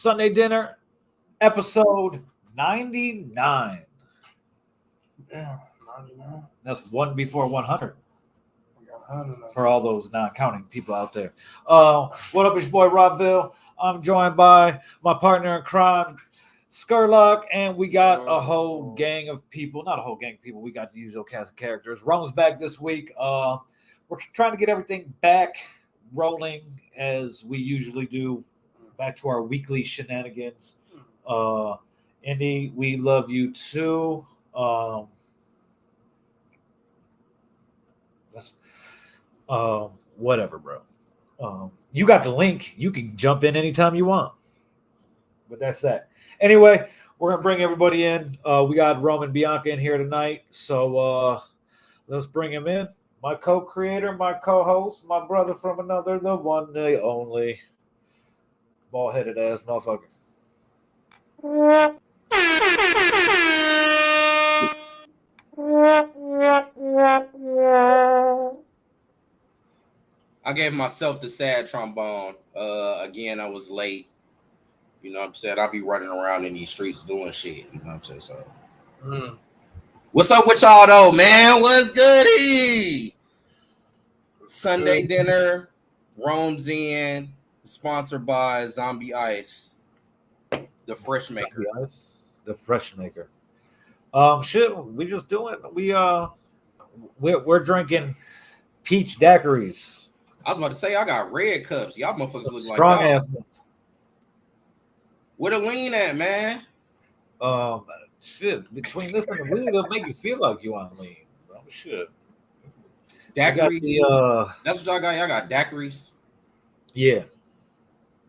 Sunday Dinner, episode 99. Yeah, 99. That's one before 100 We got 100. for all those non-counting people out there. What up, it's your boy Rob Vill. I'm joined by my partner in crime, Skurlock, and we got a whole gang of people. Not a whole gang of people. We got the usual cast of characters. Rome's back this week. We're trying to get everything back rolling as we usually do, back to our weekly shenanigans. Indy, we love you too. Whatever, bro. You got the link. You can jump in anytime you want. But that's that. Anyway, we're gonna bring everybody in. We got Roman Bianca in here tonight, so let's bring him in. My co-creator, my co-host, my brother from another, the one, the only, bald-headed ass motherfucker. I gave myself the sad trombone. Again, I was late. You know what I'm saying? I'll be running around in these streets doing shit. You know what I'm saying? So, What's up with y'all though, man? What's goody? Sunday Dinner, Rome's in, sponsored by Zombie Ice, the Fresh Maker. The Fresh Maker. Shit, we just doing. We're drinking peach daiquiris. I was about to say I got red cups. Y'all motherfuckers look strong like ass. Where the lean at, man? Shit, between this and the weed, it'll make you feel like you on lean. Bro. Shit. Daiquiris. That's what y'all got. Y'all got daiquiris. Yeah.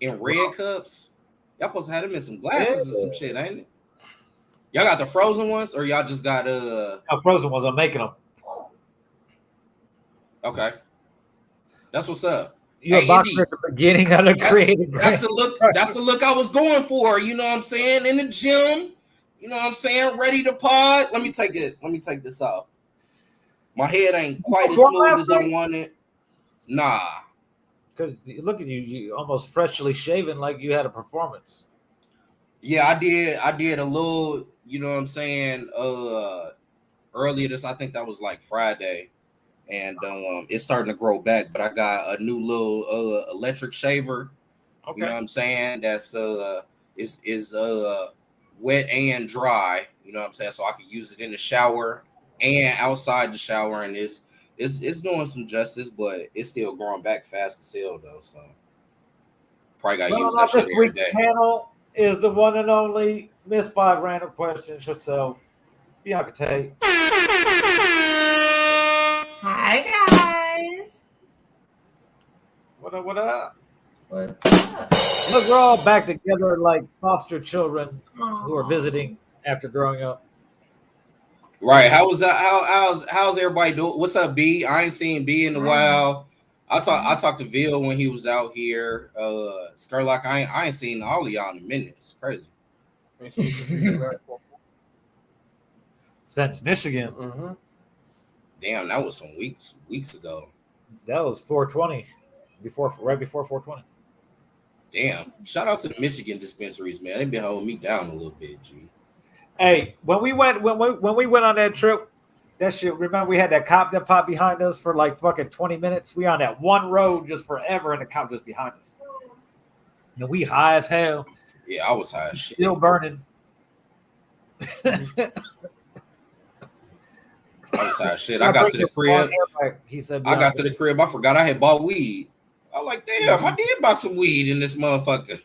In red cups. Y'all supposed to have them in some glasses and some shit, ain't it? Y'all got the frozen ones, or y'all just got frozen ones. I'm making them. Okay. That's what's up. You're a boxer at the beginning of the creative. That's the look. That's the look I was going for. You know what I'm saying? In the gym. You know what I'm saying? Ready to pod. Let me take it. Let me take this off. My head ain't quite as smooth as I wanted. Nah. Because look at you. You almost freshly shaven like you had a performance. Yeah, I did a little. You know what I'm saying? Earlier this, I think that was like Friday. And it's starting to grow back, but I got a new little electric shaver. Okay. You know what I'm saying? That's is wet and dry. You know what I'm saying? So I can use it in the shower and outside the shower, and it's doing some justice, but it's still growing back fast as hell though. So probably gotta use that shit every day. This week's panel is the one and only Miss 5 Random Questions herself, Bianca Tate. Hi guys. What up? What up? What's up? Look, we're all back together like foster children who are visiting after growing up. Right. How was that? How's everybody doing? What's up, B? I ain't seen B in a while. I talked to Vill when he was out here. Skurlock, I ain't seen all of y'all in a minute. It's crazy. Since Michigan. Mm-hmm. Damn, that was some weeks ago. That was 420, right before 420. Damn! Shout out to the Michigan dispensaries, man. They been holding me down a little bit, G. Hey, when we went on that trip, that shit. Remember, we had that cop that popped behind us for like fucking 20 minutes. We on that one road just forever, and the cop just behind us. And we high as hell. Yeah, I was high as shit. Still burning. I was high as shit. I got to the crib. He said, I got to the crib. I forgot I had bought weed. I was like, damn, I did buy some weed in this motherfucker.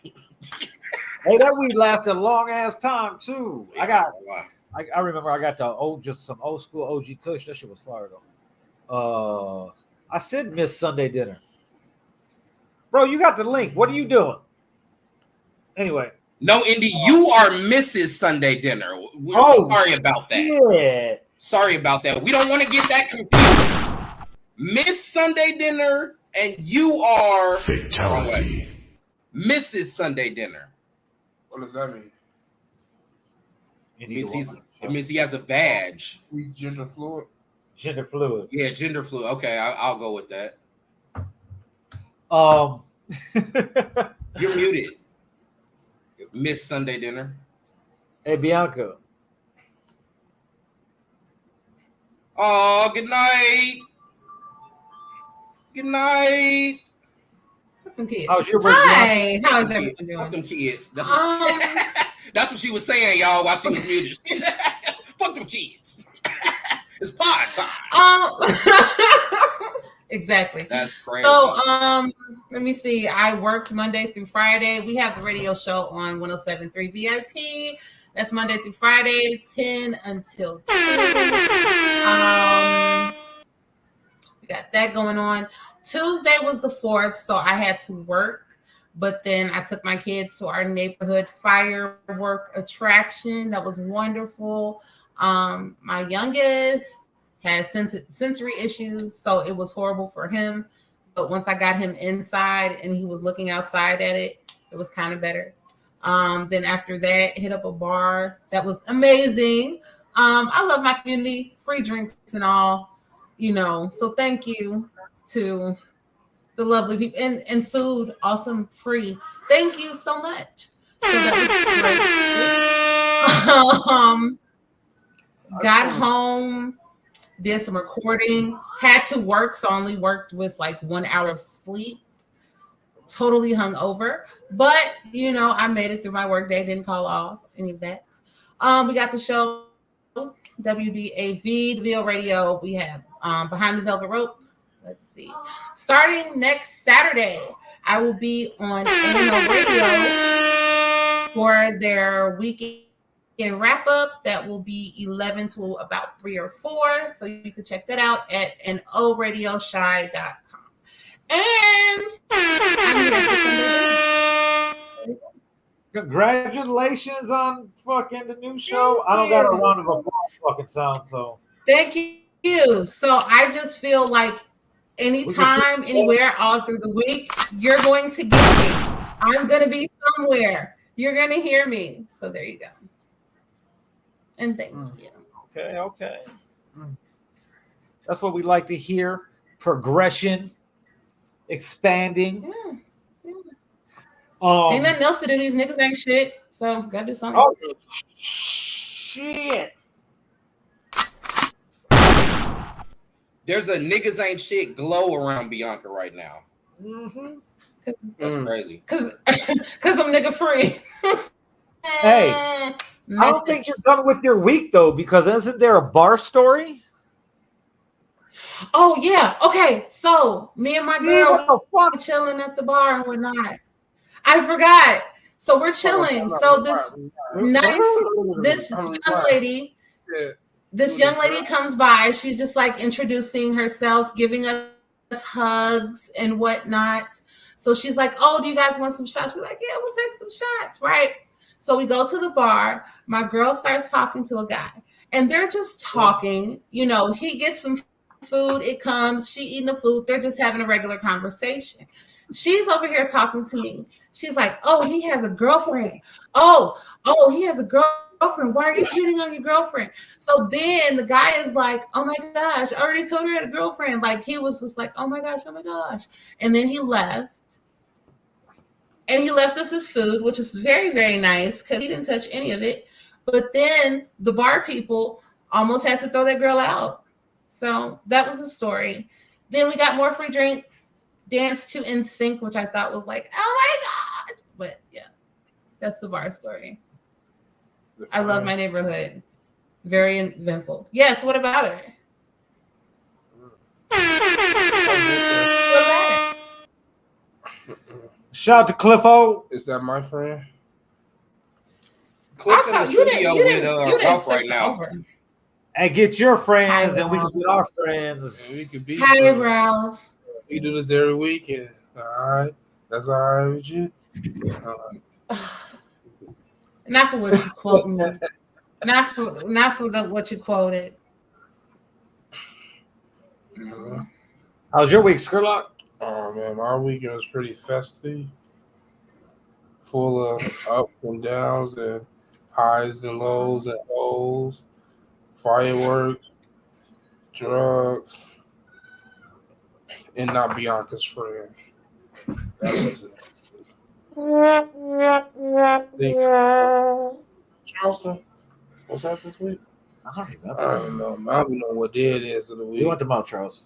Hey, that weed lasted a long ass time too. Yeah, I remember I got some old school OG Kush. That shit was fire though. I said miss Sunday dinner. Bro, you got the link. What are you doing? Anyway. No, Indy, you are Mrs. Sunday Dinner. Sorry about that. Yeah. Sorry about that. We don't want to get that confused. Miss Sunday Dinner, and you are wrong way. Mrs. Sunday Dinner. What does that mean? It means he has a badge. He's gender fluid. Gender fluid. Yeah, gender fluid. Okay, I'll go with that. You're muted. Miss Sunday dinner. Hey, Bianca. Oh, good night. Good night. Fuck them kids. How's your week, Bianca? Hi, how is Fuck everyone Fuck doing? them kids. That's what, that's what she was saying, y'all, while she was muted. Fuck them kids. It's pod time. Exactly. That's crazy. So, let me see. I worked Monday through Friday. We have the radio show on 107.3 VIP. That's Monday through Friday, 10 until 2. We got that going on. Tuesday was the 4th, so I had to work. But then I took my kids to our neighborhood firework attraction. That was wonderful. My youngest has sensory issues, so it was horrible for him. But once I got him inside and he was looking outside at it, it was kind of better. Then after that, hit up a bar. That was amazing. I love my community, free drinks and all, so thank you to the lovely people and food, awesome, free. Thank you so much. So that was great. Got home, did some recording, had to work, so only worked with like 1 hour of sleep. Totally hungover, but I made it through my work day, didn't call off any of that. We got the show WDAV, Vill Radio. We have Behind the Velvet Rope. Let's see. Starting next Saturday, I will be on ANO Radio for their weekend wrap up. That will be 11 to about 3 or 4. So you can check that out at noradioshy.com. And Congratulations on fucking the new show. I don't got a round of applause fucking sound, so. Thank you. So I just feel like anytime, anywhere, all through the week, you're going to get me. I'm going to be somewhere. You're going to hear me. So there you go. And thank you. Okay. That's what we like to hear. Progression. Expanding. Yeah. Ain't nothing else to do. These niggas ain't shit. So gotta do something. Oh, shit. There's a niggas ain't shit glow around Bianca right now. Mm-hmm. That's crazy. Cause I'm nigga free. Hey, I don't think you're done with your week though, because isn't there a bar story? Oh yeah. Okay. So me and my girl were chilling at the bar and whatnot. I forgot. So we're chilling. So this young lady comes by. She's just like introducing herself, giving us hugs and whatnot. So she's like, "Oh, do you guys want some shots?" We're like, "Yeah, we'll take some shots." Right. So we go to the bar. My girl starts talking to a guy, and they're just talking. He gets some food. It comes. She eating the food. They're just having a regular conversation. She's over here talking to me. She's like, "Oh, he has a girlfriend. Oh, he has a girlfriend. Why are you cheating on your girlfriend?" So then the guy is like, "Oh my gosh, I already told her I had a girlfriend." Like he was just like, "Oh my gosh. And then he left. And he left us his food, which is very, very nice because he didn't touch any of it. But then the bar people almost had to throw that girl out. So that was the story. Then we got more free drinks. Danced to NSYNC, which I thought was like, oh my God. But yeah, that's the bar story. I love my neighborhood. Very eventful. Yes, what about it? Shout out to Cliffo. Is that my friend? Cliff's in the studio with Ralph right now. Hey, get your friends and we can get our friends. And we can be Hi, friends. Ralph. We do this every weekend. All right. That's all right with you? Not for what you quoting. Not for what you quoted. How's your week, Skurlock? Oh man, my weekend was pretty festive, full of ups and downs and highs and lows and lows, fireworks, drugs, and not Bianca's friend. That was it. Charleston, what's that this week? I don't even know. I don't know. Man. I don't even know what day it is of the We week. went to Mount Charles.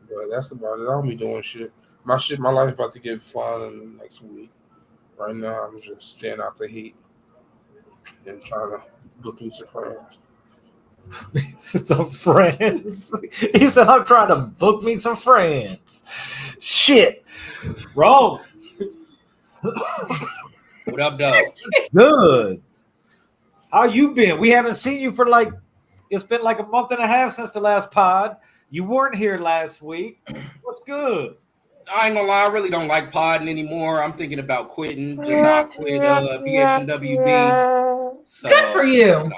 But that's about it. I don't be doing shit. My life's about to get fun in the next week. Right now, I'm just staying out the heat and trying to book me some friends. Some friends. He said, I'm trying to book me some friends. Shit. Wrong. What up, though? Good. How you been? We haven't seen you for it's been like a month and a half since the last pod. You weren't here last week. What's good? I ain't gonna lie, I really don't like podding anymore. I'm thinking about quitting. Just how I quit BH and WB. So, Good for you.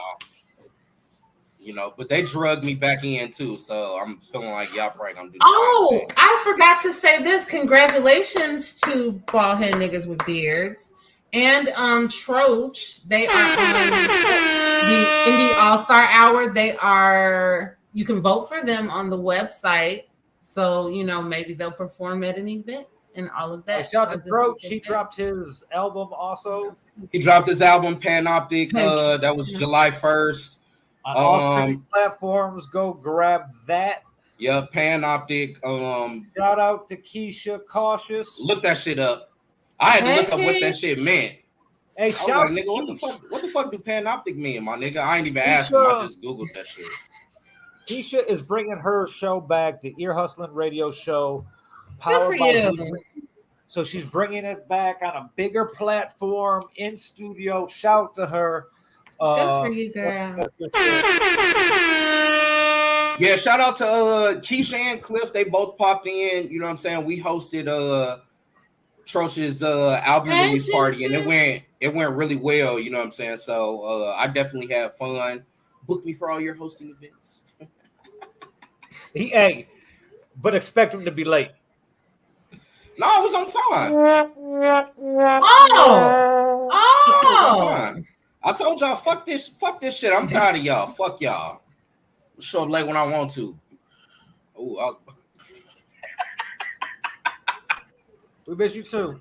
But they drugged me back in too. So I'm feeling like y'all probably gonna do the Oh, same thing. I forgot to say this. Congratulations to bald head niggas with beards and Troach. They are on the Indie All-Star Hour. You can vote for them on the website. So, maybe they'll perform at an event and all of that. Shout out to Troach. He dropped his album also. He dropped his album Panoptic. That was July 1st. On all streaming platforms, go grab that. Yeah, Panoptic. Shout out to Keisha Cautious. Look that shit up. I had to look up what that shit meant. Hey, I was like, nigga, what the fuck do Panoptic mean, my nigga? I ain't even asked him. I just Googled that shit. Keisha is bringing her show back, the Ear Hustling Radio Show. Good for you. So she's bringing it back on a bigger platform in studio. Shout to her. Good for you, girl. Yeah, shout out to Keisha and Cliff. They both popped in. You know what I'm saying? We hosted Trosh's album release party, and it went really well. You know what I'm saying? So I definitely had fun. Book me for all your hosting events. But expect him to be late. No, I was on time. Oh. I told y'all, fuck this shit. I'm tired of y'all. Fuck y'all. I'll show up late when I want to. We miss you too.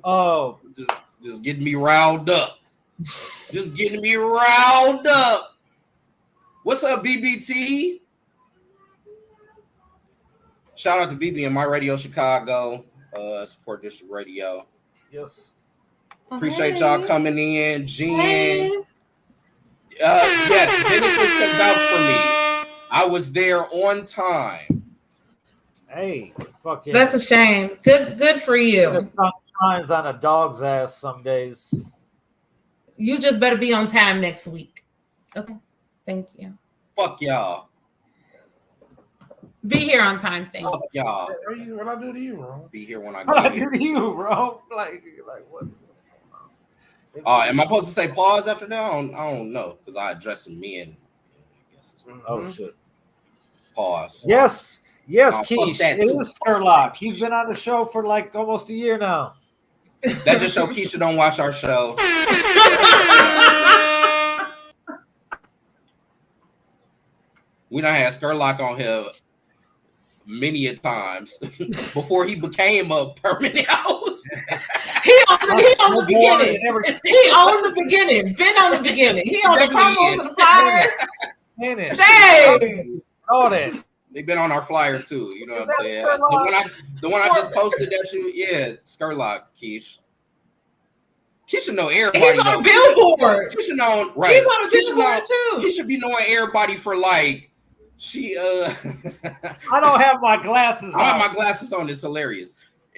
Oh, just getting me riled up. Just getting me riled up. What's up, BBT? Shout out to BB and My Radio Chicago. Support District Radio. Yes. Appreciate y'all coming in. Jen. Yes, Genesis can vouch for me. I was there on time. Hey, fuck yeah. That's a shame. Good for you. The sun shines on a dog's ass some days. You just better be on time next week. Okay. Thank you. Fuck y'all. Be here on time. Thank Fuck y'all. What I do to you, bro? Be here when I What I get do here. to you, bro? Like what? Am I supposed to say pause after that? I don't know, because I address some men. Oh shit. Pause. Yes, Oh, Keish. that It too. is Sherlock. He's been on the show for like almost a year now. That just show Keisha don't watch our show. We done had Sherlock on here many a times before he became a permanent host. He on the beginning. He on the beginning. Been on the beginning. He on the promos and flyers. Dang. All that. They've been on our flyer too. You know what I'm saying? Sherlock? The one I just posted that Sherlock, Keish. Keisha know everybody. He's on a billboard. Keisha know, right? He's on a billboard too. He should be knowing everybody for like I don't have my glasses on. I have my glasses on. It's hilarious.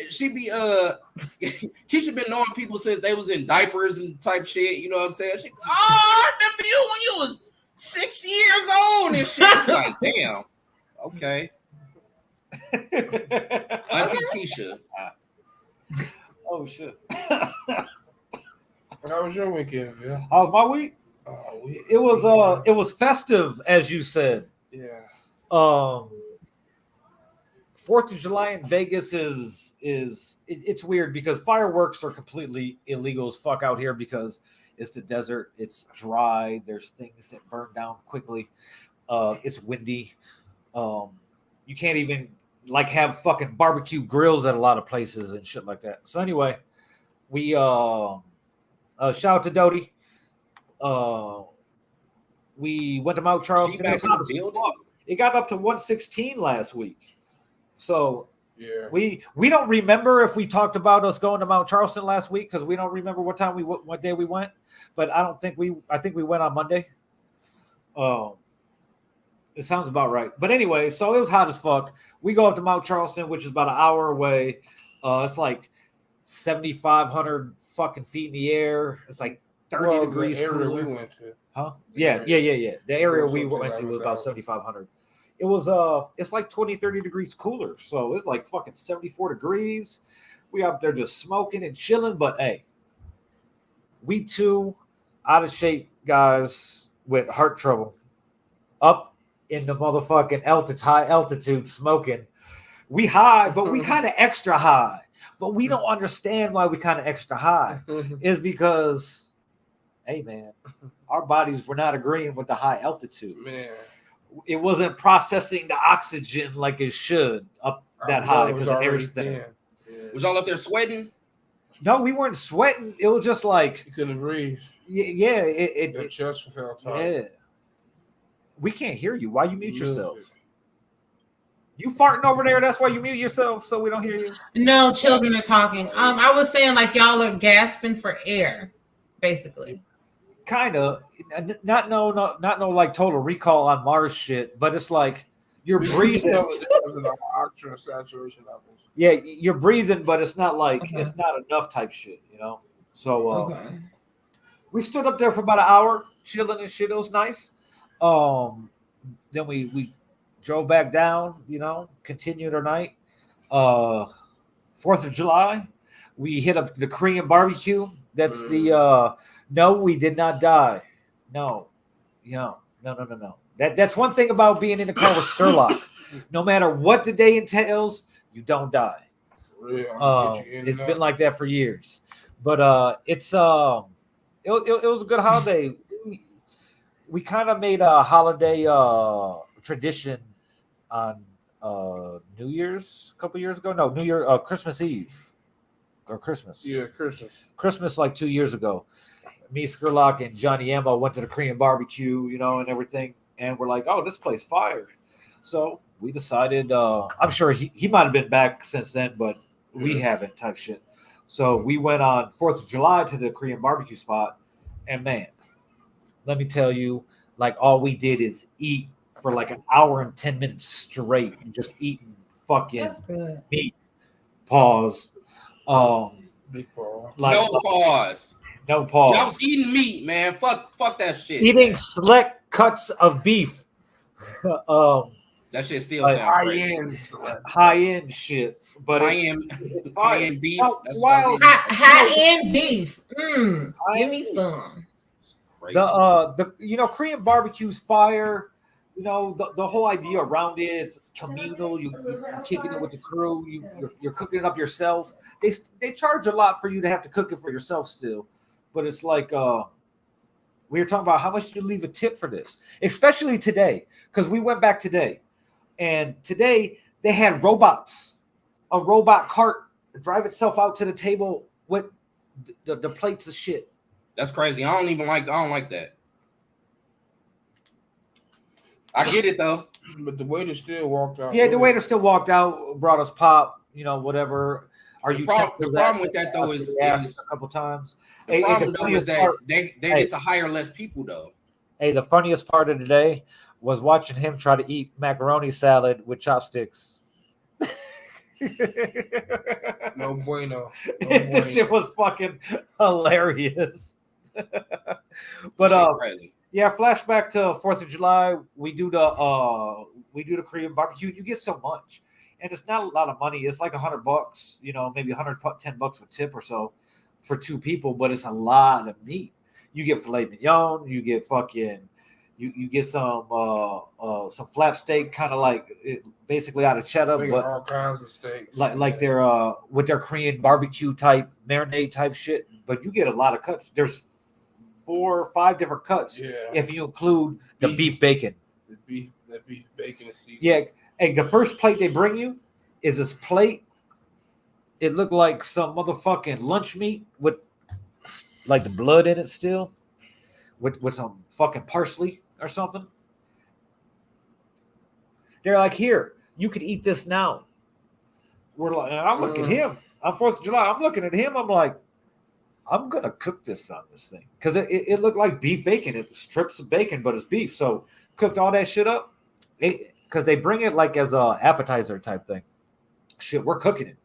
She be Keisha been knowing people since they was in diapers and type shit. You know what I'm saying? I remember you when you was 6 years old and shit. Like, damn. Okay. Auntie Keisha. Oh shit. How was your weekend, Vill? How was my week? It was festive, as you said. Yeah. 4th of July in Vegas it's weird because fireworks are completely illegal as fuck out here because it's the desert, it's dry, there's things that burn down quickly, it's windy. You can't even like have fucking barbecue grills at a lot of places and shit like that. So anyway, we shout out to Dodie. We went to Mount She Charleston. back in the building. It got up to 116 last week. So Yeah. we don't remember if we talked about us going to Mount Charleston last week because we don't remember what day we went. But I think we went on Monday. It sounds about right. But anyway, so it was hot as fuck. We go up to Mount Charleston, which is about an hour away. It's like 7,500 fucking feet in the air. It's like 30 degrees the area cooler. we went to. Huh? The Yeah. area. The area Also we went to was about 7,500. It was it's like 20, 30 degrees cooler. So it's like fucking 74 degrees. We up there just smoking and chilling. But hey, we two out of shape guys with heart trouble up in the motherfucking high altitude smoking. We high, but we kind of extra high. But we don't understand why we kind of extra high. Is because, hey man, our bodies were not agreeing with the high altitude. Man, it wasn't processing the oxygen like it should up that high because the air's thin. Was y'all up there sweating? No, we weren't sweating. It was just like you couldn't breathe. Yeah, Your chest felt tight. Yeah. We can't hear you. Why you mute yourself? You farting over there? That's why you mute yourself so we don't hear you. No, children are talking. I was saying like y'all are gasping for air, basically. Kind of. Not no like Total Recall on Mars shit, but it's like you're breathing. Oxygen saturation levels. Yeah, you're breathing, but it's not like it's not enough type shit, you know. So we stood up there for about an hour, chilling and shit. It was nice. Then we drove back down, you know, continued our night. 4th of July, we hit up the Korean barbecue. That's the no, we did not die. No. That's one thing about being in the car with Skurlock. No matter what the day entails, you don't die. It's been like that for years. But it was a good holiday. We kind of made a holiday tradition on New Year's a couple years ago. No, New Year, Christmas Eve or Christmas. Yeah, Christmas like 2 years ago. Me, Skurlock, and Johnny Ambo went to the Korean barbecue, you know, and everything. And we're like, oh, this place fire. So we decided, I'm sure he might have been back since then, but we haven't type shit. So we went on 4th of July to the Korean barbecue spot. And man, let me tell you, like all we did is eat for like an hour and 10 minutes straight and just eating fucking meat. Pause. Big pause. Like, no pause. No pause. I was eating meat, man. Fuck that shit. Eating select cuts of beef. That shit still sounds crazy. High end shit. But high end beef. High end beef. Give me some. Crazy. The Korean barbecue's fire. You know, the whole idea around it is communal. You're kicking it with the crew. You're cooking it up yourself. They charge a lot for you to have to cook it for yourself still. But it's like we were talking about how much you leave a tip for this, especially today, because we went back today, and today they had robots, a robot cart drive itself out to the table with the plates of shit. That's crazy. I don't like that. I get it though. But the waiter still walked out. Yeah, the waiter still walked out, brought us pop, you know, whatever. The problem with that though is a couple times. The problem though is that they get to hire less people though. Hey, the funniest part of the day was watching him try to eat macaroni salad with chopsticks. No bueno. This shit was fucking hilarious. But crazy. Yeah, flashback to 4th of July. We do the Korean barbecue. You get so much. And it's not a lot of money. It's like $100, you know, maybe $110 with tip or so for two people, but it's a lot of meat. You get filet mignon, you get fucking, you get some flat steak, kind of like basically out of cheddar, but all kinds of steaks, like they're with their Korean barbecue type marinade type shit. But you get a lot of cuts. There's 4 or 5 different cuts if you include the beef bacon. The beef bacon and seafood. Yeah. Hey, the first plate they bring you is this plate. It looked like some motherfucking lunch meat with like the blood in it still, with some fucking parsley or something. They're like, here, you could eat this now. We're like, and I look at him. On 4th of July, I'm looking at him. I'm like, I'm gonna cook this on this thing because it looked like beef bacon. It was strips of bacon, but it's beef. So cooked all that shit up because they bring it like as a appetizer type thing. Shit, we're cooking it,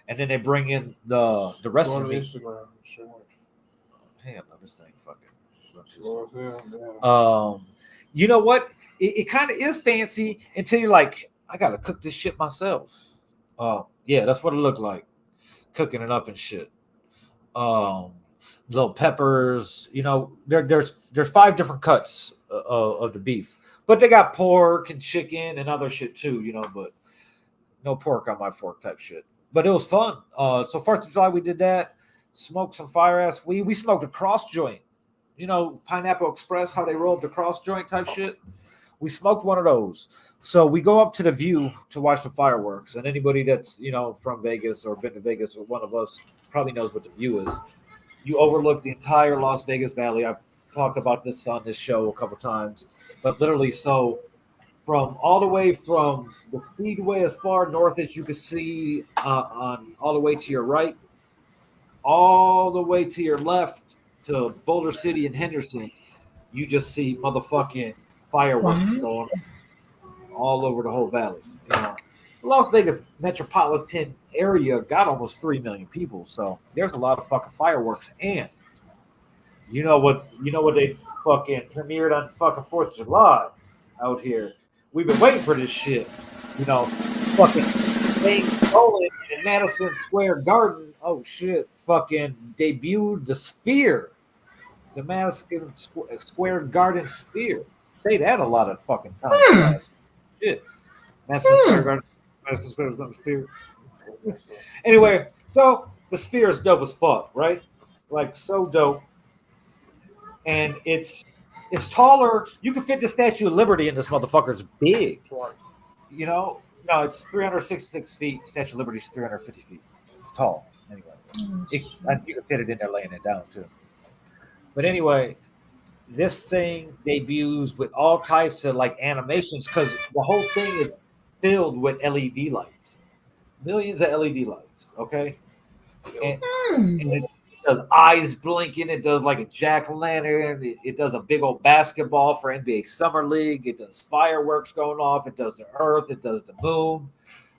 and then they bring in the rest of the meat. Instagram, sure. Hell no, this thing fucking. Slow as hell, yeah. You know what? It kind of is fancy until you're like, I gotta cook this shit myself. Yeah, that's what it looked like, cooking it up and shit. Little peppers. You know, there's 5 different cuts of the beef, but they got pork and chicken and other shit too. You know, but no pork on my fork type shit. But it was fun. So 4th of July we did that. Smoked some fire ass weed. We smoked a cross joint. You know, Pineapple Express, how they roll up the cross joint type shit. We smoked one of those. So we go up to the View to watch the fireworks. And anybody that's, you know, from Vegas or been to Vegas or one of us probably knows what the View is. You overlook the entire Las Vegas Valley. I've talked about this on this show a couple times. But literally, so from all the way from the Speedway as far north as you can see on all the way to your right, all the way to your left to Boulder City and Henderson, you just see motherfucking fireworks going all over the whole valley. You know, the Las Vegas metropolitan area got almost 3 million people, so there's a lot of fucking fireworks. And you know what they fucking premiered on fucking 4th of July out here. We've been waiting for this shit. You know, fucking things rolling in Madison Square Garden. Oh shit, fucking debuted the Sphere. The Madison Square Garden Sphere. Say that a lot of fucking times. Shit. Madison Square Garden. Madison Square Garden Sphere. Anyway, so the Sphere is dope as fuck, right? Like so dope. And it's taller. You can fit the Statue of Liberty in this motherfucker. It's big. You know? No, it's 366 feet. Statue of Liberty is 350 feet tall. Anyway. You can fit it in there laying it down too. But anyway, this thing debuts with all types of like animations because the whole thing is filled with LED lights, millions of LED lights. Okay, and it does eyes blinking. It does like a jack-o'-lantern. It does a big old basketball for NBA Summer League. It does fireworks going off. It does the Earth. It does the moon.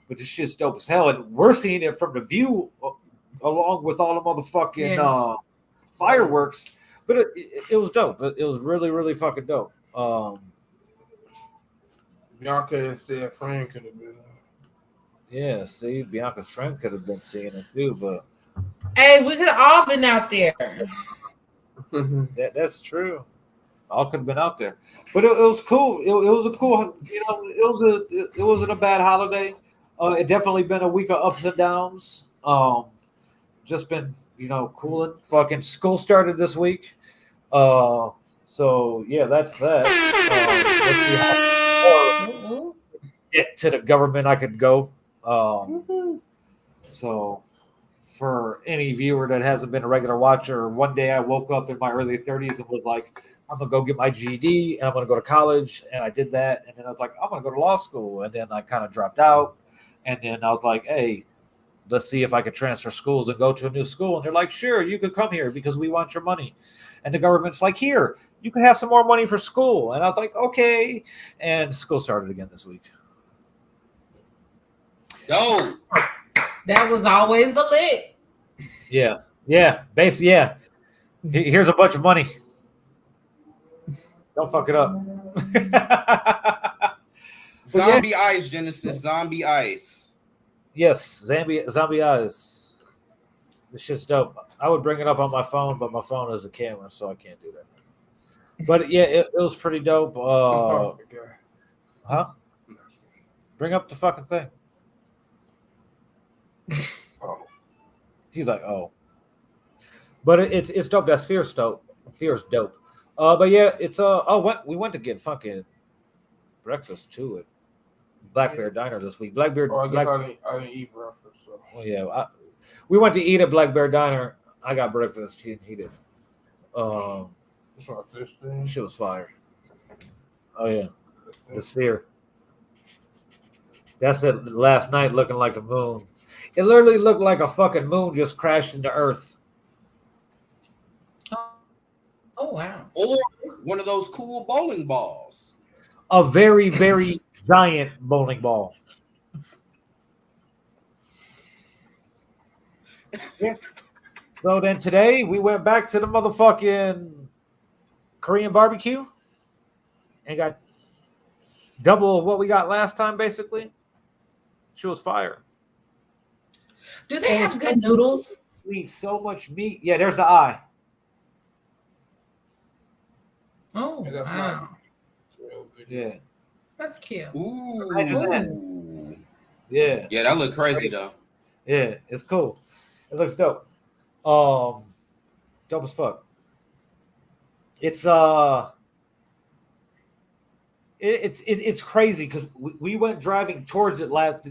But this shit's dope as hell, and we're seeing it from the View along with all the motherfucking fireworks. But it was dope. It was really, really fucking dope. Bianca instead friend could have been. Yeah, see, Bianca's friend could have been seeing it too, but hey, we could have all been out there. That's true. All could have been out there, but it was cool. It was a cool, you know. It wasn't a bad holiday. It definitely been a week of ups and downs. Just been, you know, cooling. Fucking school started this week. So yeah, that's that. Let's see how get to the government I could go. So for any viewer that hasn't been a regular watcher, one day I woke up in my early 30s and was like, I'm gonna go get my GED and I'm gonna go to college, and I did that, and then I was like, I'm gonna go to law school, and then I kind of dropped out, and then I was like, hey, let's see if I could transfer schools and go to a new school. And they're like, sure, you could come here because we want your money. And the government's like, here, you can have some more money for school. And I was like, okay. And school started again this week. Dope. That was always the lick. Yeah. Yeah. Basically, yeah. Here's a bunch of money. Don't fuck it up. Zombie Ice, Genesis. Zombie Ice. Yes, Zombie Eyes. This shit's dope. I would bring it up on my phone, but my phone is a camera, so I can't do that. But yeah, it was pretty dope. Huh? Bring up the fucking thing. Oh. He's like, oh. But it's dope. That Sphere's dope. Sphere's dope. But yeah, it's we went to get fucking breakfast too at Black Bear Diner this week. Black Bear. Oh, I guess Black, I didn't eat breakfast. So. well, yeah, we went to eat at Black Bear Diner. I got breakfast. He didn't. It's not this thing. Shit was fire. Oh yeah, the sphere. That's it. Last night looking like the moon. It literally looked like a fucking moon just crashed into Earth. Oh wow. Or one of those cool bowling balls. A very, very giant bowling ball. Yeah. So then today we went back to the motherfucking Korean barbecue and got double of what we got last time, basically. She was fire. Do they have good noodles? We eat so much meat. Yeah, there's the eye. Oh Yeah, that's wow. Yeah. That's cute. Ooh. Imagine that. Yeah. Yeah, that look crazy though. Yeah, it's cool. It looks dope. Dope as fuck. It's crazy because we went driving towards it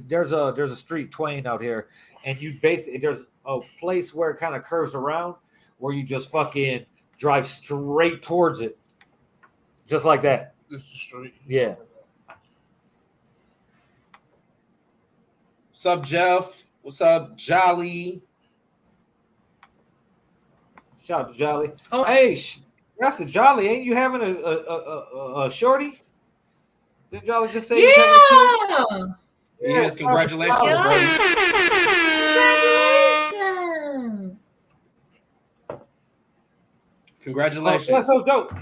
there's a street Twain out here, and you basically there's a place where it kind of curves around where you just fucking drive straight towards it. Just like that. This is the street. Yeah. What's up, Jeff? What's up, Jolly? Shout out to Jolly. Oh. Hey, that's the Jolly. Ain't you having a shorty? Did Jolly just say he's having a shorty? Yeah. Yes, congratulations, Yeah. bro. Congratulations. Congratulations. That's so dope.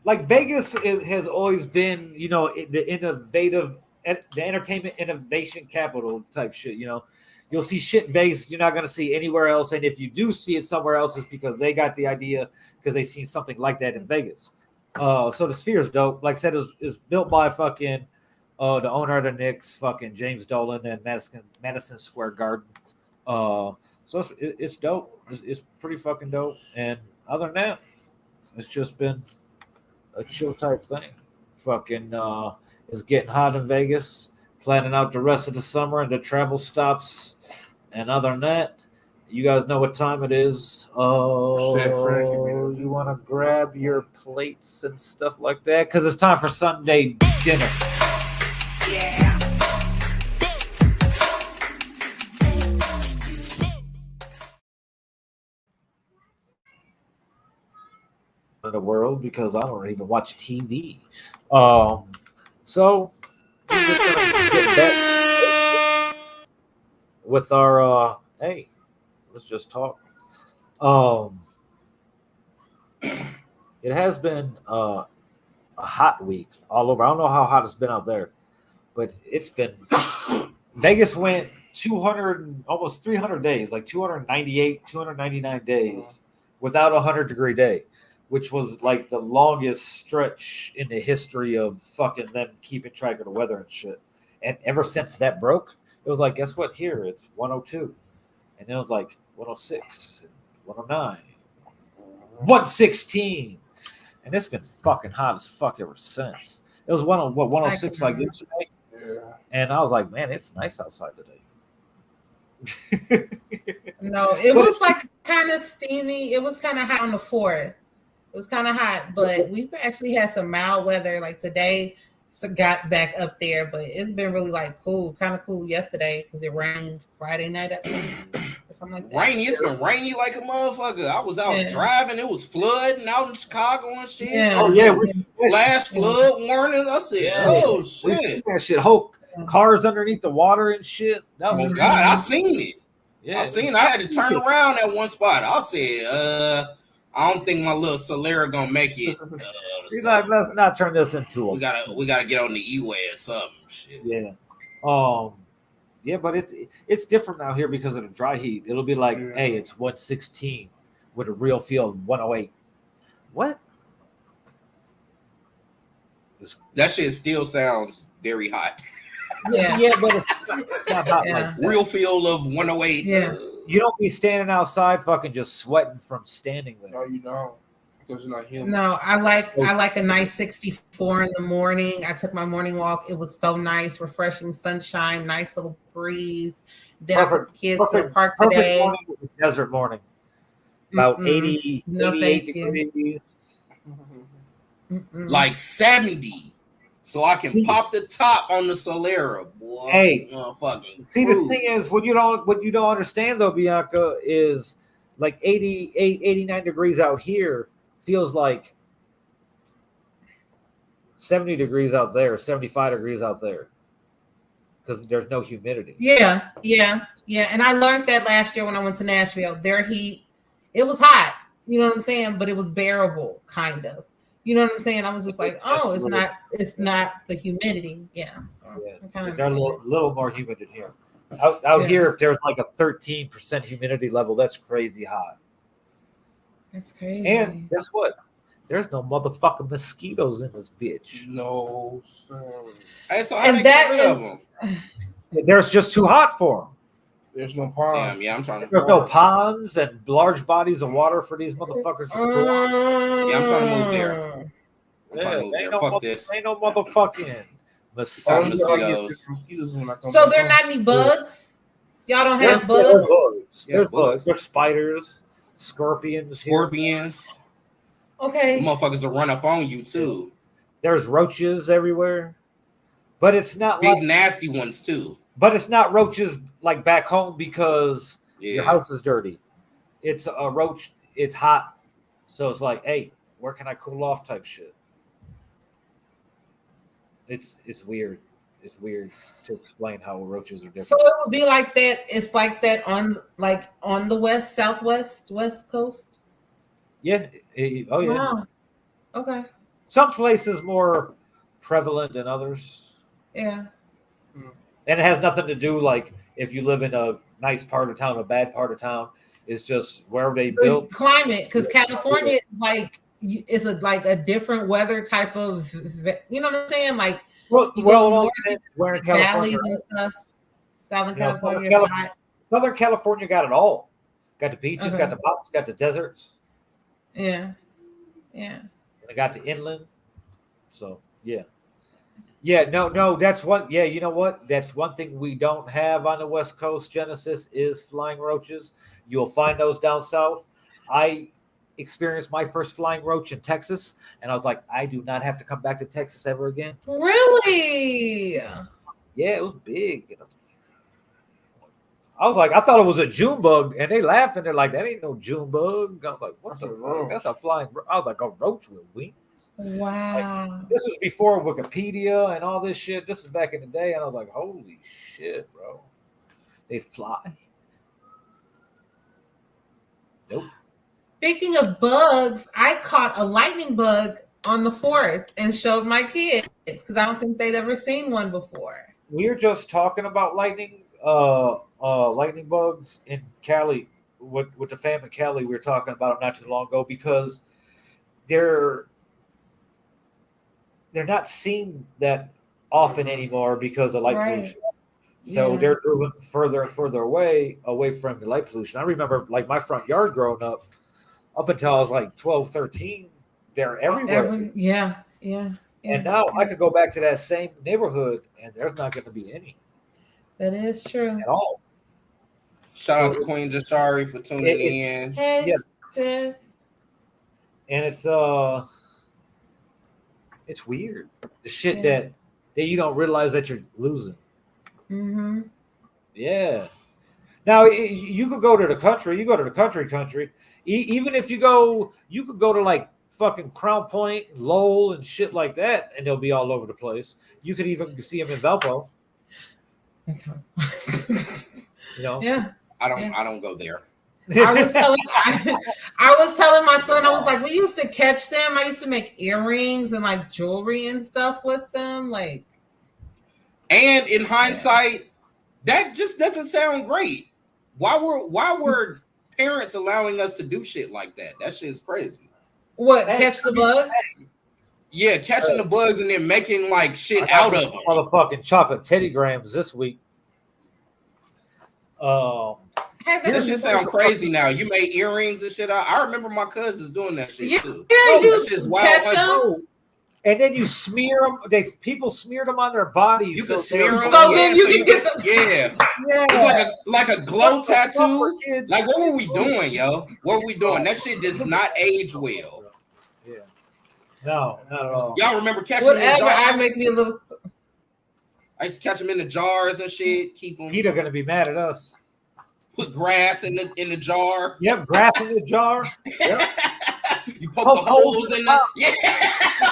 Like Vegas has always been, the innovative, the entertainment innovation capital type shit. You'll see shit in Vegas you're not going to see anywhere else, and if you do see it somewhere else, it's because they got the idea because they seen something like that in Vegas. So the Sphere is dope. Like I said, it's built by fucking the owner of the Knicks, fucking James Dolan, and Madison Square Garden. So it's dope. It's pretty fucking dope. And other than that, it's just been a chill type thing. Fucking it's getting hot in Vegas. Planning out the rest of the summer and the travel stops. And other than that, you guys know what time it is. You want to grab your plates and stuff like that because it's time for Sunday dinner. Yeah. In the world because I don't even watch TV. So we're just gonna get back with our hey, let's just talk. It has been a hot week all over. I don't know how hot it's been out there, but it's been Vegas went 200 almost 300 days, like 298, 299 days without a 100-degree day, which was like the longest stretch in the history of fucking them keeping track of the weather and shit. And ever since that broke, it was like, guess what? Here it's 102, and then it was like 106, 109, 116, and it's been fucking hot as fuck ever since. It was 106 like yesterday, Yeah. and I was like, man, it's nice outside today. No, it was like kind of steamy. It was kind of hot on the 4th. It was kind of hot, but we've actually had some mild weather. Like today, got back up there, but it's been really like cool, kind of cool yesterday because it rained Friday night or something like that. Rainy, it's been rainy like a motherfucker. I was out driving, it was flooding out in Chicago and shit. Yeah. Oh yeah, Flash flood warnings. I said, oh shit, that shit. Whole cars underneath the water and shit. That was oh god, I seen it. Yeah, I seen it. I had to turn around at one spot. I said, I don't think my little Solera gonna make it. Let's not turn this into a. We gotta get on the E-way or something. Shit. Yeah. Yeah, but it's different out here because of the dry heat. It'll be like, hey, it's 116 with a real feel of 108. What? That shit still sounds very hot. Yeah, but it's not hot like that. Real feel of 108. Yeah. You don't be standing outside fucking just sweating from standing there. No, you don't. Because you're not human. No, I like a nice 64 in the morning. I took my morning walk. It was so nice, refreshing sunshine, nice little breeze. Then I took the kids to the park today. Morning is a desert morning. About 80, No, 88 thank you. degrees. Like 70. So I can pop the top on the Solera, boy. Hey, fucking see, the thing is, what you don't understand though, Bianca, is like 88, 89 degrees out here feels like 70 degrees out there, 75 degrees out there, because there's no humidity. Yeah. And I learned that last year when I went to Nashville. Their heat, it was hot. You know what I'm saying? But it was bearable, kind of. You know what I'm saying? I was just like, oh, it's not the humidity. Yeah. So There's a little more humid in here. Out here, if there's like a 13% humidity level, that's crazy hot. That's crazy. And guess what? There's no motherfucking mosquitoes in this bitch. No, sir. Hey, so how they get rid of them? There's just too hot for them. There's no pond. Yeah, I'm trying to. There's no ponds and large bodies of water for these motherfuckers to flow. Yeah, I'm trying to move there. Fuck this. Ain't no motherfucking mosquitoes. So there not any bugs? Y'all don't have bugs? There's bugs. There's spiders, scorpions. Okay. The motherfuckers will run up on you too. There's roaches everywhere. But it's not big nasty ones too. But it's not roaches like back home because your house is dirty. It's a roach. It's hot. So it's like, hey, where can I cool off type shit. It's weird. It's weird to explain how roaches are different. So it would be like that. It's like that on the west coast. Yeah. Oh yeah. Wow. Okay. Some places more prevalent than others. Yeah. And it has nothing to do like if you live in a nice part of town, a bad part of town. It's just wherever they built climate. Because California is like a different weather type of. You know what I'm saying? Like we're in California, valleys and stuff. Southern California. Southern California got it all. Got the beaches, got the mountains, got the deserts. Yeah. Yeah. And I got the inland. So yeah. Yeah, no, that's one. Yeah, you know what? That's one thing we don't have on the West Coast, Genesis, is flying roaches. You'll find those down south. I experienced my first flying roach in Texas, and I was like, I do not have to come back to Texas ever again. Really? Yeah, it was big. I was like, I thought it was a June bug, and they laughing. They're like, that ain't no June bug. I'm like, what the fuck? That's a flying. I was like, a roach with wings. Wow. Like, this was before Wikipedia and all this shit. This is back in the day, and I was like, holy shit, bro. They fly. Nope. Speaking of bugs, I caught a lightning bug on the 4th and showed my kids because I don't think they'd ever seen one before. We were just talking about lightning bugs in Cali with the fam in Cali. We were talking about it not too long ago because they're not seen that often anymore because of light pollution. So they're driven further and further away from the light pollution. I remember like my front yard growing up until I was like 12, 13, they're everywhere. Yeah. And now I could go back to that same neighborhood and there's not going to be any. That is true. At all. Shout out to Queen Jashari for tuning in. Yes. And it's weird. The shit that you don't realize that you're losing. Mm-hmm. Yeah. Now you could go to the country. You go to the country. Even if you could go to like fucking Crown Point, Lowell, and shit like that, and they'll be all over the place. You could even see them in Valpo. That's hard. You know? Yeah. I don't go there. I was telling my son, I was like, we used to catch them. I used to make earrings and like jewelry and stuff with them. Like, and in hindsight, that just doesn't sound great. Why were parents allowing us to do shit like that? That shit is crazy. What, catch the bugs? Yeah, catching the bugs and then making like shit out of them. Motherfucking chocolate Teddy Grahams this week. That shit sound crazy now. You made earrings and shit. I remember my cousins doing that shit too. Yeah, That you shit's wild. catch Like, them. And then you smear them. People smeared them on their bodies. you can smear them. So then you can get them. Yeah. Yeah. It's like a glow tattoo. Kids. Like, what were we doing, yo? What were we doing? That shit does not age well. Yeah. No, not at all. Y'all remember catching them in Whatever. I jars? make me a little. I used to catch them in the jars and shit. Keep them. Peter gonna be mad at us. Put grass in the jar. Yep, grass in the jar. Yep. You poke the holes in the. Yeah.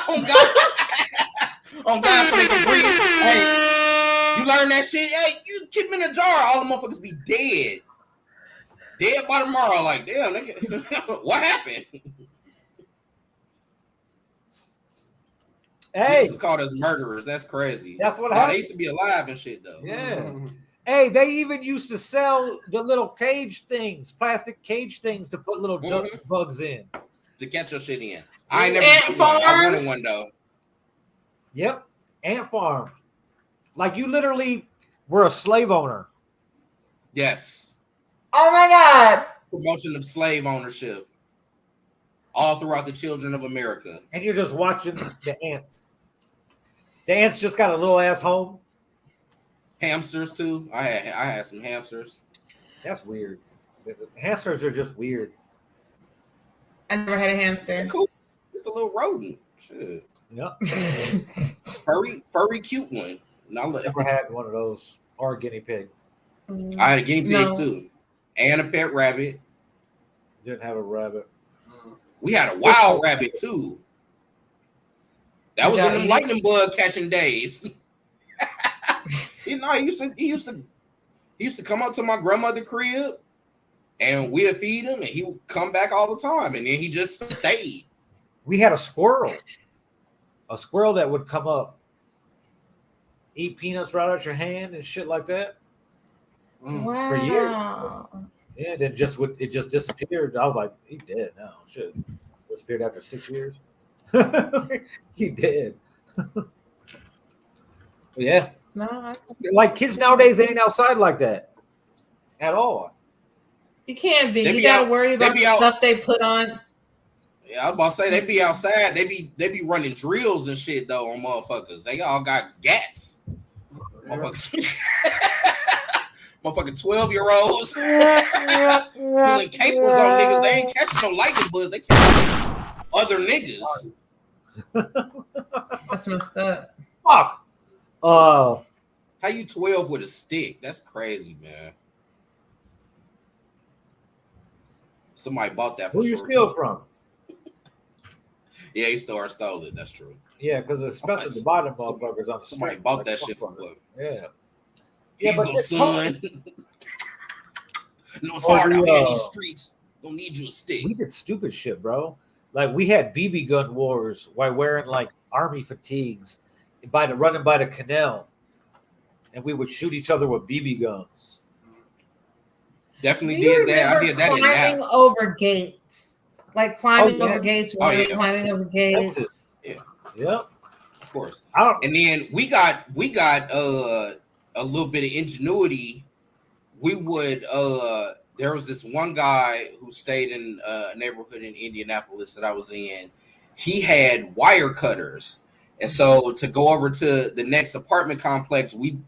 Oh God. Oh God, so they can breathe. Hey, you learn that shit. Hey, you keep them in a jar. All the motherfuckers be dead. Dead by tomorrow. Like, damn, nigga. What happened? Hey, Jesus called us murderers. That's crazy. That's what Nah, happened. they used to be alive and shit though. Yeah. Hey, they even used to sell the little cage things, plastic cage things to put little bugs in. To catch your shit in. I ain't never Ant did one. I wanted farms. one though. Yep, ant farm. Like you literally were a slave owner. Yes. Oh my God. Promotion of slave ownership. All throughout the children of America. And you're just watching the ants. The ants just got a little ass home. Hamsters too. I had some hamsters. That's weird. Hamsters are just weird. I never had a hamster. Cool. It's a little rodent. Shit. Yep. Furry, cute one. Never had one of those or a guinea pig. I had a guinea pig too, and a pet rabbit. Didn't have a rabbit. We had a wild rabbit too. That was in them lightning bug catching days. He used to come up to my grandmother's crib, and we'd feed him, and he would come back all the time, and then he just stayed. We had a squirrel that would come up, eat peanuts right out your hand and shit like that. Wow. For years. Yeah, then it just disappeared. I was like, he dead now. Shit. Disappeared after 6 years. He dead. Yeah. No, Like kids nowadays ain't outside like that at all. you can't be. They You be gotta out- worry about they be the out- stuff they put on. Yeah, I was about to say they be outside. They be running drills and shit though on motherfuckers. They all got gats. Motherfuckers. Motherfucking 12-year-olds pulling capers on niggas. They ain't catching no lightning bugs. They catching other niggas. That's messed up. Fuck. How you 12 with a stick? That's crazy, man. Somebody bought that for Who you sure. steal from? Yeah, he stole it. That's true. Yeah, because especially the bottom motherfuckers on the Somebody street, bought like, that shit for motherfuckers. what? Yeah. Here you but go, it's son. No, it's Or hard the, out here in these streets. Don't need you a stick. We did stupid shit, bro. Like we had BB gun wars while wearing like army fatigues running by the canal, and we would shoot each other with BB guns. Definitely Do you did that. I remember did that in climbing Nap. over gates? Like climbing Oh, yeah. over gates, Oh, yeah. climbing over gates. That's it. Yep. Of course. I don't. And then we got a little bit of ingenuity. We would there was this one guy who stayed in a neighborhood in Indianapolis that I was in. He had wire cutters. And so to go over to the next apartment complex, we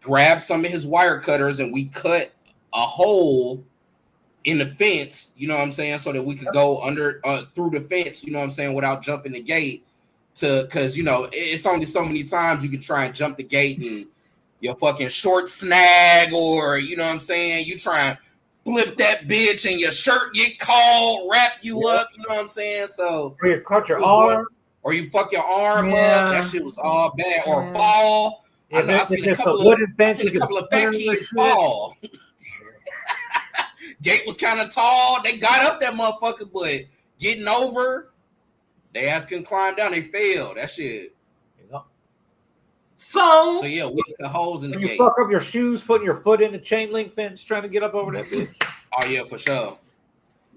grabbed some of his wire cutters and we cut a hole in the fence, you know what I'm saying, so that we could go under through the fence, you know what I'm saying, without jumping the gate. Because you know it's only so many times you can try and jump the gate and your fucking short snag, or you know what I'm saying, you try and flip that bitch and your shirt get caught, wrap you up, you know what I'm saying. So Or you cut your arm. or you fuck your arm Yeah. up. That shit was all bad. Or Yeah. fall. I know I If seen a it's a couple wooden of fence, you can fat spin your kids shit. fall. Gate was kind of tall. They got up that motherfucker, but getting over, they ass couldn't climb down. They failed. That shit. You know? So So yeah, we cut holes in the When you gate. fuck up your shoes, putting your foot in the chain link fence, trying to get up over that bitch. Oh yeah, for sure.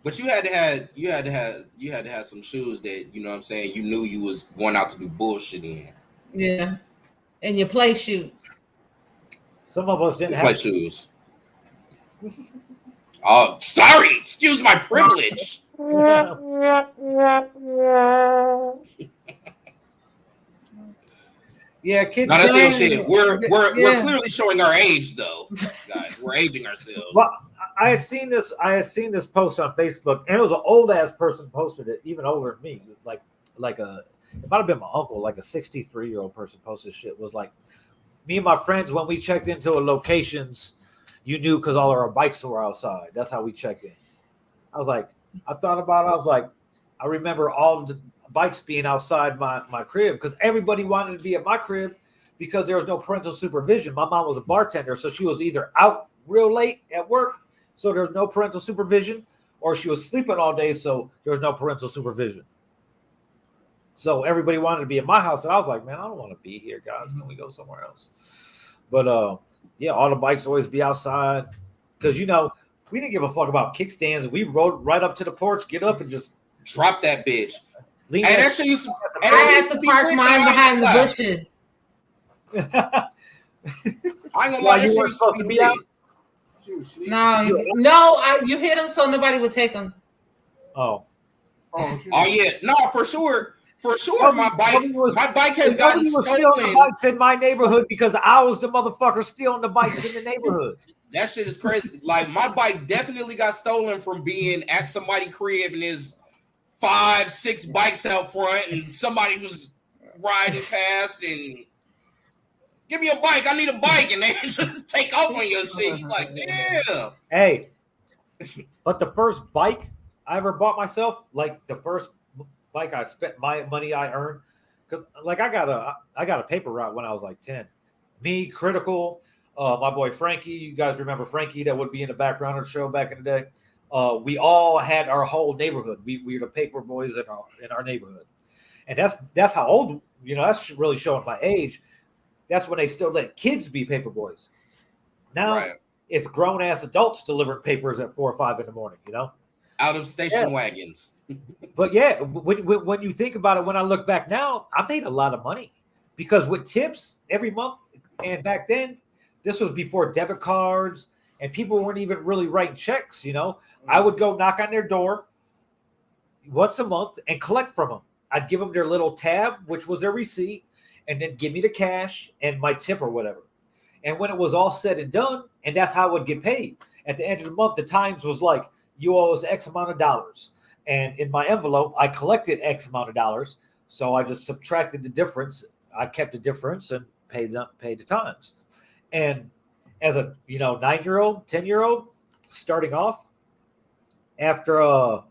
But you had to have some shoes that, you know what I'm saying, you knew you was going out to do bullshit in. yeah, and your play shoes. Some of us didn't Play have. shoes. Oh, sorry. Excuse my privilege. Yeah, kids. No, that's real Dang. shit. We're Yeah. clearly showing our age, though, guys. We're aging ourselves. Well, I had seen this. I had seen this post on Facebook, and it was an old ass person posted it, even older than me. Like a, it might have been my uncle, like a 63-year-old person posted shit. Was like, me and my friends when we checked into a locations, you knew because all of our bikes were outside. That's how we checked in. I was like, I thought about it. I was like, I remember all the bikes being outside my crib because everybody wanted to be at my crib because there was no parental supervision. My mom was a bartender, so she was either out real late at work, so there was no parental supervision, or she was sleeping all day, so there was no parental supervision. So everybody wanted to be at my house, and I was like, man, I don't want to be here, guys. Can we go somewhere else? But yeah, all the bikes always be outside because we didn't give a fuck about kickstands. We rode right up to the porch, get up, and just Drop that bitch. lean. And that shit used to, and I that had used to be park lit, mine though. behind the I ain't bushes. I ain't gonna Why lie, that you shit weren't used supposed to to be be out? lit. She was sleeping. No, you hit them so nobody would take them. Oh, Oh, Oh yeah, no, for sure. For sure, my bike has gotten nobody was stealing the stolen. bikes in my neighborhood because I was the motherfucker stealing the bikes in the neighborhood. That shit is crazy. Like my bike definitely got stolen from being at somebody's crib and there's 5-6 bikes out front and somebody was riding past and give me a bike. I need a bike, and they just take off on your shit. You like, damn. Hey, but the first bike I ever bought myself, like the first bike I spent my money I earned, cause like I got a paper route when I was like 10. Me, Critical, my boy Frankie. You guys remember Frankie that would be in the background of the show back in the day. We all had our whole neighborhood. We were the paper boys in our neighborhood, and that's how old. That's really showing my age. That's when they still let kids be paper boys. Now Right. it's grown ass adults delivering papers at 4 or 5 in the morning. Out of station wagons. But yeah, when you think about it, when I look back now, I made a lot of money because with tips every month, and back then, this was before debit cards, and people weren't even really writing checks. I would go knock on their door once a month and collect from them. I'd give them their little tab, which was their receipt, and then give me the cash and my tip or whatever. And when it was all said and done, and that's how I would get paid. At the end of the month, the Times was like, you owe us X amount of dollars. And in my envelope, I collected X amount of dollars. So I just subtracted the difference. I kept the difference and paid the Times. And as a 9-year-old, 10-year-old, starting off, after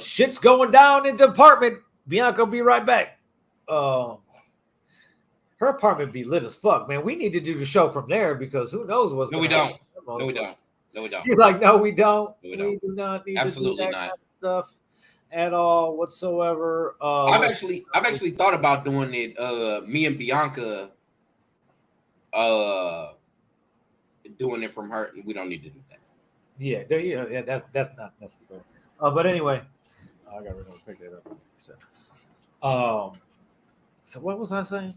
shit's going down in the apartment, Bianca will be right back. Her apartment be lit as fuck, man. We need to do the show from there because who knows what's going to happen. No, we don't. No, we don't. He's like, no, we don't. No, we don't. We do not need Absolutely to do that not. kind of stuff at all whatsoever. I've actually thought about doing it. Me and Bianca, doing it from her, and we don't need to do that. Yeah, that's not necessary. But anyway, I got rid of it. Pick that up. So what was I saying?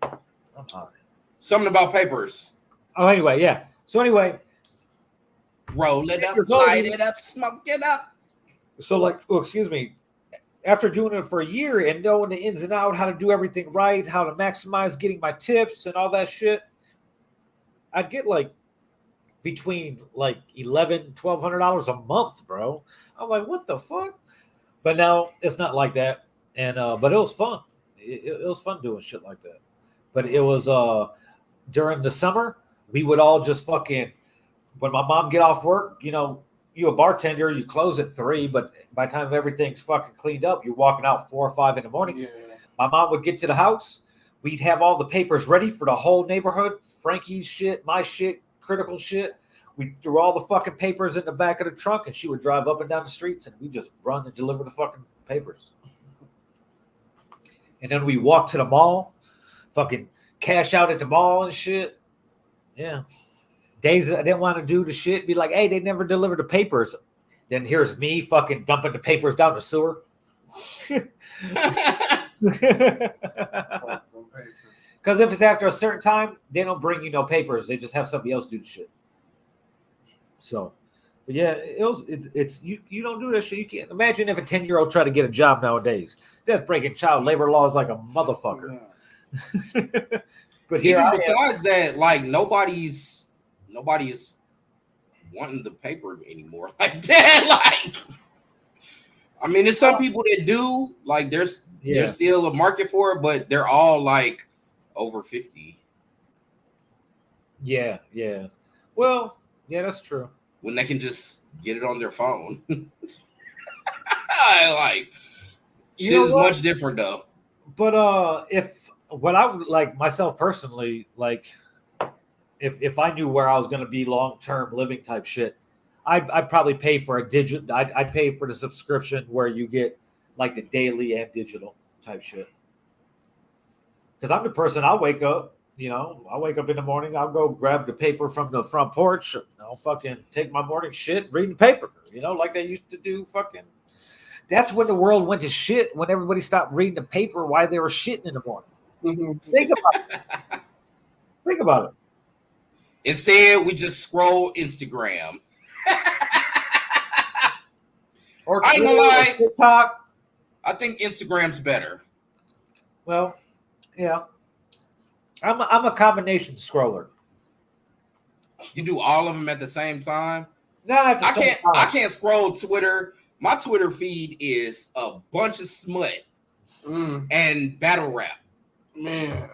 I'm sorry. Something about papers. Oh, anyway, yeah. So anyway, Roll it up, light it up, smoke it up. so like, excuse me. After doing it for a year and knowing the ins and outs, how to do everything right, how to maximize getting my tips and all that shit, I'd get like between like $1,100-$1,200 a month, bro. I'm like, what the fuck? But now it's not like that, and but it was fun. It was fun doing shit like that. But it was during the summer, we would all just fucking, when my mom get off work, you a bartender, you close at 3, but by the time everything's fucking cleaned up, you're walking out 4 or 5 in the morning. Yeah. My mom would get to the house. We'd have all the papers ready for the whole neighborhood. Frankie's shit, my shit, Critical shit. We threw all the fucking papers in the back of the trunk, and she would drive up and down the streets, and we just run and deliver the fucking papers. And then we walk to the mall, fucking cash out at the mall and shit. Yeah. Days that I didn't want to do the shit, be like, hey, they never delivered the papers. Then here's me fucking dumping the papers down the sewer. Because if it's after a certain time, they don't bring you no papers. They just have somebody else do the shit. So, but yeah, it's you don't do that shit. You can't imagine if a 10-year-old tried to get a job nowadays. That's breaking child labor laws like a motherfucker. But here Even I am. besides that, like nobody's wanting the paper anymore like that. Like, I mean, there's some people that do. Like, there's still a market for it, but they're all like over 50. Yeah, yeah. Well, yeah, that's true. When they can just get it on their phone. Like, You shit know is what? much different though. But if what I would like myself personally, like if I knew where I was going to be long term living type shit, I'd probably pay for a digital. I'd pay for the subscription where you get like the daily and digital type shit. Because I'm the person. I'll wake up. I'll wake up in the morning. I'll go grab the paper from the front porch. I'll fucking take my morning shit, read the paper. Like they used to do. Fucking. That's when the world went to shit. When everybody stopped reading the paper, why they were shitting in the morning. Think about it. Think about it. Instead, we just scroll Instagram. Or I ain't gonna Twitter, lie. or TikTok. I think Instagram's better. Well, yeah. I'm a combination scroller. You do all of them at the same time. Not at the same time. I can't scroll Twitter. My Twitter feed is a bunch of smut and battle rap. Man.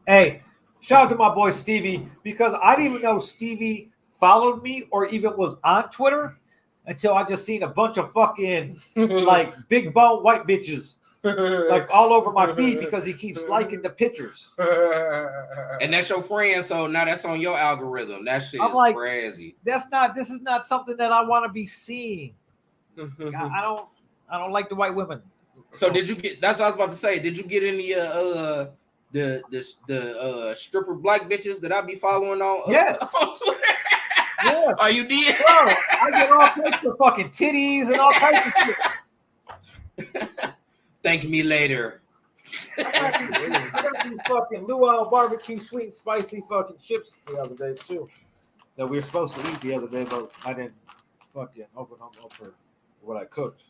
Hey, shout out to my boy Stevie, because I didn't even know Stevie followed me or even was on Twitter until I just seen a bunch of fucking like big bone white bitches like all over my feed because he keeps liking the pictures. And that's your friend, so now that's on your algorithm. That shit is like, crazy. This is not something that I want to be seeing. I don't like the white women. So did you get? That's what I was about to say. Did you get any the stripper black bitches that I be following on? Yes. On Twitter? Yes. Oh, you did? Bro, I get all types of fucking titties and all types of shit. Thank me later. I got these fucking luau barbecue sweet and spicy fucking chips the other day too that we were supposed to eat the other day, but I didn't fucking open them up for what I cooked.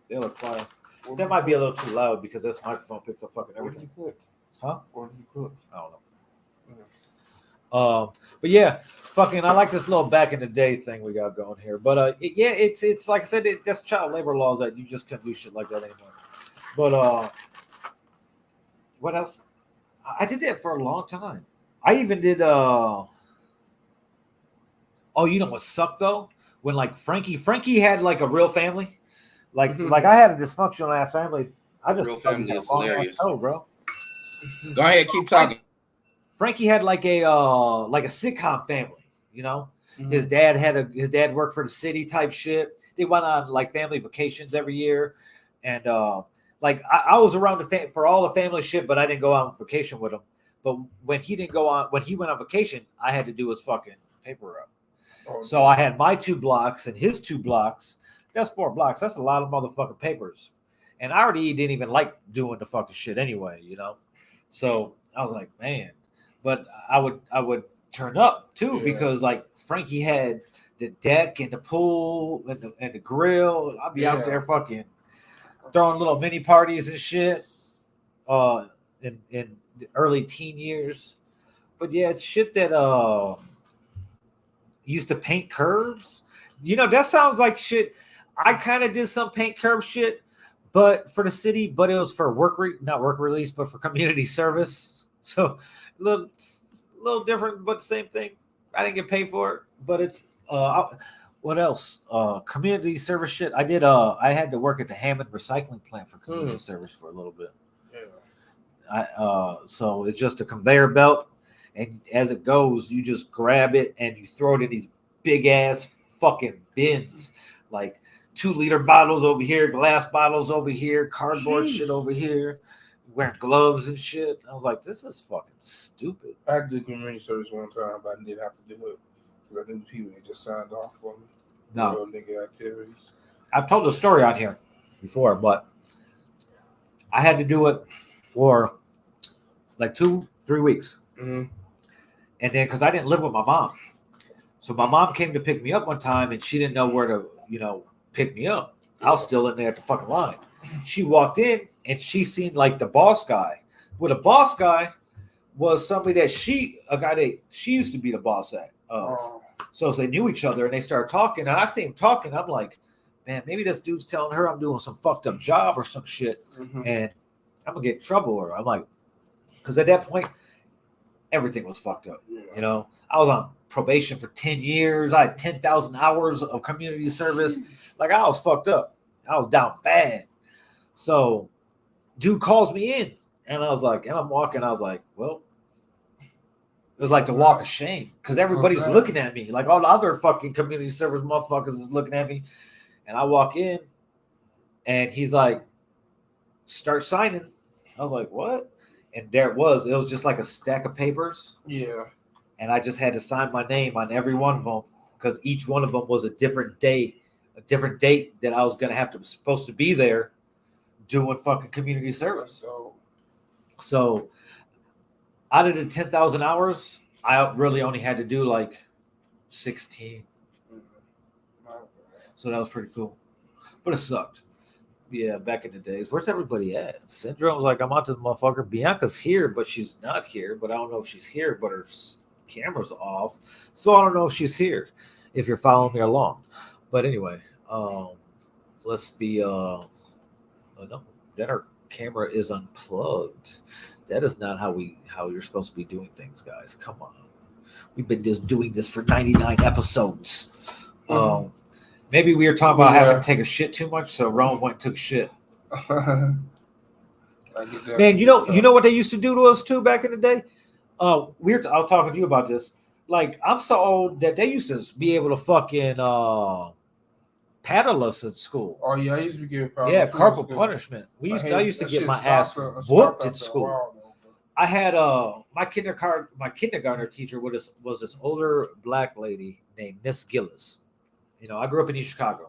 They look fire. That might be a little too loud because this microphone picks up fucking everything. What did you cook? Huh? What did you cook? I don't know. But yeah, fucking, I like this little back in the day thing we got going here. But it's like I said, that's child labor laws that you just can't do shit like that anymore. But what else? I did that for a long time. I even did. Oh, you know what sucked though? When like Frankie had like a real family. Like I had a dysfunctional ass family. I just real family is hilarious. Oh, bro. Go ahead, keep talking. Frankie had like a sitcom family, His dad worked for the city type shit. They went on like family vacations every year, and like I was around for all the family shit, but I didn't go on vacation with him. But when he went on vacation, I had to do his fucking paper up. Oh, so I had my 2 blocks and his 2 blocks. That's 4 blocks. That's a lot of motherfucking papers. And I already didn't even like doing the fucking shit anyway, So I was like, man. But I would turn up too because like Frankie had the deck and the pool and the grill. I'd be out there fucking throwing little mini parties and shit. In the early teen years. But yeah, it's shit that used to paint curves. That sounds like shit. I kind of did some paint curb shit, but for the city, but it was for not work release, but for community service. So a little different, but same thing. I didn't get paid for it, but it's what else? Community service shit. I did. I had to work at the Hammond recycling plant for community service for a little bit. Yeah. So it's just a conveyor belt, and as it goes, you just grab it and you throw it in these big ass fucking bins, like 2-liter bottles over here, glass bottles over here, cardboard shit over here, wearing gloves and shit. I was like, this is fucking stupid. I did community service one time, but I didn't have to do it because I knew the people that just signed off for me. No. Real nigga activities. I've told the story on here before, but I had to do it for like 2-3 weeks. Mm-hmm. And then because I didn't live with my mom. So my mom came to pick me up one time, and she didn't know where to, pick me up. I was still in there at the fucking line. She walked in, and she seen like the boss guy. Well, the boss guy was somebody that she used to be the boss at. So they knew each other, and they started talking. And I see him talking. I'm like, man, maybe this dude's telling her I'm doing some fucked up job or some shit, and I'm gonna get in trouble with her. I'm like, because at that point, everything was fucked up. Yeah. I was on probation for 10 years. I had 10,000 hours of community service. Like, I was fucked up. I was down bad. So dude calls me in, and I was like, and I'm walking, I was like, well, it was like the walk of shame, because everybody's looking at me. Like, all the other fucking community service motherfuckers is looking at me. And I walk in, and he's like, start signing. I was like, what? And there it was. It was just like a stack of papers. Yeah. And I just had to sign my name on every one of them, because each one of them was a different date that I was going to have to supposed to be there doing fucking community service. So out of the 10,000 hours, I really only had to do like 16. So that was pretty cool. But it sucked. Yeah, back in the days. Where's everybody at? Syndrome's like, I'm out this motherfucker. Bianca's here, but she's not here. But I don't know if she's here, but her camera's off. So I don't know if she's here, if you're following me along. But anyway, let's be, no, then our camera is unplugged. That is not how you're supposed to be doing things, guys. Come on. We've been just doing this for 99 episodes. Maybe we were talking about having to take a shit too much, so Rome went and took a shit. Man, you know what they used to do to us too back in the day? I was talking to you about this. Like, I'm so old that they used to be able to fucking paddle us at school. Oh yeah, I used to be getting corporal punishment. I used to get my ass whooped at school. I had my kindergartner teacher was this older black lady named Miss Gillis. I grew up in East Chicago.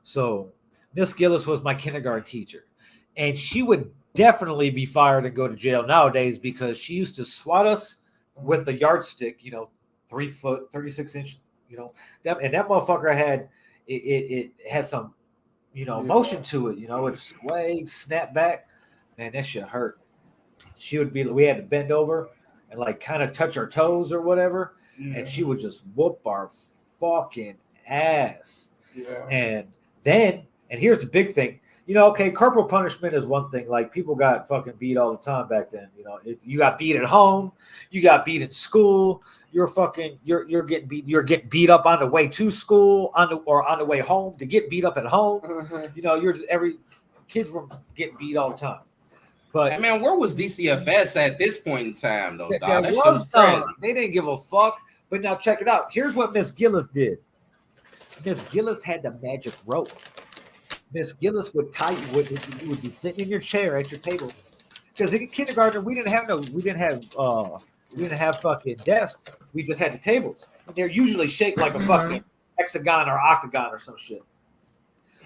So Miss Gillis was my kindergarten teacher. And she would definitely be fired and go to jail nowadays, because she used to swat us with a yardstick, 3 foot, 36 inch, and that motherfucker had, it had some, motion to it, it swayed, snap back. Man, that shit hurt. We had to bend over and like kind of touch our toes or whatever. And she would just whoop our fucking ass. And here's the big thing, okay, corporal punishment is one thing. Like, people got fucking beat all the time back then. You got beat at home, you got beat in school, you're getting beat up on the way to school, on the way home to get beat up at home. Every kids were getting beat all the time. But hey, man, where was DCFS at this point in time though? That shit was crazy. They didn't give a fuck. But now check it out. Here's what Miss Gillis did. Miss Gillis had the magic rope. Miss Gillis would you would be sitting in your chair at your table. Because in kindergarten, we didn't have fucking desks. We just had the tables. And they're usually shaped like a fucking hexagon or octagon or some shit.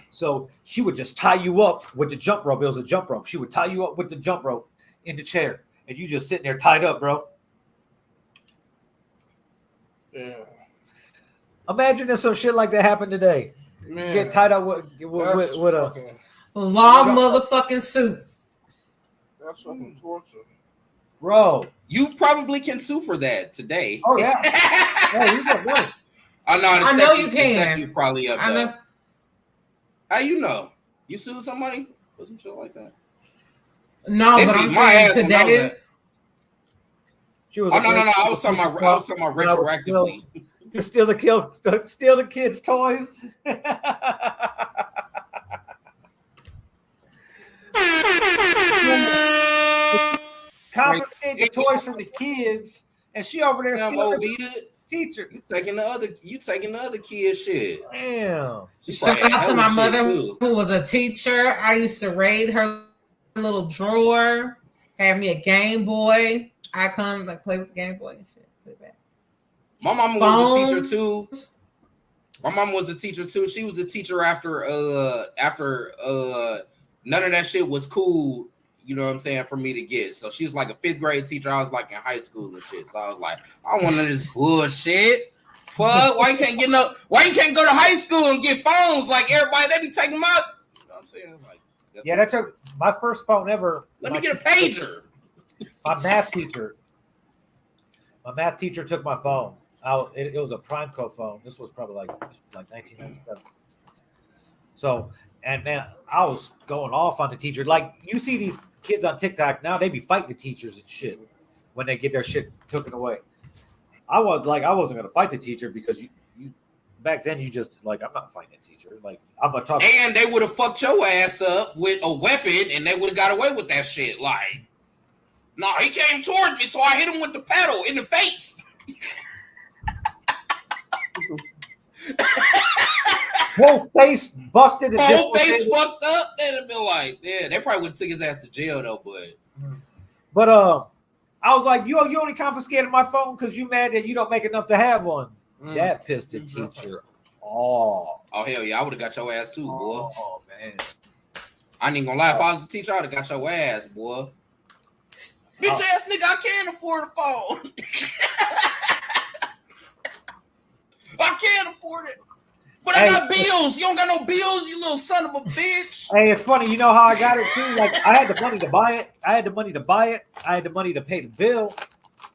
So she would just tie you up with the jump rope. It was a jump rope. She would tie you up with the jump rope in the chair, and you just sitting there tied up, bro. Yeah. Imagine if some shit like that happened today. Man, get tied up with a long motherfucking suit. That's fucking torture, bro. You probably can sue for that today. Oh yeah. Yeah, you got one. I know you can. You probably up I there. know. How you know? You sued somebody for some shit like that? No, They but beat I'm my saying ass when I was today. at- Oh no! I was talking about retroactively. You steal the kids' toys. Confiscate the toys from the kids, and she over there stealing the teacher. You taking the other kid's shit. Damn. Shout out to my mother who was a teacher. I used to raid her little drawer, have me a Game Boy. I come like play with the Game Boy and shit. My mom was a teacher too. My mom was a teacher too. She was a teacher after none of that shit was cool, you know what I'm saying, for me to get. So she's like a 5th grade teacher. I was like in high school and shit. So I was like, I don't want none of this bullshit. Fuck, why you can't get no? Why you can't go to high school and get phones like everybody? They be taking them out. You know what I'm saying? Like, Yeah, that's my first phone ever. Let me get a pager. My math teacher took my phone. It was a Primeco phone. This was probably like 1997. So, and man, I was going off on the teacher. Like, you see these kids on TikTok now, they be fighting the teachers and shit when they get their shit taken away. I wasn't gonna fight the teacher because you back then you just like, I'm not fighting a teacher. Like, I'm gonna talk. And they would have fucked your ass up with a weapon, and they would have got away with that shit. Like, no, he came toward me, so I hit him with the pedal in the face. Whole face busted. Whole face fucked up. They'd have been like, yeah, they probably would have took his ass to jail though. But I was like, you only confiscated my phone because you mad that you don't make enough to have one. That pissed the teacher off. Oh hell yeah, I would have got your ass too, boy. Oh man, I ain't gonna lie. If I was a teacher, I would have got your ass, boy. Bitch ass nigga, I can't afford a phone. I can't afford it. But I got bills. You don't got no bills, you little son of a bitch. Hey, it's funny. You know how I got it too? Like, I had the money to buy it. I had the money to pay the bill,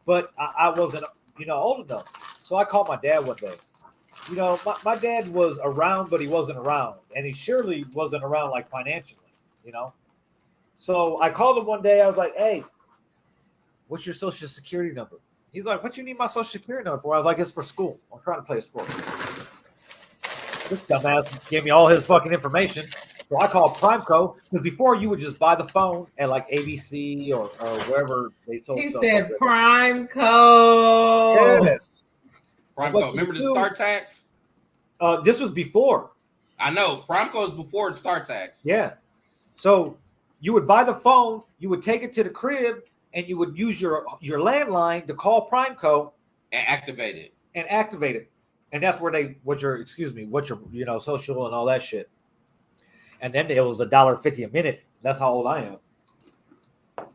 but I wasn't, old enough. So I called my dad one day. My dad was around, but he wasn't around. And he surely wasn't around, like, financially, So I called him one day. I was like, hey, what's your social security number? He's like, what you need my social security number for? I was like, it's for school. I'm trying to play a sport. This dumbass gave me all his fucking information. So I called Primeco, because before you would just buy the phone at like ABC or wherever they sold. He said Primeco. Yeah. Primeco. Remember the Star Tax? This was before. I know. Primeco is before the Star Tax. Yeah. So you would buy the phone, you would take it to the crib, and you would use your landline to call Primeco and activate it. And that's where what your social and all that shit. And then it was $1.50 a minute. That's how old I am.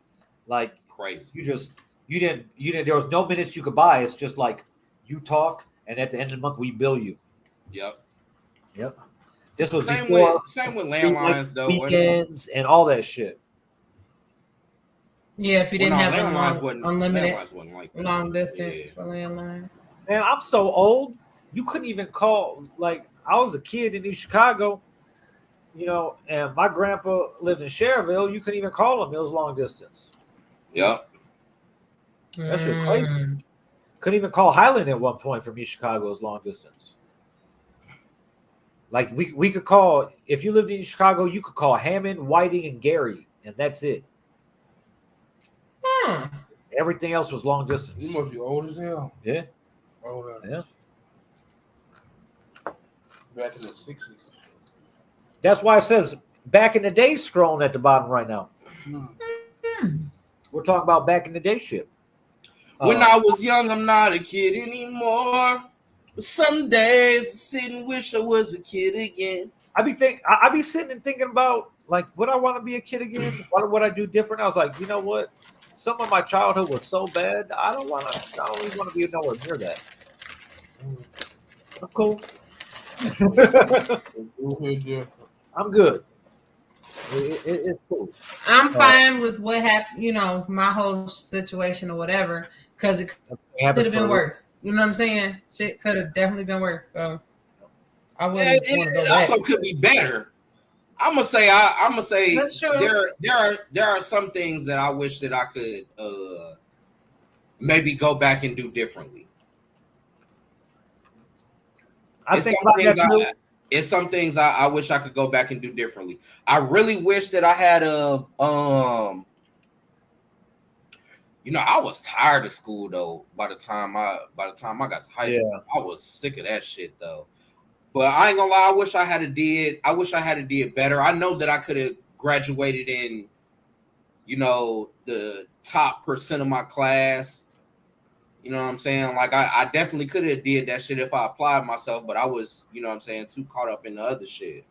Like, crazy. You didn't there was no minutes you could buy. It's just like you talk, and at the end of the month we bill you. Yep. This was same before with landlines though. Weekends and all that shit. Yeah, if you didn't have unlimited like long distance for landline. Man, I'm so old. You couldn't even call. Like, I was a kid in East Chicago, and my grandpa lived in Cherville. You couldn't even call him. It was long distance. Yep. That shit crazy. Couldn't even call Highland at one point from East Chicago. It was long distance. Like, we could call, if you lived in East Chicago, you could call Hammond, Whiting, and Gary, and that's it. Everything else was long distance. You must be old as hell. Yeah. Older. Yeah. Back in the 60s. That's why it says back in the day scrolling at the bottom right now. We're talking about back in the day shit. When I was young, I'm not a kid anymore. But some days I sit and wish I was a kid again. I be sitting and thinking about, like, would I want to be a kid again? What would I do different? I was like, you know what? Some of my childhood was so bad. I don't even want to be nowhere near that. I'm cool. I'm good. It's cool. I'm fine with what happened, my whole situation or whatever, because it could have been worse. You know what I'm saying? Shit could have definitely been worse. So I wouldn't want to go it back. also could be better. I'm gonna say That's true. there are some things that I wish that I could maybe go back and do differently. It's some things I wish I could go back and do differently. I really wish that I had I was tired of school though. By the time I got to high school, I was sick of that shit though. But I ain't gonna lie, I wish I had did better. I know that I could have graduated in, the top % of my class. You know what I'm saying? Like, I definitely could have did that shit if I applied myself, but I was, too caught up in the other shit.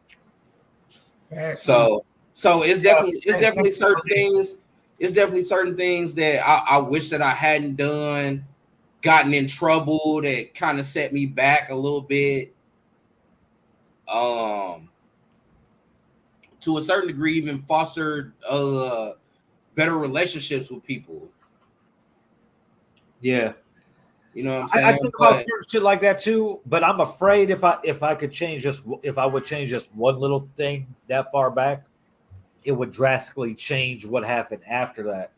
So it's definitely certain things. It's definitely certain things that I wish that I hadn't done. gotten in trouble that kind of set me back a little bit. To a certain degree, even fostered better relationships with people. Yeah. You know what I'm saying? I think about certain shit like that too, but I'm afraid if I could change if I would change just one little thing that far back, it would drastically change what happened after that.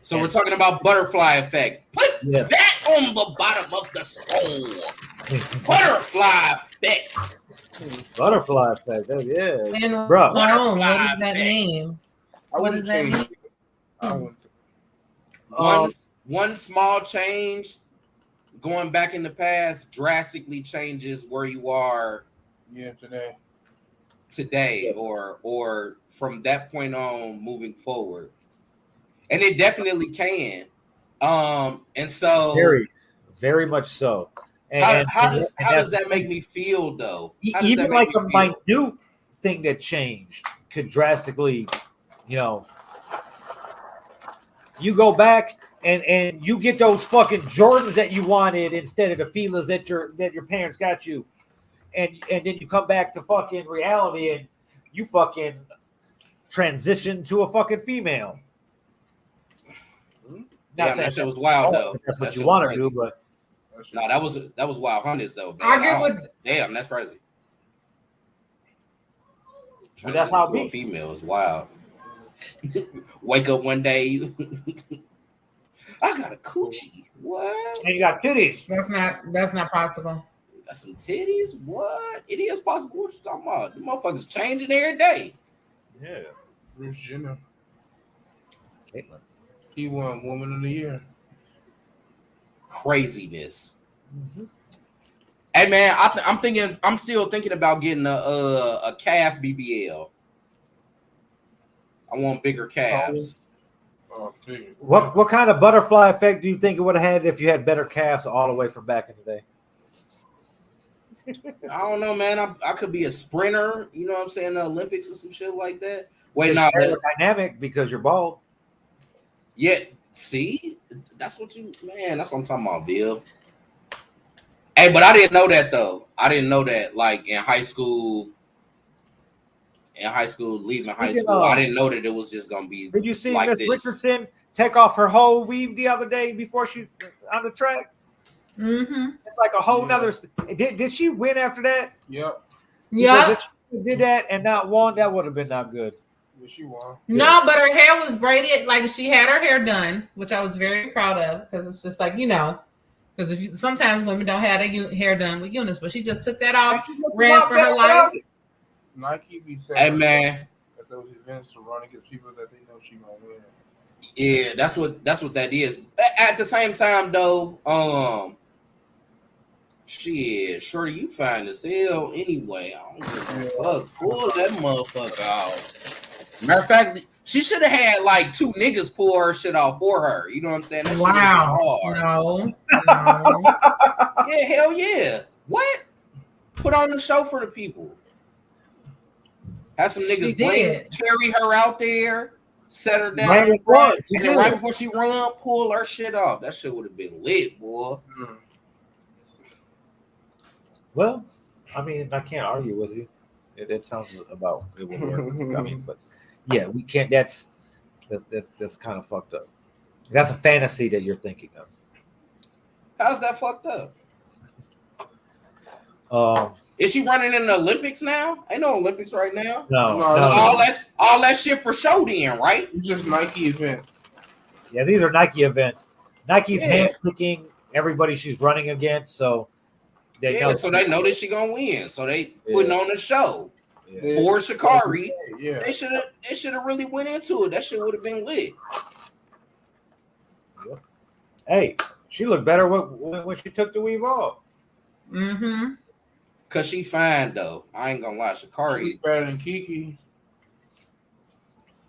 So we're talking about butterfly effect. Put Yes. that on the bottom of the scroll. Butterfly effect. Butterfly effect. Yeah. And Bro. what does that mean? What does that mean? I wouldn't. One small change going back in the past drastically changes where you are today Yes. or from that point on moving forward. And it definitely can. And so Very, very much so. And how does that make me feel though? How does even that like make me a feel? minute thing that changed could drastically, you go back and you get those fucking Jordans that you wanted instead of the Fila's that your parents got you, and then you come back to fucking reality and you fucking transition to a fucking female. Yeah, that shit was wild though. That's what That you shit was want to crazy. do, but no, that was wild hunters though. Man. I get what. Damn, that's crazy. But that's how it to a be. female is wild. Wake up one day, I got a coochie. What? And you got titties. That's not possible. Got some titties? What? It is possible. What you talking about? The motherfuckers changing every day. Yeah. Bruce Jenner. Caitlyn. He won Woman of the Year. Craziness. Mm-hmm. Hey man, I'm still thinking about getting a calf BBL. I want bigger calves. Oh, big. What kind of butterfly effect do you think it would have had if you had better calves all the way from back in the day? I don't know, man. I could be a sprinter, you know what I'm saying, the Olympics or some shit like that. Wait, It's no, dynamic because you're bald. yeah, see? That's what that's what I'm talking about, Vill. Hey, but I didn't know that though. I didn't know that like in high school, leaving high school, I didn't know that it was just gonna be. Did you see like Miss this. Richardson take off her whole weave the other day before she on the track? Mm-hmm. It's like a whole nother. Did she win after that? Yep. Yeah. If she did that and not won, that would have been not good. Yeah, she won. No, but her hair was braided. Like she had her hair done, which I was very proud of because it's just like because sometimes women don't have their hair done with units, but she just took that off, ran for her life. Nike be saying, Hey man, at those events to run against people that they know she gonna win. yeah, that's what that is. At the same time, though, shit, shorty, you fine as hell anyway. I don't give a fuck. Pull that motherfucker out. Matter of fact, she should have had like 2 niggas pull her shit off for her. You know what I'm saying? That Wow. hard. No. Yeah, hell yeah. What? Put on the show for the people. Have some niggas carry her out there, set her down, and then right before she run, pull her shit off. That shit would have been lit, boy. Well, I mean, I can't argue with you. It sounds about it would work. I mean, but yeah, we can't. That's kind of fucked up. That's a fantasy that you're thinking of. How's that fucked up? Is she running in the Olympics now? Ain't no Olympics right now. No. All that shit for show then, right? It's just Nike events. Yeah, these are Nike events. Nike's handpicking everybody she's running against, so they know. So they know that she gonna win. So they putting on the show for Sha'Carri. Yeah, they should have really went into it. That shit would have been lit. Yep. Hey, she looked better when she took the weave off. Mm-hmm. Cause she fine though. I ain't gonna lie. Sha'Carri she's better than Kiki.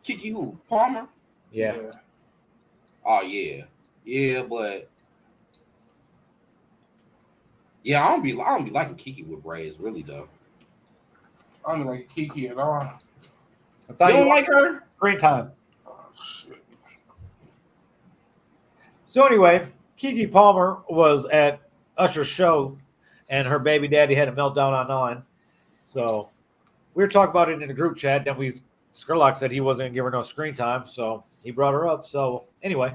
Kiki who? Palmer? Yeah. Oh yeah. Yeah, but yeah, I don't be liking Kiki with braids, really though. I don't like Kiki at all. You don't like her? Green time. Oh, shit. So anyway, Kiki Palmer was at Usher's show, and her baby daddy had a meltdown online. So we were talking about it in the group chat. Then Skurlock said he wasn't going to give her no screen time, so he brought her up. So anyway,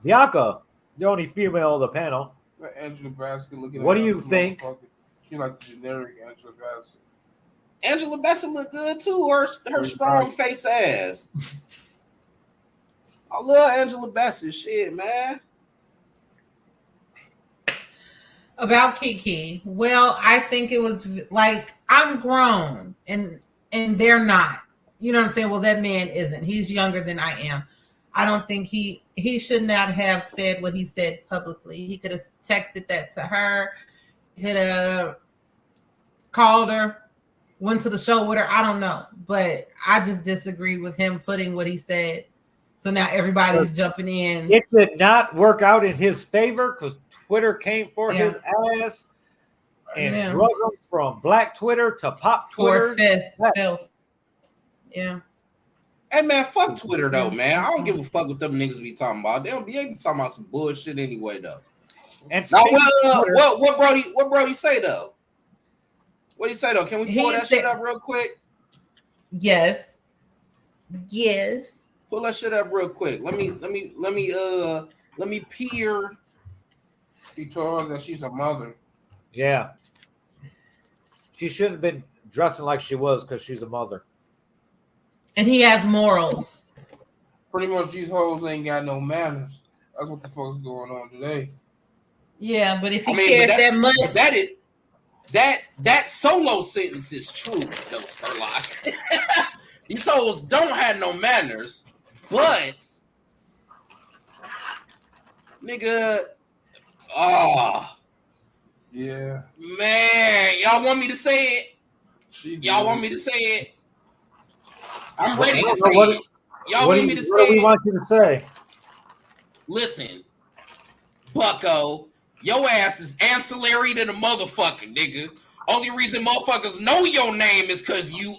Bianca, the only female of the panel. Angela Bassett looking. What at do you think? She like the generic Angela Bassett. Angela Bassett look good too. Her strong face ass. I love Angela Bassett. Shit, man. About Kiki, well, I think it was like I'm grown and they're not. You know what I'm saying? Well, that man isn't. He's younger than I am. I don't think he should not have said what he said publicly. He could have texted that to her. He could have called her, went to the show with her. I don't know, but I just disagree with him putting what he said. So now everybody's jumping in. It did not work out in his favor because Twitter came for his ass and drug him from Black Twitter to Pop Twitter. Filth. Yeah. Hey man, fuck Twitter though, man. I don't give a fuck what them niggas be talking about. They don't be talking about some bullshit anyway though. And now, what Brody say though? What he say though? Can we pull that shit up real quick? Yes. Pull that shit up real quick. Let me peer. He told her that she's a mother. Yeah. She shouldn't have been dressing like she was because she's a mother. And he has morals. Pretty much these hoes ain't got no manners. That's what the fuck's going on today. Yeah, but if he cares that much. That solo sentence is true, though, Skurlock. These hoes don't have no manners, but nigga, yeah, man, y'all want me to say it? Y'all want me to say it? I'm ready to say it. Y'all want me to say it? What do we want you to say? Listen, Bucko, your ass is ancillary to the motherfucker, nigga. Only reason motherfuckers know your name is because you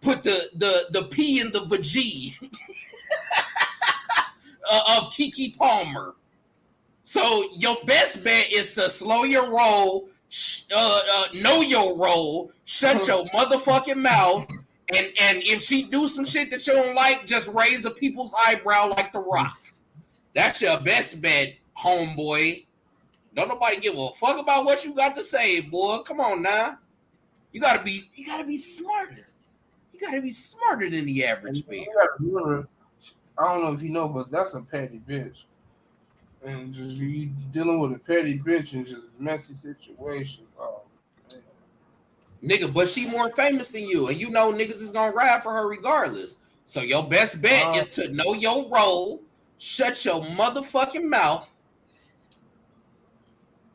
put the P in the vajee of Kiki Palmer. So your best bet is to slow your roll, know your role, shut your motherfucking mouth, and if she do some shit that you don't like, just raise a people's eyebrow like The Rock. That's your best bet, homeboy. Don't nobody give a fuck about what you got to say, boy. Come on now. You gotta be smarter. You gotta be smarter than the average man. You gotta remember, I don't know if you know, but that's a petty bitch. And just you dealing with a petty bitch in just messy situations. Oh man. Nigga, but she more famous than you, and you know niggas is gonna ride for her regardless. So your best bet is to know your role, shut your motherfucking mouth.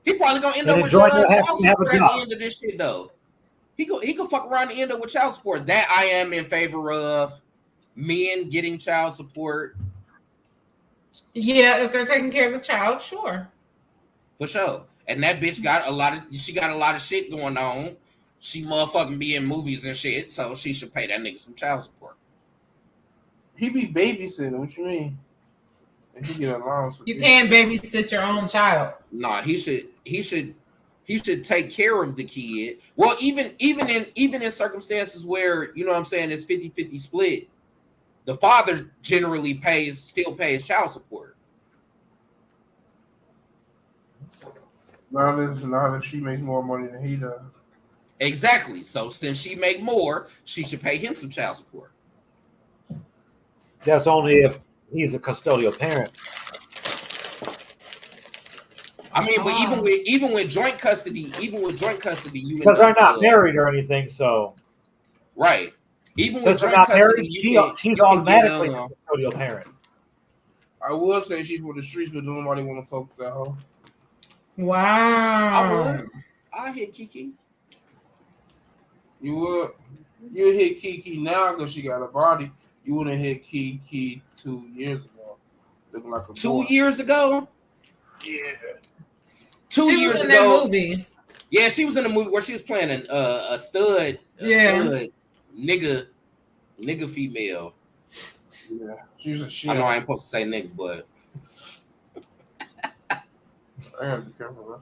He probably gonna end up with child support at the end of this shit though. He could fuck around and end up with child support. That I am in favor of men getting child support. Yeah, if they're taking care of the child, sure. For sure. And that bitch got a lot of shit going on. She motherfucking be in movies and shit, so she should pay that nigga some child support. He be babysitting. What you mean? And he get allowance. You can't babysit your own child. Nah, he should take care of the kid. Well, even in circumstances where, you know what I'm saying, it's 50-50 split, the father generally still pays child support. Not if she makes more money than he does. Exactly. So since she make more, she should pay him some child support. That's only if he's a custodial parent. I mean, but even with joint custody, you because they're not married or anything, so right. Even since with they're not custody, married, she's automatically a custodial parent. I will say she's for the streets, but nobody want to fuck with that hoe. Wow. I hit Kiki. You would. You hit Kiki now because she got a body. You wouldn't hit Kiki 2 years ago. Looking like a 2 years ago? Yeah. 2 she years was in ago. That movie. Yeah, she was in a movie where she was playing a stud. Stud nigga female. Yeah. She's a shit. I know I ain't supposed to say nigga, but I gotta be careful.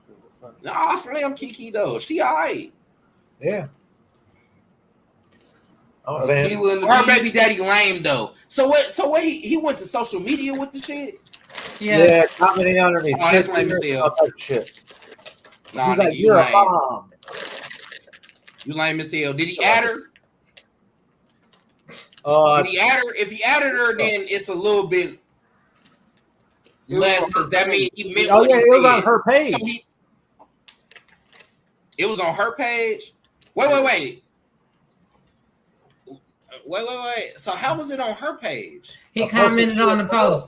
Nah, I slam Kiki though. She alright. Yeah. I'm a fan. Keela and the Her Bees. baby daddy lame though. So what? He went to social media with the shit. Yeah, commenting underneath. Oh, that's lame as pictures, hell. all type of shit. Nah, He's nigga, like, you you're a lame. mom. You lame as hell. Did he add her? Did he add her? If he added her, then it's a little bit less because that means he meant what he said. It was on her page. So it was on her page. Wait. So how was it on her page? He commented on the post.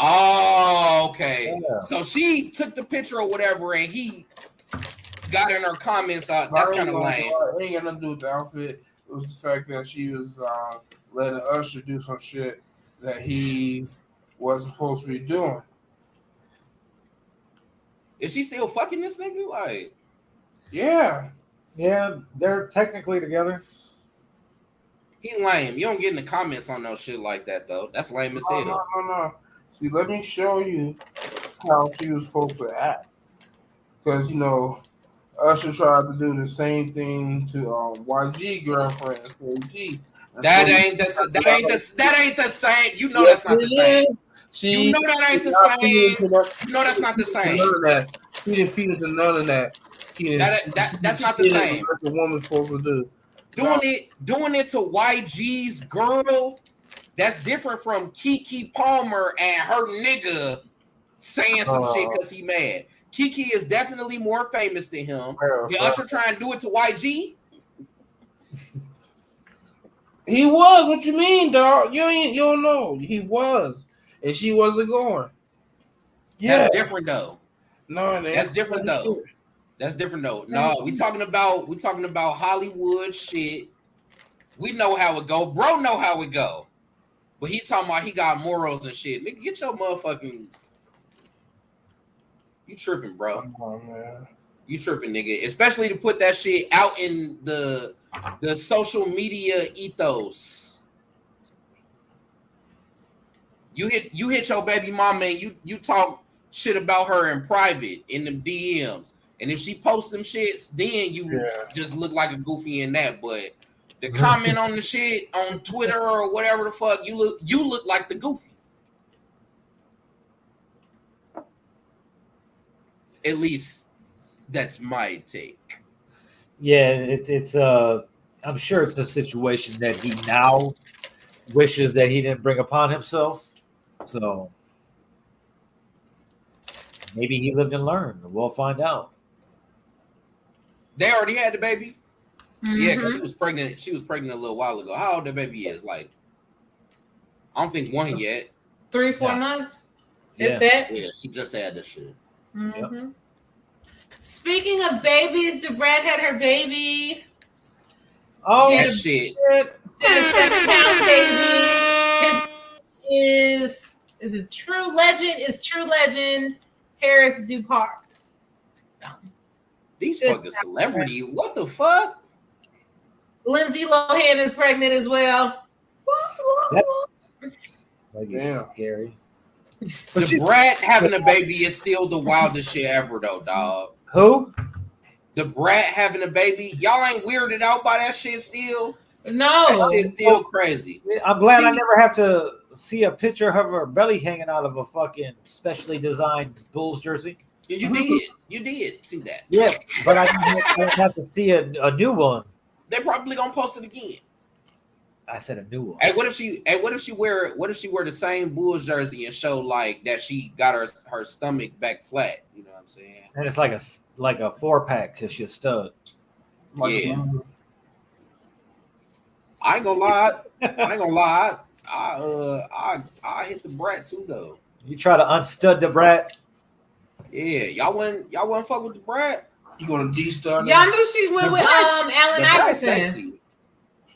Oh, okay. Yeah. So she took the picture or whatever, and he got in her comments out. That's kind of lame. It ain't got nothing to do with the outfit. It was the fact that she was letting Usher do some shit that he wasn't supposed to be doing. Is she still fucking this nigga? Like, Yeah. Yeah, they're technically together. he lame. You don't get in the comments on no shit like that though. That's lame as hell. No. See, let me show you how she was supposed to act. Because, you know, Usher tried to do the same thing to YG girlfriend, KG. That ain't the same. You know that's not the same. You know that ain't the same. You know that's not the same. None of that. She didn't feed into none of that. That's not the same. What the woman's supposed to do. Doing it to YG's girl, that's different from Keke Palmer and her nigga saying some shit because he mad. Keke is definitely more famous than him. Did Usher try and do it to YG? He was. What you mean, dog? You don't know. He was, and she wasn't going. Yeah, That's different though. No, that's different though. That's different though. No, we talking about Hollywood shit. We know how it go. Bro know how it go. But he talking about he got morals and shit. Nigga, get your motherfucking... You tripping, bro. Oh, man. You tripping, nigga. Especially to put that shit out in the social media ethos. You hit your baby mama and you talk shit about her in private in them DMs. And if she posts them shits, then you just look like a goofy in that. But the comment on the shit on Twitter or whatever the fuck, you look like the goofy. At least that's my take. Yeah, it's I'm sure it's a situation that he now wishes that he didn't bring upon himself. So maybe he lived and learned. We'll find out. They already had the baby. Mm-hmm. Yeah, because she was pregnant. She was pregnant a little while ago. How old the baby is? Like, I don't think 1 yet. 3-4 months. Yeah. If that. Yeah, she just had this shit. Mm-hmm. Yep. Speaking of babies, Debrat had her baby. Oh That shit. The second pound baby is it True Legend? Is True Legend Harris Dupart? These fucking celebrity. What the fuck? Lindsay Lohan is pregnant as well. That's scary. The Brat having a baby is still the wildest shit ever, though, dog. Who? The Brat having a baby. Y'all ain't weirded out by that shit still? No. That shit's still crazy. I'm glad I never have to see a picture of her belly hanging out of a fucking specially designed Bulls jersey. You did. You did see that. Yeah, but I don't have to see a new one. They're probably gonna post it again. I said a new one. Hey, what if she wear the same Bulls jersey and show like that she got her stomach back flat? You know what I'm saying? And it's like a 4-pack because she's a stud. Yeah. I ain't gonna lie. I hit the Brat too though. You try to unstud the Brat. Yeah, y'all wouldn't fuck with the Brat. You gonna de-stud? Y'all knew she went with Allen Iverson. Sexy.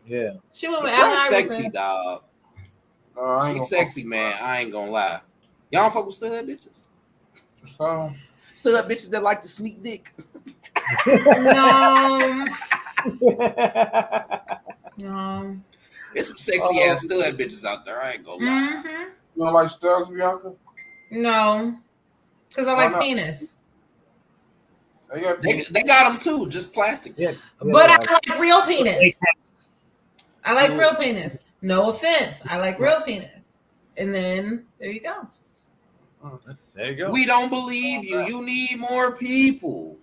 Yeah, she went with Allen Iverson. Sexy dog. She's sexy, man. I ain't gonna lie. Y'all don't fuck with stud bitches. So stud bitches that like to sneak dick. No. No. There's some sexy ass stud bitches out there. I ain't gonna lie. Mm-hmm. You don't like studs, Bianca? No. Because I like penis. They got them too, just plastic. Yes. But I like real penis. Latex. I like real penis. No offense. I like real penis. And then there you go. There you go. We don't believe you. You need more people.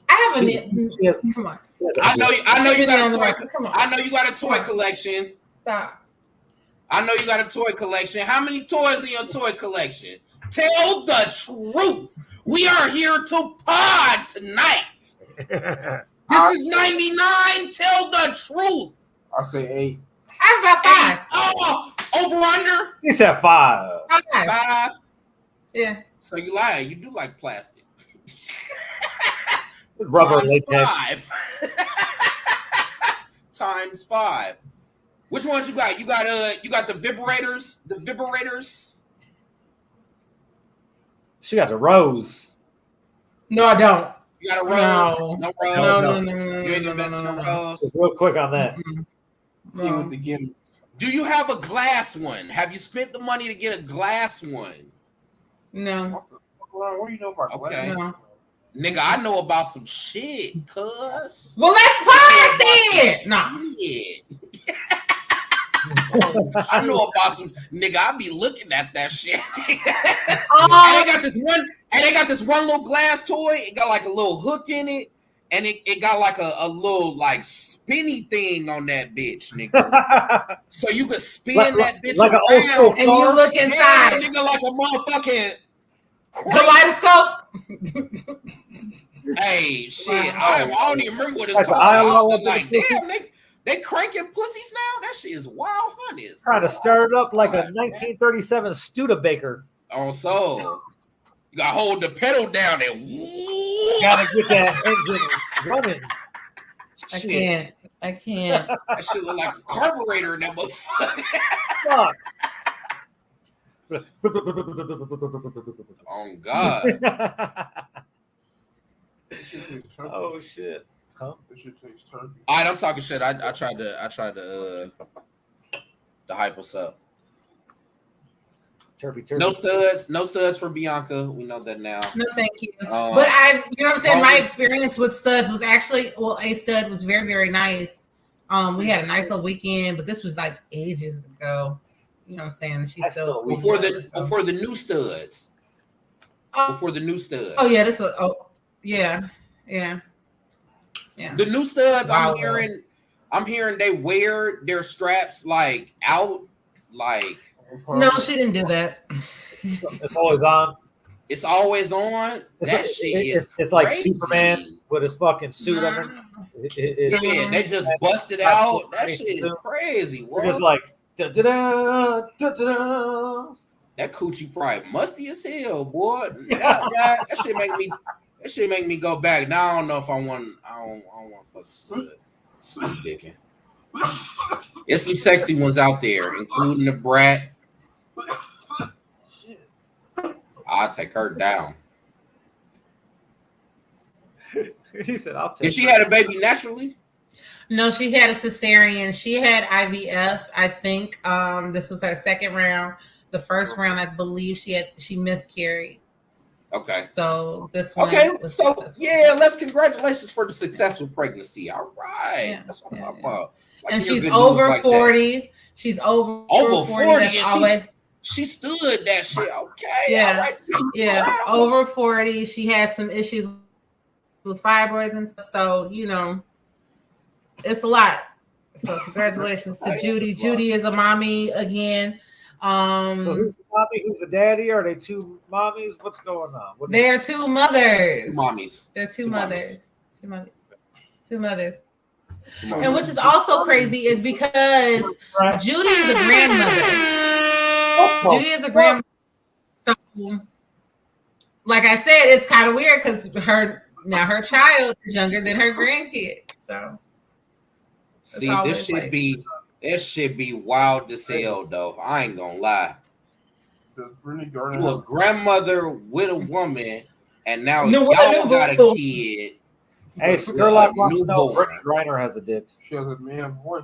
I have a come on. I know you got a toy. Come on. I know you got a toy collection. Stop. I know you got a toy collection. How many toys in your toy collection? Tell the truth. We are here to pod tonight. This is 99. Tell the truth. I say 8. I have about 5. Oh, over under? He said 5. 5. Yeah. So you lie. You do like plastic. Rubber Times latex. 5. Times 5. Which ones you got? You got the vibrators. The vibrators. She got the rose. No, I don't. You got a rose. No rose. No. You ain't investing in a rose. Just real quick on that. See with the gimmicks. Do you have a glass one? Have you spent the money to get a glass one? No. What do you know about Okay. glass? No. Nigga, I know about some shit, cuz. Well, let's pod then. Nah. Yeah. I know about some nigga. I be looking at that shit. And they got this one little glass toy. It got like a little hook in it, and it got like a little like spinny thing on that bitch, nigga. So you could spin that bitch like around, an old school And you look inside. nigga, like a motherfucking Kaleidoscope. Hey, shit. I don't even remember what it's Like called. the I ILO was up like, in the damn, they cranking pussies now? That shit is wild honey. Trying to stir it up like a 1937 Studebaker. On soul. You gotta hold the pedal down and Gotta get that engine running. I can't. That shit look like a carburetor in that motherfucker. Fuck. Oh God. Oh shit. Huh? This shit tastes turkey. All right, I'm talking shit. I tried to hype us up. Turkey. No studs for Bianca. We know that now. No, thank you. But you know Um, what I'm saying? My always- experience with studs was actually, a stud was very, very nice. We had a nice little weekend, but this was like ages ago. You know what I'm saying? She's still before the new studs. Before the new studs. Oh yeah, yeah. The new studs, Wow. I'm hearing they wear their straps like out, like No, she didn't do that. It's always on. it's always on. It's like Superman with his fucking suit under. Yeah, they just busted out. That shit is crazy. We're just like da-da-da, da-da-da. That coochie probably musty as hell, boy. That shit make me go back. Now I don't know if I don't want to fuck stud dicking. There's some sexy ones out there, including the brat. I'll take her down. He said, "I'll take." And she had a baby naturally. No, she had a cesarean. She had IVF. I think this was her second round. The first round, I believe she miscarried. Okay. So this one. Okay. was So successful. yeah, let's congratulations for the successful pregnancy. All right. Yeah, That's what I'm yeah, talking yeah. about. Like, And hear she's good news over like that. 40. She's over 40. 40. That's And always, she stood that shit. Okay. Yeah. All right. yeah, over 40. She had some issues with fibroids and stuff. So, it's a lot. So congratulations to Judy. Judy is a mommy again. So who's the mommy? Who's the daddy? Are they two mommies? What's going on? They're two mothers. Mommies. They're two Two mothers. Two mothers. Two mothers. Two mommies. And which is also crazy is because Judy is a grandmother. Judy is a grandmother. So, like I said, it's kind of weird because her child is younger than her grandkid. So, see, always this should be wild as hell though. I ain't gonna lie. Does Brittany Garner You a grandmother with a woman, and now No, y'all no, got a no. kid. Hey, with a Skurlock wants to know newborn. Brittany Griner has a dick. she has a man voice?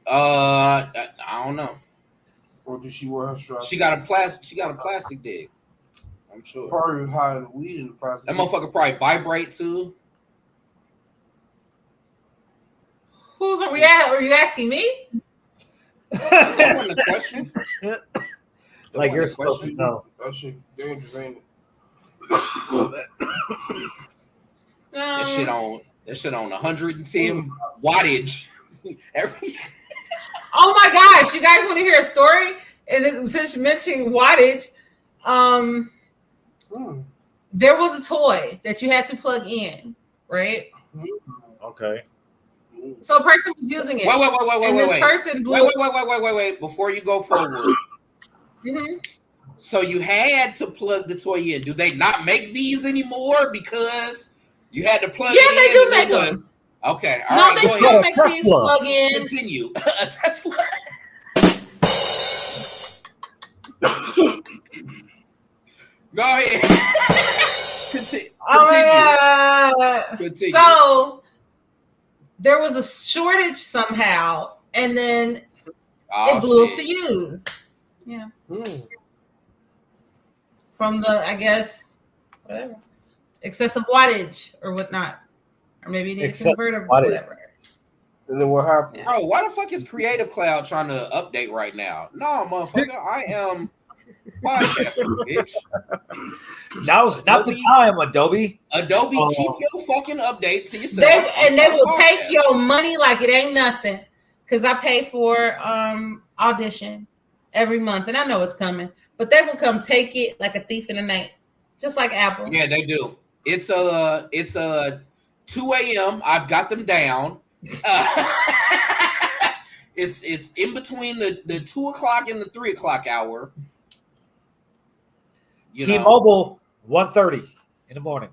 I don't know. Or did she wear her strap? She got a plastic dick. I'm sure. Probably was higher than weed in the plastic. That motherfucker probably vibrate too. Who's are we at? Are you asking me? That wasn't a question. Like you're supposed to know. That shit dangerous, ain't it? That shit on 110 wattage. Oh my gosh, you guys want to hear a story? And since you mentioned wattage, there was a toy that you had to plug in, right? Okay. So a person was using it. Wait. Before you go forward. Mm-hmm. So you had to plug the toy in. Do they not make these anymore? Because you had to plug it in. Yeah, they do make them. Okay. All right, they still make these plug in. Continue. A Tesla. Go ahead. Continue. Continue. So there was a shortage somehow, and then it blew a fuse. Yeah. From the, I guess, whatever, excessive wattage or whatnot, or maybe you need a converter, whatever. And then what happened? Bro, why the fuck is Creative Cloud trying to update right now? No, motherfucker, I am podcasting, bitch. Now's not the time, Adobe. Adobe, keep your fucking update to yourself. They will take your money like it ain't nothing. Because I pay for Audition every month, and I know it's coming, but they will come take it like a thief in the night, just like Apple. Yeah, they do. It's 2 a.m. I've got them down. It's in between the 2 o'clock and the 3 o'clock hour. T-Mobile, 1:30 in the morning.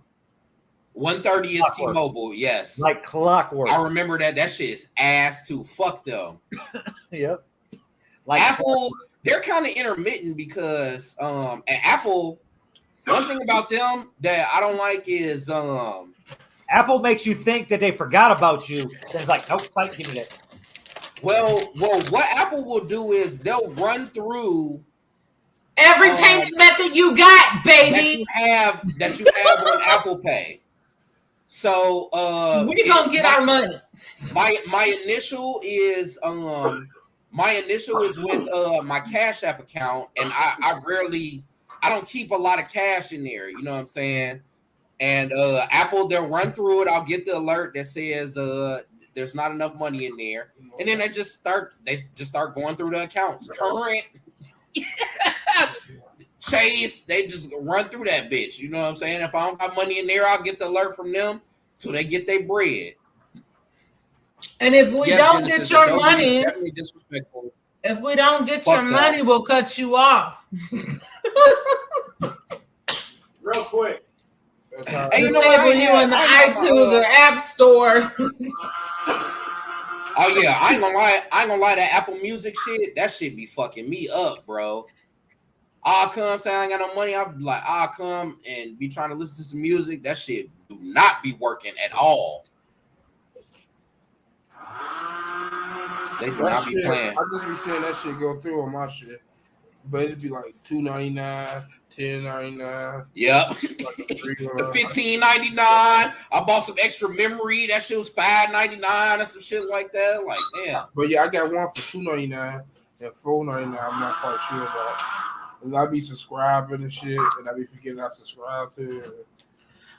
1:30 is T-Mobile, yes. Like clockwork. I remember that. That shit is ass too. Fuck them. Yep. Like Apple, they're kind of intermittent because and Apple, one thing about them that I don't like is Apple makes you think that they forgot about you. Then it's like, nope, give me that. Well, what Apple will do is they'll run through every payment method you got, baby, that you have on Apple Pay. So we're gonna get our money. My initial is with my Cash App account, and I don't keep a lot of cash in there. You know what I'm saying? And Apple, they'll run through it. I'll get the alert that says there's not enough money in there, and then they just start going through the accounts. Current, Chase, they just run through that bitch. You know what I'm saying? If I don't got money in there, I'll get the alert from them till they get their bread. And if we don't get your money, definitely disrespectful. If we don't get your money, we'll cut you off. Real quick. Hey, Disable you in the iTunes or App Store. Oh yeah, I ain't gonna lie. That Apple Music shit, that shit be fucking me up, bro. I'll come say I ain't got no money. I'll be like, I'll come and be trying to listen to some music. That shit do not be working at all. They do not be playing. I just be seeing that shit go through on my shit, but it'd be like $2.99, $10.99. Yep. The $15.99. I bought some extra memory. That shit was $5.99 or some shit like that. Like, damn. But yeah, I got one for $2.99 and $4.99. I'm not quite sure about. And I be subscribing and shit, and I be forgetting I subscribe to it.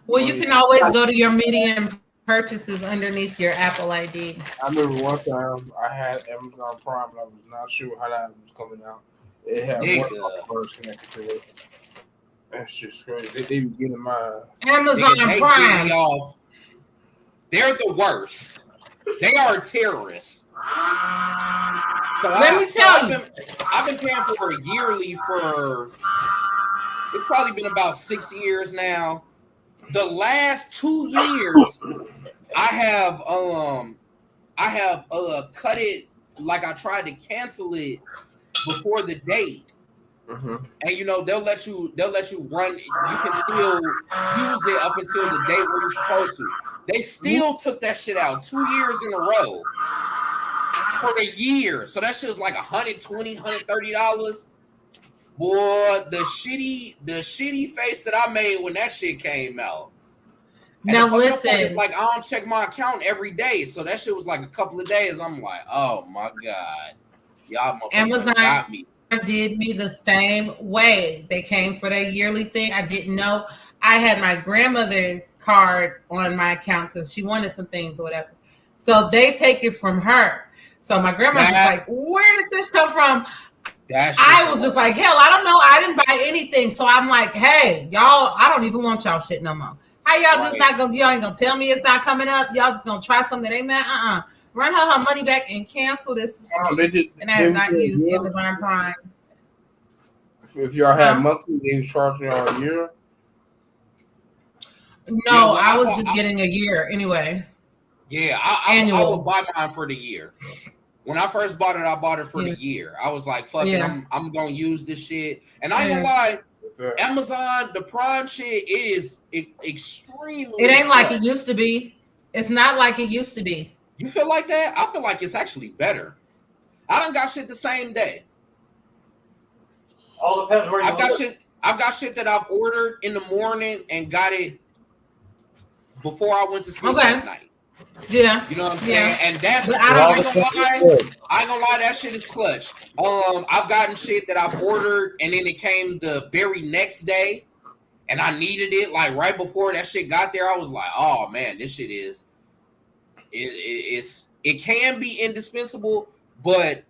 Well, you can always go to your medium purchases underneath your Apple ID. I remember one time I had Amazon Prime, and I was not sure how that was coming out. It had one first connected to it. That's just crazy. They be getting my Amazon Prime. They're the worst. They are terrorists. So Let me tell you. I've been paying for a yearly for, it's probably been about 6 years now. The last 2 years, I have cut it, like I tried to cancel it before the date. Mm-hmm. And they'll let you run. You can still use it up until the date where you're supposed to. They still took that shit out 2 years in a row. for the year. So that shit was like $120, $130. Boy, the shitty face that I made when that shit came out. And Now the fucked up part is listen, like I don't check my account every day. So that shit was like a couple of days. I'm like, oh my God. Y'all motherfuckers Amazon got me. did me the same way. They came for that yearly thing. I didn't know. I had my grandmother's card on my account because she wanted some things or whatever. So they take it from her. So my grandma's just like, where did this come from? I was just like, hell, I don't know. I didn't buy anything. So I'm like, hey, y'all, I don't even want y'all shit no more. How y'all just not gonna, y'all ain't gonna tell me it's not coming up? Y'all just gonna try something that ain't mad? Run her money back and cancel this subscription. And I have not used Amazon Prime. If y'all had monthly, they was charging y'all a year. No, I was just getting a year anyway. Yeah, I would buy mine for the year. When I first bought it, I bought it for the year. I was like, fuck it, I'm gonna use this shit. And I ain't gonna lie, Amazon, the Prime shit is extremely. It ain't like it used to be. It's not like it used to be. You feel like that? I feel like it's actually better. I done got shit the same day. All depends where you I've got shit that I've ordered in the morning and got it before I went to sleep that night. Yeah. You know what I'm saying? And that's I ain't gonna lie, that shit is clutch. I've gotten shit that I've ordered and then it came the very next day and I needed it like right before that shit got there. I was like, oh man, this shit is it can be indispensable, but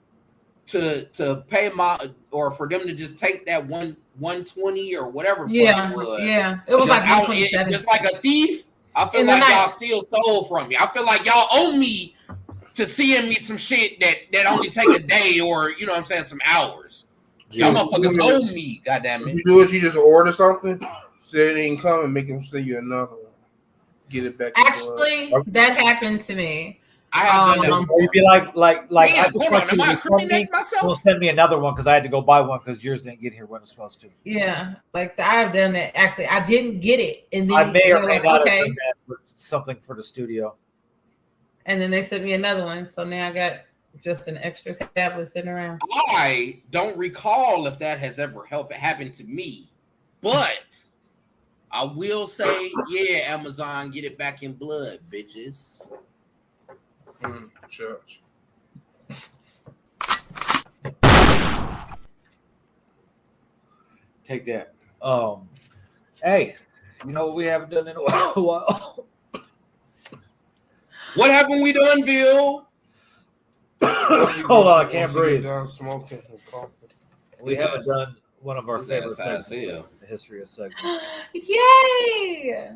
to pay or for them to just take that 120 or whatever it was like just like a thief. I feel like y'all still stole from me. I feel like y'all owe me to seeing me some shit that only take a day or, you know what I'm saying, some hours. Y'all motherfuckers owe me, goddamn it. You do it, you just order something, say it ain't come and make them send you another one. Get it back. Actually, that happened to me. I have done that before. You'd be like, damn, hold on, am I incriminating myself? Well, send me another one because I had to go buy one because yours didn't get here when it's supposed to. Yeah, like I've done that. Actually, I didn't get it, and then I may or may not have okay, done that with something for the studio. And then they sent me another one, so now I got just an extra tablet sitting around. I don't recall if that has ever happened to me, but I will say, yeah, Amazon, get it back in blood, bitches. Church. Take that. Hey, you know what we haven't done in a while? What haven't we done, Vill? Hold on, I can't breathe. Done smoking and coffee. We haven't done one of our favorite segments, the history of segments. Yay!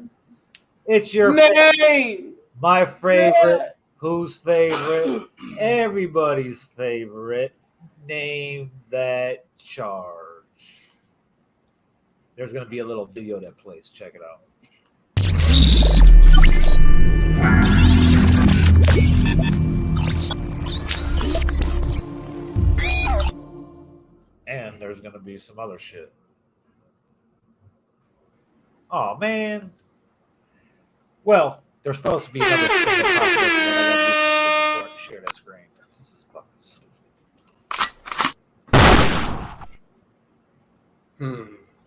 It's your name, my favorite, whose favorite, everybody's favorite. Name that charge. There's going to be a little video that plays. Check it out. And there's going to be some other shit. Oh, man. Well, there's supposed to be another shit that I got to do before I can share that screen. This is fucking stupid.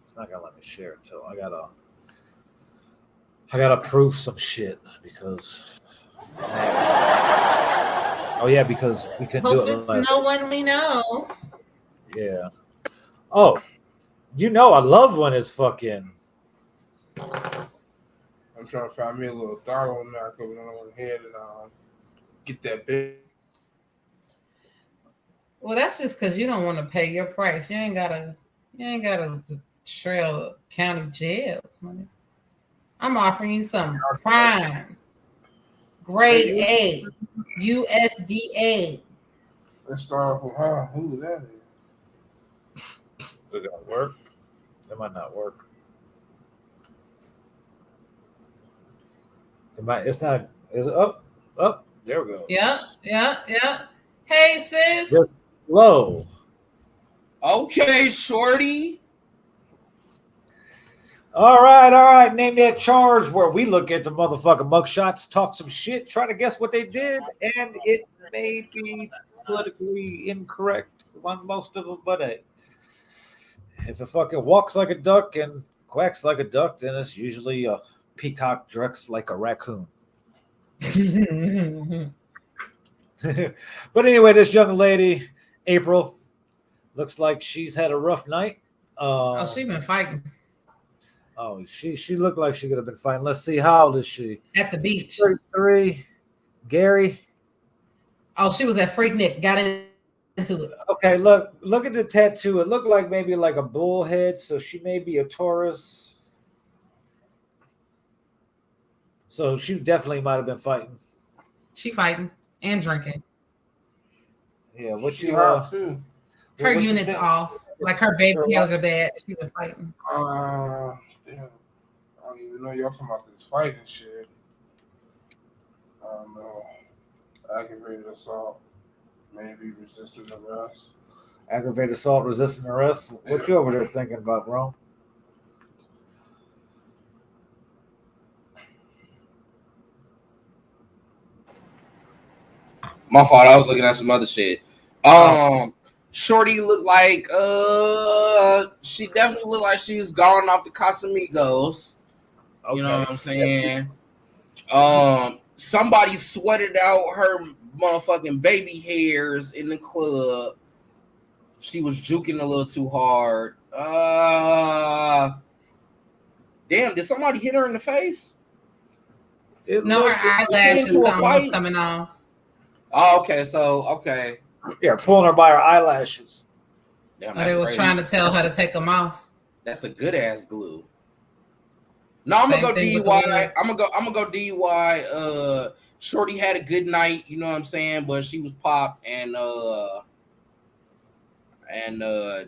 It's not going to let me share it until I gotta prove some shit because because we couldn't do it. It's no one we know. Yeah. Oh, you know I love when it's fucking. I'm trying to find me a little throttle on that coming on ahead and get that big. Well, that's just because you don't want to pay your price. You ain't gotta trail county jails, money. I'm offering you some prime, grade A, USDA. Let's start off with who that is. Is it gonna work? It might not work. It's not. Is it up? Up. There we go. Yeah. Hey, sis. Just low. Okay, shorty. All right. Name that charge where we look at the motherfucking mugshots, talk some shit, try to guess what they did, and it may be politically incorrect on most of them, but hey, if it fucking walks like a duck and quacks like a duck, then it's usually a peacock dressed like a raccoon. But anyway, this young lady, April, looks like she's had a rough night. Oh, she been fighting Oh, she looked like she could have been fighting. Let's see, how old is she? at the beach. 33. Gary. Oh, she was at Freaknik. Got into it. Okay, look at the tattoo. It looked like maybe like a bull head, so she may be a Taurus. So she definitely might have been fighting. She fighting and drinking. Yeah, what She you hot too. Her what you unit's think? off. Like her baby hairs are bad. She been fighting. Damn. I don't even know y'all talking about this fighting shit. I don't know. Aggravated assault. Maybe resisting arrest. Aggravated assault, resisting arrest. What you over there thinking about, bro? My fault. I was looking at some other shit. Shorty looked like she definitely looked like she was gone off the Casamigos. Okay. You know what I'm saying? Somebody sweated out her motherfucking baby hairs in the club. She was juking a little too hard. Damn, did somebody hit her in the face? No, her eyelashes was coming off. Oh, okay. Yeah, pulling her by her eyelashes. Damn, They was crazy. trying to tell her to take them off. That's the good ass glue. No, I'm gonna go DUI. I'm gonna go DUI. Shorty had a good night, you know what I'm saying, but she was popped and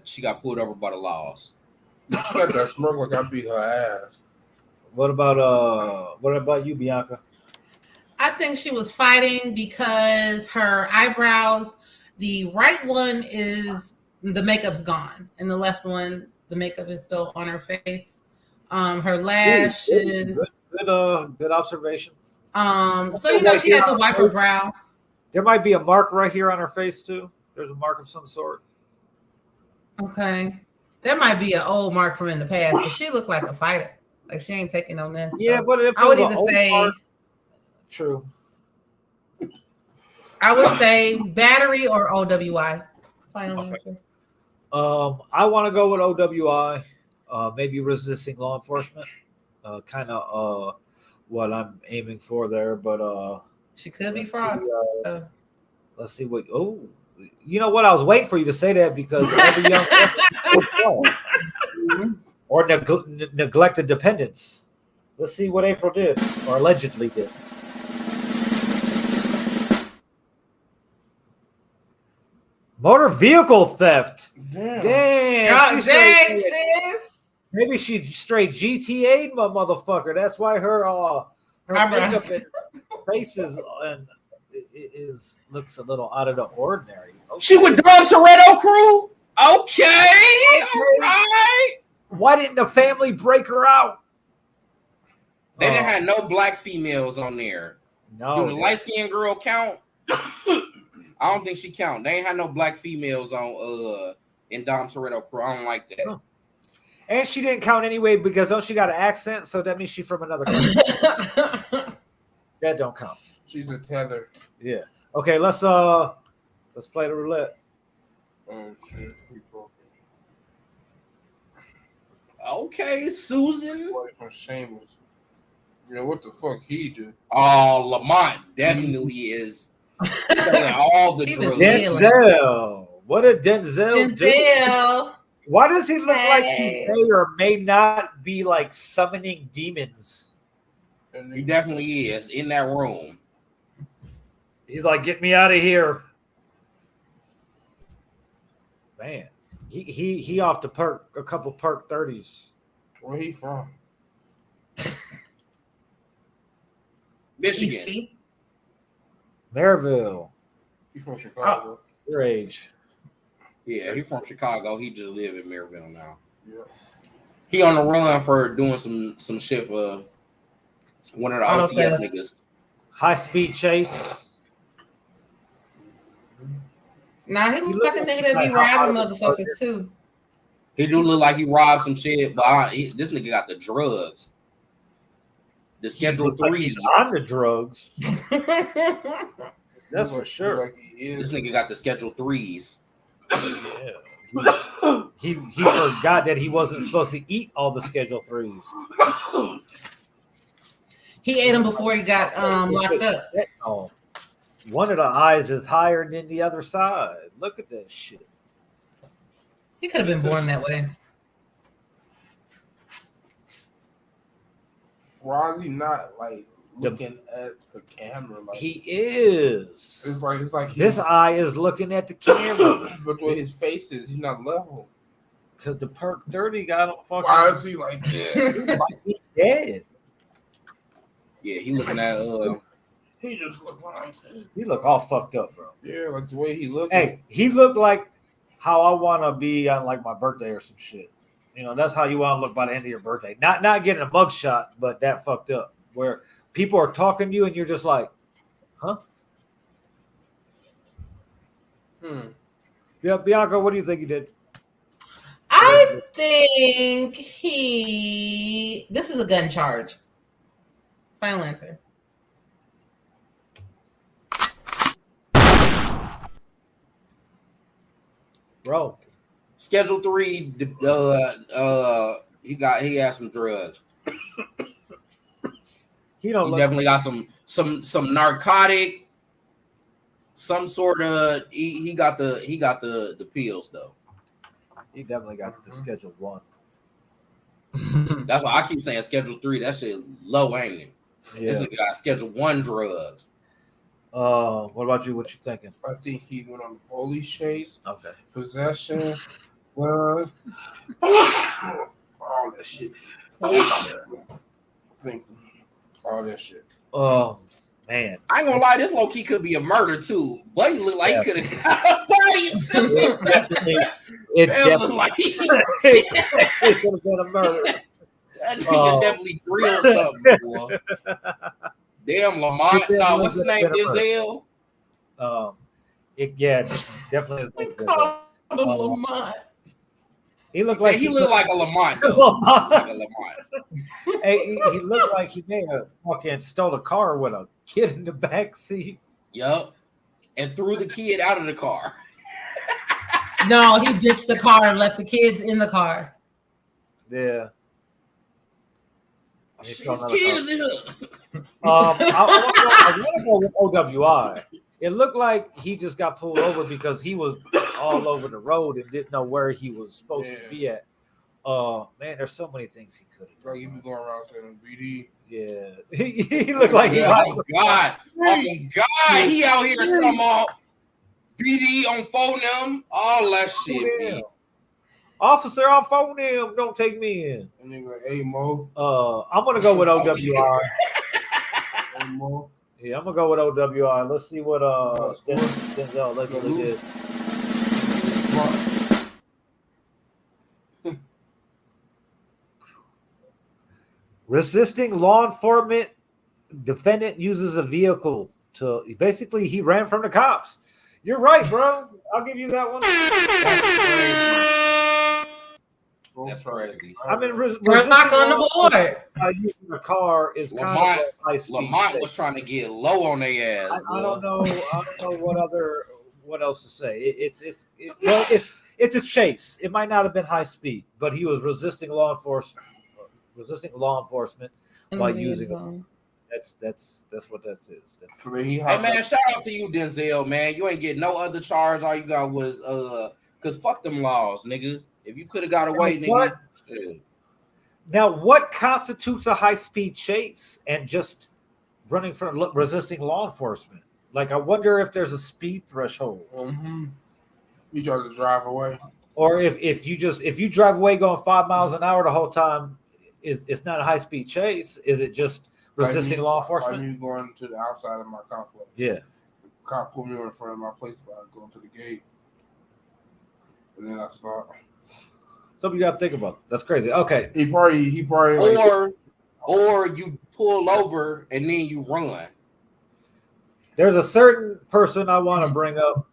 she got pulled over by the laws. She got that smirk like I beat her ass. What about you, Bianca? I think she was fighting because her eyebrows, the right one is the makeup's gone, and the left one, the makeup is still on her face. Her lashes. Good observation. So you know she had to wipe her brow. There might be a mark right here on her face too. There's a mark of some sort. Okay. That might be an old mark from in the past, but she looked like a fighter. Like she ain't taking no mess. Yeah, so but if I would it was either an old say mark, true. I would say battery or OWI. Final Okay. answer. I want to go with OWI. Maybe resisting law enforcement. Kind of what I'm aiming for there, but She could be let's fraud. see, let's see what. Oh, you know what? I was waiting for you to say that because every young or neglected dependents. Let's see what April did or allegedly did. Motor vehicle theft. Damn. Damn. Dang, sis. Maybe she straight GTA'd my motherfucker. That's why her makeup and face looks a little out of the ordinary. Okay. She with Dom Toretto crew? Okay. All right. Why didn't the family break her out? They didn't have no black females on there. No. Do the light-skinned girl count? I don't think she count. They ain't had no black females on in Dom Toretto crew. I don't like that. Huh. And she didn't count anyway because don't she got an accent, so that means she's from another country. That don't count. She's a tether. Yeah. Okay, let's play the roulette. Oh shit. People. Okay, Susan. Boy from Shameless. You know what the fuck he do? Oh, Lamont definitely is selling all the He was drugs. dead. Denzel. What did Denzel do? Denzel. Why does he look like he Hey. may or may not be like summoning demons? And He definitely is in that room. He's like, get me out of here. Man, he off the perk, a couple perk 30s. where he from? Michigan. DC. Maryville, He from Chicago. your age. Yeah, he from Chicago. He just live in Maryville now. Yeah. He on the run for doing some shit for one of the Auto OTF theft. niggas. High speed chase. Nah, he looks like a nigga that be robbing motherfuckers too. He do look like he robbed some shit, but this nigga got the drugs. The Schedule 3s. On the drugs. That's for sure. Like he is. This nigga got the Schedule 3s. Yeah. He forgot that he wasn't supposed to eat all the Schedule 3s. He ate them before he got locked up. Oh, one of the eyes is higher than the other side. Look at that shit. He could have been born that way. Why is he not like looking at the camera? Like, he is. It's like this eye is looking at the camera. But with his face is, he's not level. Because the Perk 30 got him fucking. Why is he like that? He's dead. Yeah, he looking at he just looked like this. He look all fucked up, bro. Yeah, like the way he looked. Hey, he looked like how I want to be on like my birthday or some shit. You know, that's how you want to look by the end of your birthday. Not getting a mug shot, but that fucked up. Where people are talking to you and you're just like, huh? Yeah, Bianca, what do you think he did? I think this is a gun charge. Final answer. Bro. Schedule 3, he had some drugs. He definitely got some narcotic, some sort of he got the pills though. He definitely got the Schedule 1. That's why I keep saying Schedule 3. That shit low, ain't it? Yeah. This nigga got Schedule 1 drugs. What about you? What you thinking? I think he went on the police chase. Okay. Possession. All that shit. I think all that shit. Oh man. I ain't gonna lie, this low key could be a murder too. Buddy looked like he could have got a body. It looked like it could have been a murder. That nigga definitely grilled something, boy. Damn, Lamont. No, what's his name? Denzel? Definitely his name. Lamont. He looked like he looked like a Lamont. Like a Lamont. Hey, he looked like he may have fucking stole a car with a kid in the back seat. Yup. And threw the kid out of the car. No, he ditched the car and left the kids in the car. Yeah. His kids in here. I want to go with OWI. It looked like he just got pulled over because he was all over the road and didn't know where he was supposed to be at. Man, there's so many things he could have done. Like he be going around saying BD. Yeah. He looked like he oh God. He out here talking about BD on phone them, all that shit. Yeah. Officer, I'll phone him. Don't take me in. And they like, hey Mo. I'm gonna go with OWI. Hey Mo. Yeah, I'm gonna go with OWI. Let's see what Denzel Legally did. Resisting law enforcement, defendant uses a vehicle to basically he ran from the cops. You're right, bro. I'll give you that one. That's crazy. I mean, we're not on the board. Using a car is kind of high speed. Lamont was trying to get low on their ass. I don't know. I don't know what else to say. It's a chase. It might not have been high speed, but he was resisting law enforcement by using it. That's what that is. Hey man, shout out to you, Denzel. Man, you ain't getting no other charge. All you got was cause fuck them laws, nigga. If you could have got away, nigga. Now, what constitutes a high-speed chase and just running from resisting law enforcement? Like, I wonder if there's a speed threshold. Mm-hmm. You try to drive away, or if you drive away going 5 miles an hour the whole time, it's not a high-speed chase. Is it just resisting law enforcement? Like me going to the outside of my complex. Yeah. The cop put me in front of my place, but I go to the gate, and then I start. Something you got to think about. That's crazy. Okay. He probably or you pull over and then you run. There's a certain person I want to bring up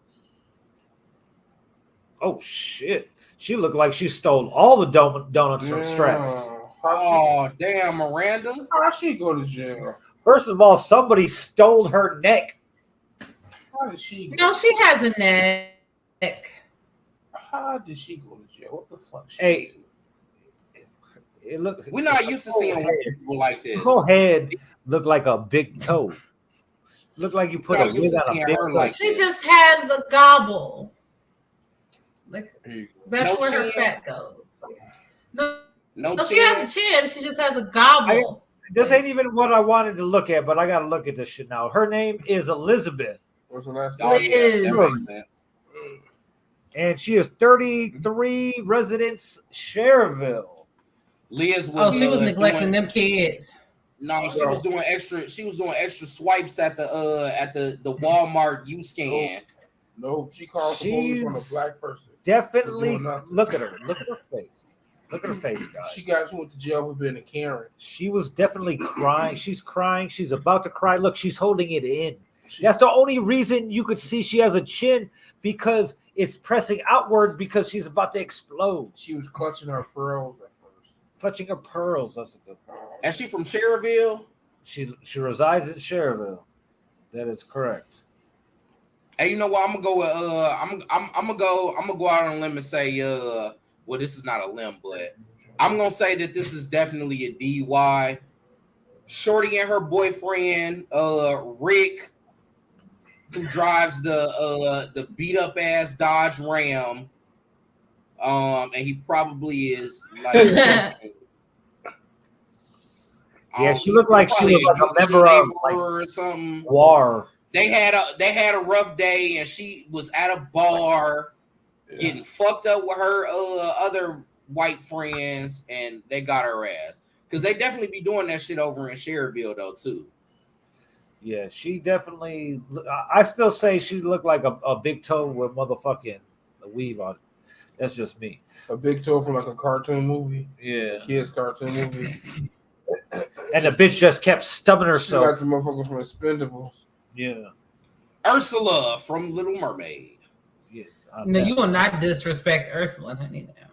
Oh shit! She looked like she stole all the donuts from Straps. Oh damn, Miranda. How she go to jail? First of all, somebody stole her neck. How did she? No, she has a neck. How did she go to jail? What the fuck? Hey, look. We're not used to seeing people like this. Her whole head looked like a big toe. Looked like you put a wig on a big toe. Like she just has the gobble. Like that's no where chin. her fat goes. No, chin. she has a chin. She just has a gobble. This ain't even what I wanted to look at, but I got to look at this shit now. Her name is Elizabeth. What's the last name? Oh, yeah, that makes sense. And she is 33, residence Cherville. Liz was. She was neglecting them kids. No, she was doing extra. She was doing extra swipes at the Walmart U-Scan. No, she called the police on a black person. Definitely. Look at her. Look at her face. Look at her face, guys. She went to jail for being a Karen. She was definitely crying. She's crying. She's about to cry. Look, she's holding it in. That's the only reason you could see she has a chin, because it's pressing outward because she's about to explode. She was clutching her pearls at first. Clutching her pearls. That's a good one. And she from Cherville? She resides in Cherville. That is correct. Hey, you know what? I'm gonna go with I'm gonna go out on a limb and say well, this is not a limb, but I'm gonna say that this is definitely a DUI. Shorty and her boyfriend, Rick, who drives the beat up ass Dodge Ram, and he probably is like yeah, she looked like she was like a member of like, or something. War. They had a rough day, and she was at a bar getting fucked up with her other white friends, and they got her ass. Because they definitely be doing that shit over in Cherville, though, too. Yeah, she definitely. I still say she looked like a big toe with motherfucking a weave on it. That's just me. A big toe from like a cartoon movie. Yeah. A kid's cartoon movie. And the bitch just kept stubbing herself. She got the motherfucker from Expendables. Yeah. Ursula from Little Mermaid. Yeah. No, you will not disrespect Ursula, honey. Now.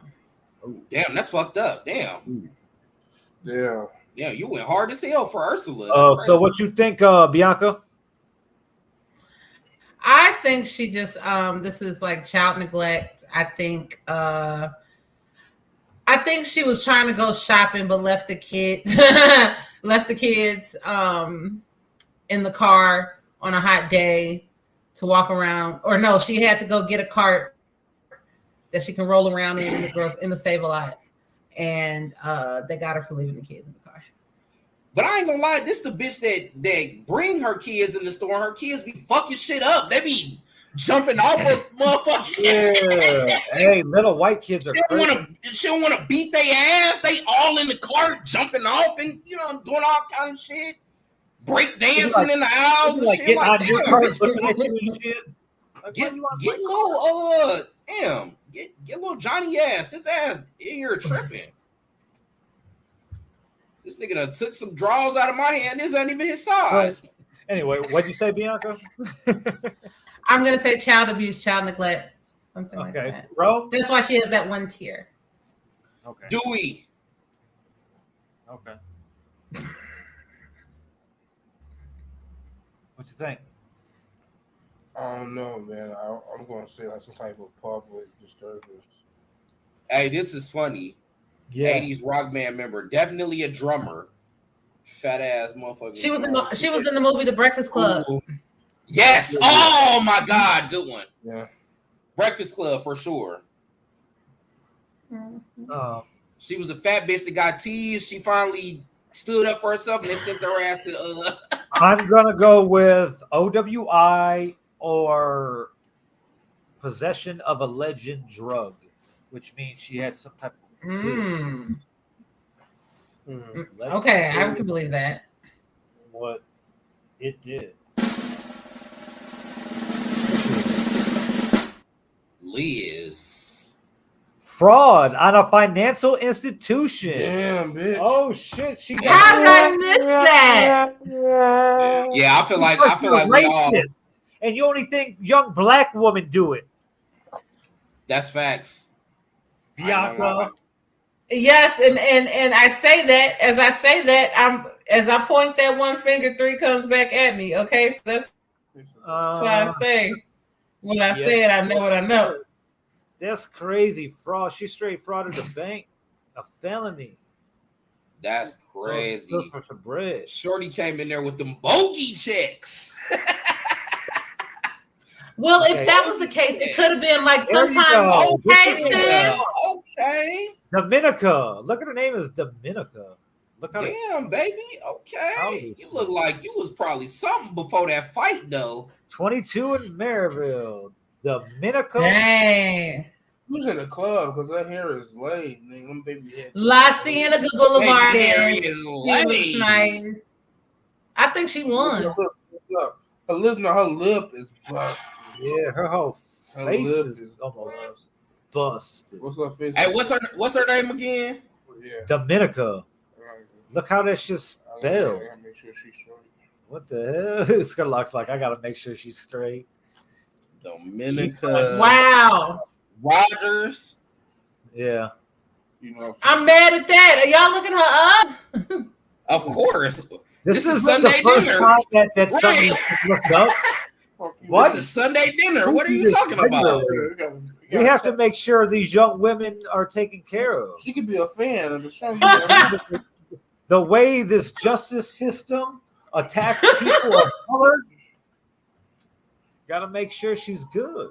Damn, that's fucked up. Damn. Yeah. Yeah, you went hard as hell for Ursula. Oh, so what you think, Bianca? I think she just this is like child neglect. I think she was trying to go shopping but left the kids in the car on a hot day to walk around. Or no, she had to go get a cart that she can roll around in the Save-A-Lot. And they got her for leaving the kids in the car. But I ain't gonna lie, this the bitch that bring her kids in the store. Her kids be fucking shit up. They be jumping off of motherfuckers. Yeah. Hey, little white kids are she don't wanna beat their ass. They all in the cart jumping off and doing all kind of shit. Break dancing in the house and shit like that. Get little get little Johnny ass. His ass in here tripping. This nigga done took some draws out of my hand. This ain't even his size. Anyway, what'd you say, Bianca? I'm gonna say child abuse, child neglect, something like that. Bro, that's why she has that one tier. Okay. Dewey. Okay. What you think? I don't know, man. I'm going to say like some type of public disturbance. Hey, this is funny. Yeah. 80s rock band member, definitely a drummer. Fat ass motherfucker. She was in the movie The Breakfast Club. Ooh. Yes. Oh my God, good one. Yeah. Breakfast Club for sure. She was the fat bitch that got teased. She finally stood up for herself and they sent her ass to I'm gonna go with OWI or possession of a legend drug, which means she had some type of Okay, I can believe that. What it did. Liz. Fraud on a financial institution. Damn, bitch. Oh shit! She got. How did I miss that? Yeah, I feel like we all. Racist, and you only think young black women do it. That's facts. Bianca. Yes, and I say that as I point that one finger, 3 comes back at me. Okay, so that's why I say when I say it, I know what I know. That's crazy fraud. She straight frauded the bank, a felony. That's crazy. Just for some bread. Shorty came in there with them bogey checks. Well, if that was the case, it could have been like sometimes. Okay, sis. Okay. Dominica. Look at her name is Dominica. Look how damn, baby. Okay. You look like you was probably something before that fight, though. 22 in Maryville. Dominica. Dang. Who's in the club? Because that hair is laid. Nigga, baby head. La Cienega Boulevard is laid. Nice. I think she won. Her lip is busted. Yeah, her whole face is almost busted. What's her face? Hey, what's her name again? Yeah. Dominica. Look how that's just spelled. Make sure she's straight. What the hell? It's gonna look like I gotta make sure she's straight. Dominica. Wow. Rogers. Yeah. You know, I'm mad at that. Are y'all looking her up? Of course. This is Sunday the first dinner. time that Right. somebody looked up. What? This is Sunday dinner. What are you talking about? We have to make sure these young women are taken care of. She could be a fan of the show. The way this justice system attacks people of color, gotta make sure she's good.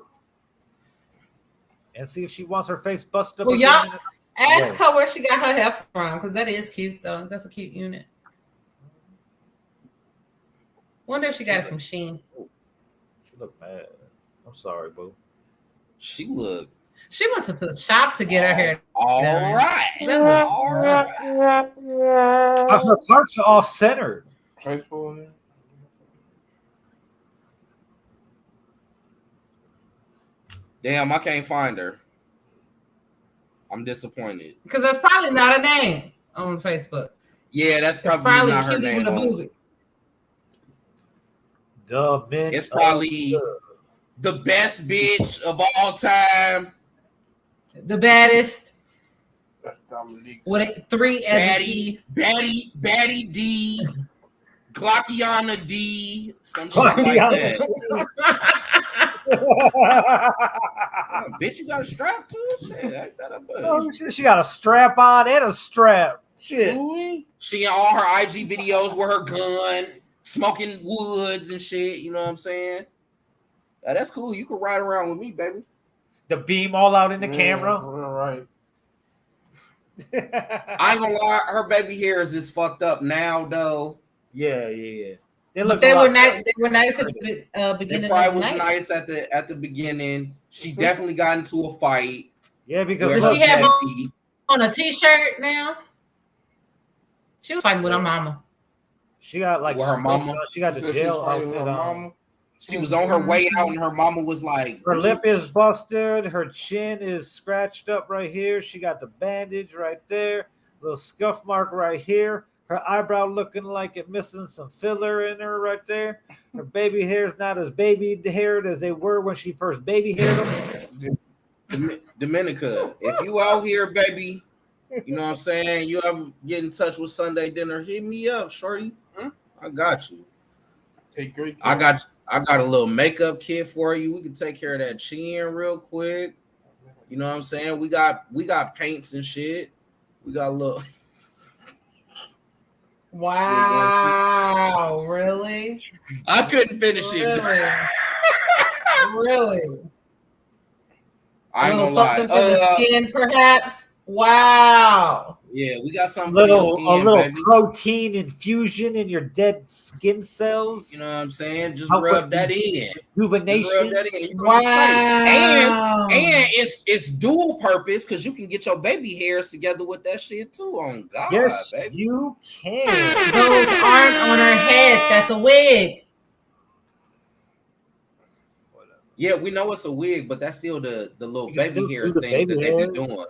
And see if she wants her face busted up. Well, again. y'all ask her where she got her hair from, because that is cute, though. That's a cute unit. Wonder if she got it from Shein. She look mad. I'm sorry, boo. She looked. She went to the shop to get her hair. All done. right. All right. Her parts are off centered. Damn, I can't find her. I'm disappointed. Because that's probably not a name on Facebook. Yeah, that's probably not her cutie name. with a booby. It's probably the best bitch of all time. The baddest. That's Dominique. With 3 Batty D, Glockiana D, some shit like that. Oh, bitch, you got a strap too? Shit, ain't that a bitch? She got a strap on and a strap. Shit. She in all her IG videos with her gun, smoking woods and shit. You know what I'm saying? Yeah, that's cool. You could ride around with me, baby. The beam all out in the camera. All right. I ain't gonna lie, her baby hairs is fucked up now, though. Yeah. They were nice. They were nice at the beginning. It probably was nice at the beginning. She definitely got into a fight. Yeah, because does she have on a t-shirt now? She was fighting with her mama. She got like her mama. She got the jail outfit on. She was on her way out, and her mama was like, her lip is busted. Her chin is scratched up right here. She got the bandage right there. Little scuff mark right here. Her eyebrow looking like it missing some filler in her right there. Her baby hair's not as baby haired as they were when she first baby haired them. Dominica, if you out here, baby, you know what I'm saying? You ever get in touch with Sunday Dinner, hit me up, shorty. I got you. Take great care. I got a little makeup kit for you. We can take care of that chin real quick. You know what I'm saying? We got paints and shit. We got a little. Wow, really? I couldn't finish it. Really? I ain't gonna something lie. for the skin, perhaps. Wow. Yeah, we got something a for your skin, little baby. protein infusion in your dead skin cells. You know what I'm saying? Just rub that in. Rejuvenation. Rub that in. Wow. And it's dual purpose because you can get your baby hairs together with that shit too. On God, Yes, baby. you can. Those aren't on her head. That's a wig. Yeah, we know it's a wig, but that's still the little baby hair thing baby that they be doing.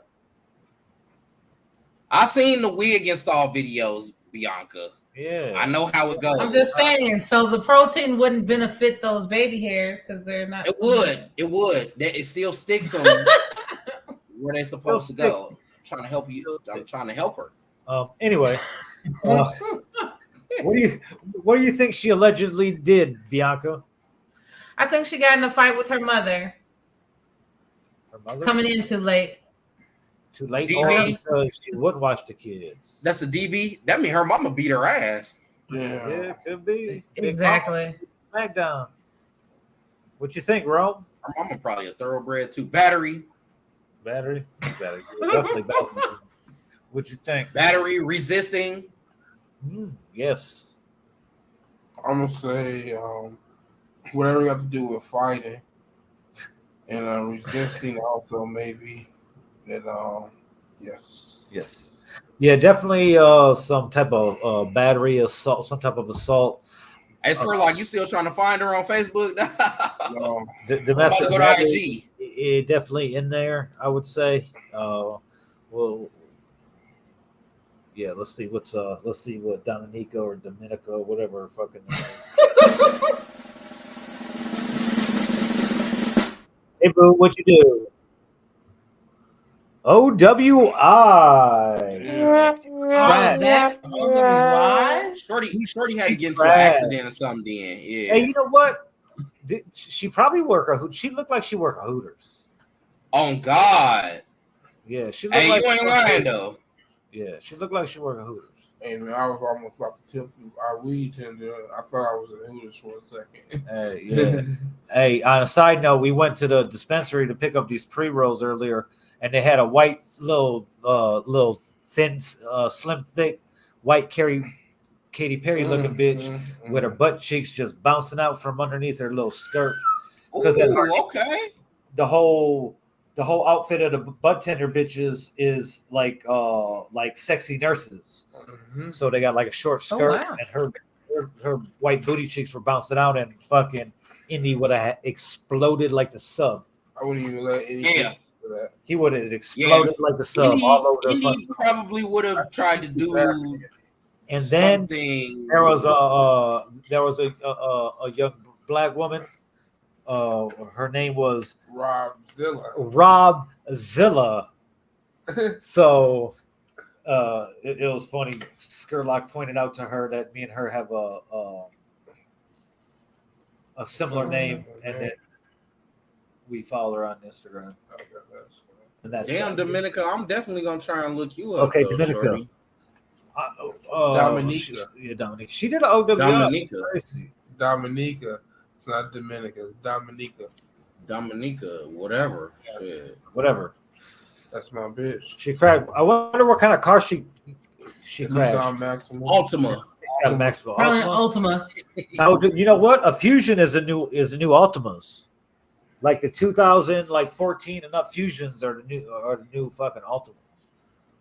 I seen the wig install videos, Bianca. Yeah. I know how it goes. I'm just saying. So the protein wouldn't benefit those baby hairs because they're not. It would. It still sticks them. where they supposed to go. I'm trying to help you. I'm trying to help her. Anyway, what do you think she allegedly did, Bianca? I think she got in a fight with her mother. Her mother? Coming in too late. Too late, DV? because she wouldn't watch the kids. That's a DV. That mean her mama beat her ass. Yeah, could be. Exactly. SmackDown. What you think, Rome? Her mama probably a thoroughbred too. Battery. Battery. Definitely battery. What you think? Battery resisting. Yes. I'm gonna say whatever you have to do with fighting and resisting also maybe. And yes. Yeah, definitely some type of battery assault, some type of assault. Hey, Skurlock, you still trying to find her on Facebook? Domestic go to battery, IG. it definitely in there, I would say. Well, yeah, let's see what Dominica or Dominica, whatever her fucking name is. Hey, boo, what you do? OWI. OWI. Shorty had to get into an accident or something. Then, yeah. Hey, you know what? She probably she looked like she worked at Hooters. Oh God. Yeah, she looked Hey, like you ain't lying though. Yeah, she looked like she worked at Hooters. Hey man, I was almost about to tip our weed tender. I thought I was at Hooters for a second. Hey, yeah. Hey, on a side note, we went to the dispensary to pick up these pre-rolls earlier, and they had a white little thin, slim, thick, white Katy Perry looking bitch with her butt cheeks just bouncing out from underneath her little skirt. Because okay. The whole outfit of the bud tender bitches is like sexy nurses. So they got like a short skirt, and her white booty cheeks were bouncing out, and fucking Indy would have exploded like the sub. I wouldn't even let any. He would have exploded like the sub all over the Indy probably would have tried to do. And then something. there was a young black woman. Her name was Rob Zilla. So it was funny. Skurlock pointed out to her that me and her have a similar name, and then we follow her on Instagram. And that's damn, Dominica, I'm definitely gonna try and look you up. Okay, though, Dominica. Shorty. Dominica. Dominica. She did an OWI. Dominica. It's not Dominica. It's Dominica. Dominica, whatever. Shit. Whatever. That's my bitch. She cracked. I wonder what kind of car she crashed. Ultima. Probably Ultima. Now, you know what? A Fusion is a new Ultimas. Like the 2014 and up Fusions are the new fucking Ultimas.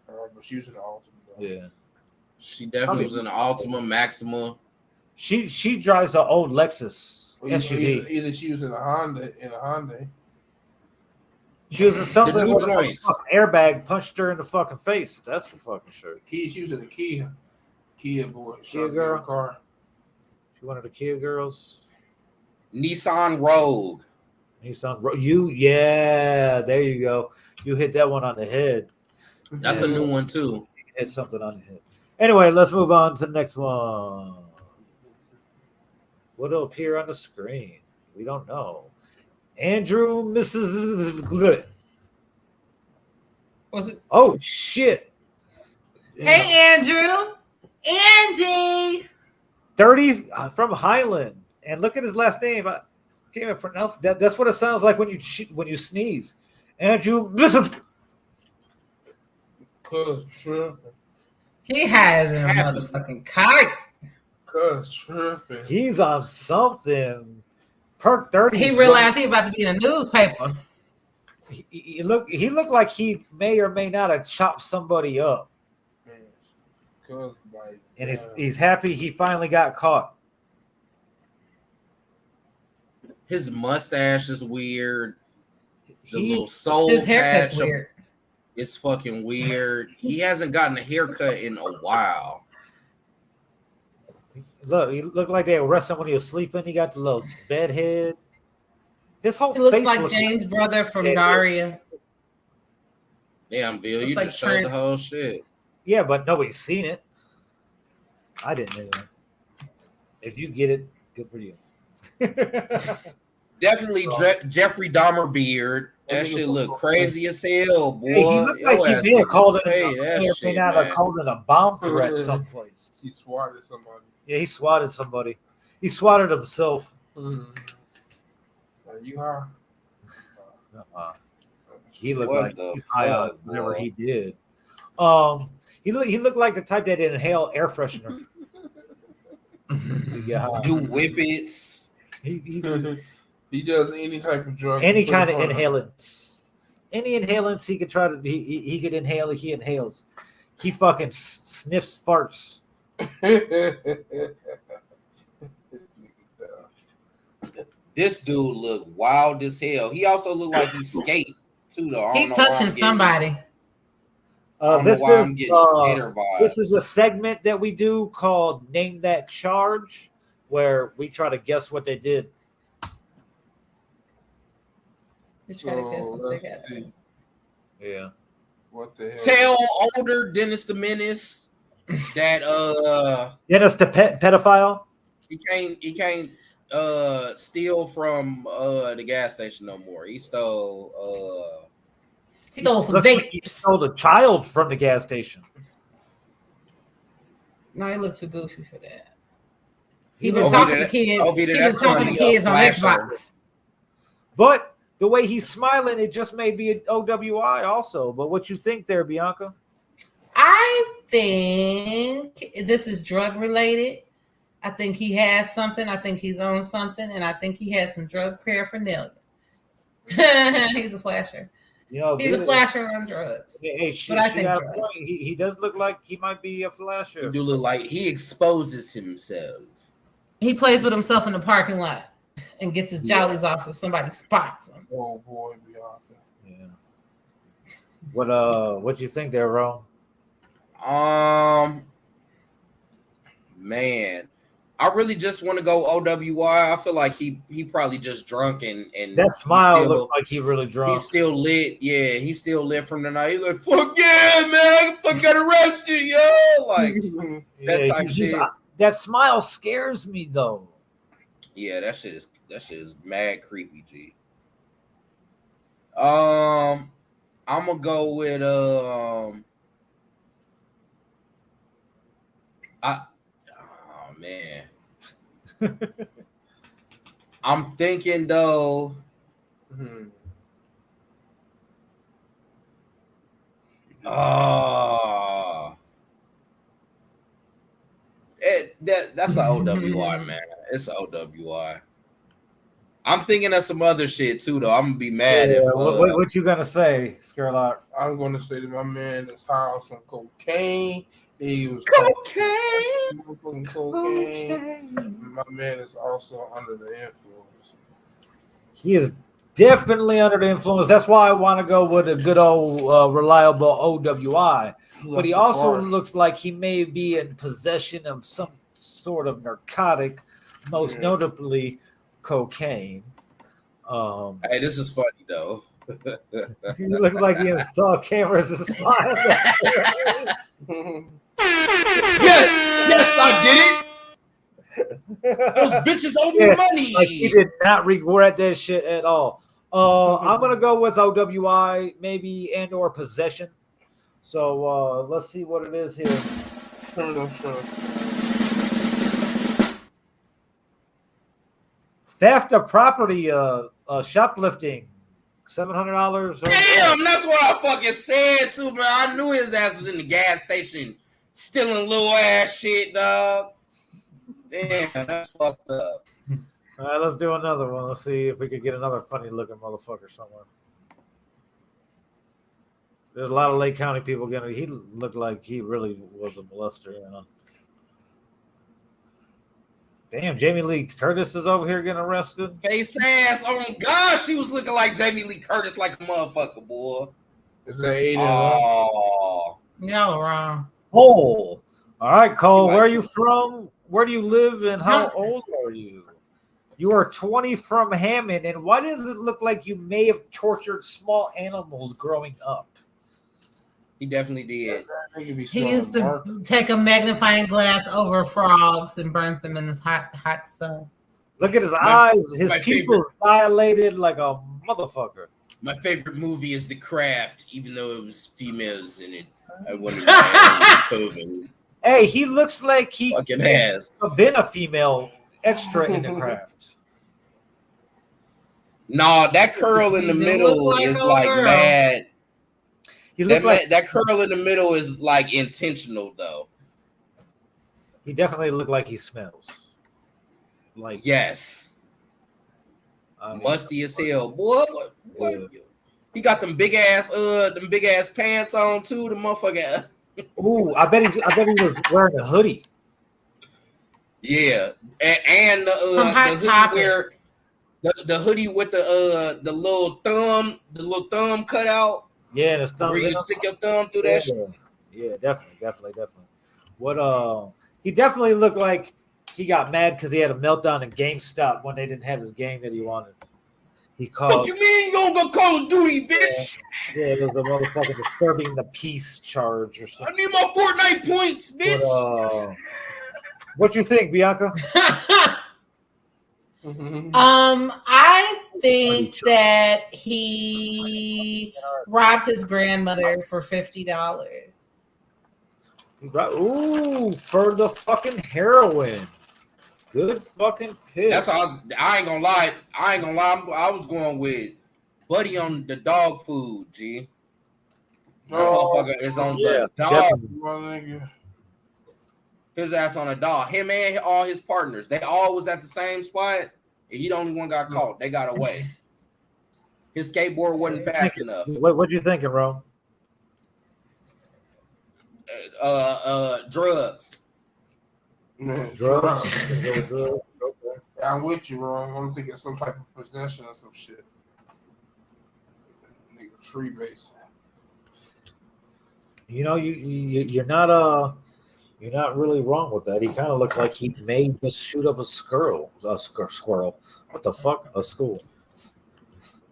But she was in the Ultima. Yeah. She definitely was in the Ultima, Maxima. She drives an old Lexus SUV. Either she was in a Honda. She was in something The new with a joints. fucking airbag punched her in the fucking face. That's for fucking sure. She was in a Kia boy. Kia girl. Car. She one of the Kia girls. Nissan Rogue. Yeah, there you go. You hit that one on the head. That's a new one too. Hit something on the head. Anyway, let's move on to the next one. What'll appear on the screen? We don't know. Andrew, Mrs. Was it? Oh shit! Hey, Andrew. Andy. 30 from Highland, and look at his last name. I can't even pronounce that. That's what it sounds like when you sneeze. Andrew, listen. Cuz tripping. He has a motherfucking kite. Cuz tripping. He's on something. Perk 30. He realized he about to be in a newspaper. He looked like he may or may not have chopped somebody up. Cuz like, and he's happy he finally got caught. His mustache is weird. The little soul his haircut's patch weird. is fucking weird. He hasn't gotten a haircut in a while. Look, he looked like they were wrestling when he was sleeping. He got the little bed head. His whole He looks face like James' brother from Daria. Damn, Vill, It's you like just showed the whole shit. Yeah, but nobody's seen it. I didn't anyway. If you get it, good for you. Definitely Jeffrey Dahmer beard. That shit look crazy as hell, boy. Hey, he looked like he ass may have need called to it. pay that May or may shit, not have man. called it a bomb threat someplace. He swatted somebody. Yeah, he swatted somebody. He swatted himself. Are you high? He looked What like the he's high on fuck, whatever boy? he did. He looked like the type that inhale air freshener. To get high. Do whippets. He He does any type of drug. any kind of inhalants. Any inhalants he could try to he could inhale. He inhales. He fucking sniffs farts. This dude look wild as hell. He also look like he skate too, though. I don't He know why I'm touching getting- somebody. I don't know why I'm getting skater vibes. This is a segment that we do called Name That Charge, where we try to guess what they did. We try to guess what they let's got. see. Yeah. What the hell? Tell older Dennis the Menace that Dennis the pedophile. he can't steal from the gas station no more. He stole He stole some Looks like he dates. stole a child from the gas station. No, he looked too goofy for that. He He been looked- talking to kids. Oh, He Vita, been that's talking to funny, kids on Flasher. Xbox. But the way he's smiling, it just may be an OWI also. But what you think there, Bianca? I think this is drug related. I think he has something. I think he's on something, and I think he has some drug paraphernalia. He's a flasher. You know, He's a flasher on drugs. Hey, But I think got a drugs. point. He does look like he might be a flasher. he do look like he exposes himself. He plays with himself in the parking lot and gets his jollies off if somebody spots him. Oh boy, Bianca. Yeah. What you think there, Ro? Man, I really just want to go OWI. I feel like he probably just drunk and That smile still, looked like he really drunk. he's still lit. Yeah, he's still lit from the night. He's like, fuck yeah, man, fuck got arrested, yo. Like that type shit. That smile scares me though. Yeah, that shit is mad creepy, G. I'm gonna go with oh man. I'm thinking though. That's an OWI, man. It's an OWI. I'm thinking of some other shit too, though. I'm gonna be mad if. What you gonna say, Skurlock? I'm going to say that my man is high on some cocaine. He was cocaine. My man is also under the influence. He is definitely under the influence. That's why I want to go with a good old reliable OWI. But he also looks like he may be in possession of some sort of narcotic, most notably cocaine. Hey, this is funny though. He looks like he installed cameras and smiles. Yes, I did it. Those bitches owe me money. Like he did not regret that shit at all. I'm gonna go with OWI, maybe and or possession. So let's see what it is here. Theft of property, shoplifting, $700. Damn, that's what I fucking said too, bro. I knew his ass was in the gas station stealing little ass shit, dog. Damn, that's fucked up. All right, let's do another one. Let's see if we could get another funny looking motherfucker somewhere. There's a lot of Lake County people getting. He looked like he really was a molester, you know. Damn, Jamie Lee Curtis is over here getting arrested. Face ass. Oh my gosh, she was looking like Jamie Lee Curtis, like a motherfucker, boy. Is that 8 Oh, Y'all wrong. Cole. All right, Cole, You like where are it. you from? Where do you live and how old are you? You are 20 from Hammond, and why does it look like you may have tortured small animals growing up? He definitely did. That nigga be He used to smelling take a magnifying glass over frogs and burn them in this hot sun. Look at his eyes. His my pupils dilated like a motherfucker. My favorite movie is The Craft, even though it was females in it. I wanted COVID. Hey, he looks like he Fucking ass. been a female extra in the craft. Nah, that curl in the He do middle look like is a like girl. mad. He looked like That curl in the middle is like intentional though. he definitely looked like he smells. Like Yes. I mean, Musty as hell. Boy, what? Yeah. He got them big ass pants on too, the motherfucker. Ooh, I bet he was wearing a hoodie. Yeah. And the hoodie where the hoodie with the little thumb cut out. Yeah, and his thumb. Where you stick your thumb through that shit. Yeah, definitely. What he definitely looked like he got mad because he had a meltdown in GameStop when they didn't have his game that he wanted. He called. Fuck you mean you don't go Call of Duty, bitch? Yeah, it was a motherfucker disturbing the peace charge or I something. need my Fortnite points, bitch. But, what you think, Bianca? I think that he robbed his grandmother for $50. Ooh, for the fucking heroin. Good fucking pick. That's how I ain't gonna lie. I was going with Buddy on the dog food, G. That motherfucker is on the dog. His ass on a dog. Him and all his partners. They all was at the same spot. And he the only one got caught. They got away. His skateboard wasn't fast enough. What you thinking, bro? Drugs. Man, Drugs. Okay. I'm with you, bro. I'm thinking some type of possession or some shit. Nigga, tree based. You know, you're not really wrong with that. He kind of looks like he may just shoot up a squirrel. What the fuck? A school.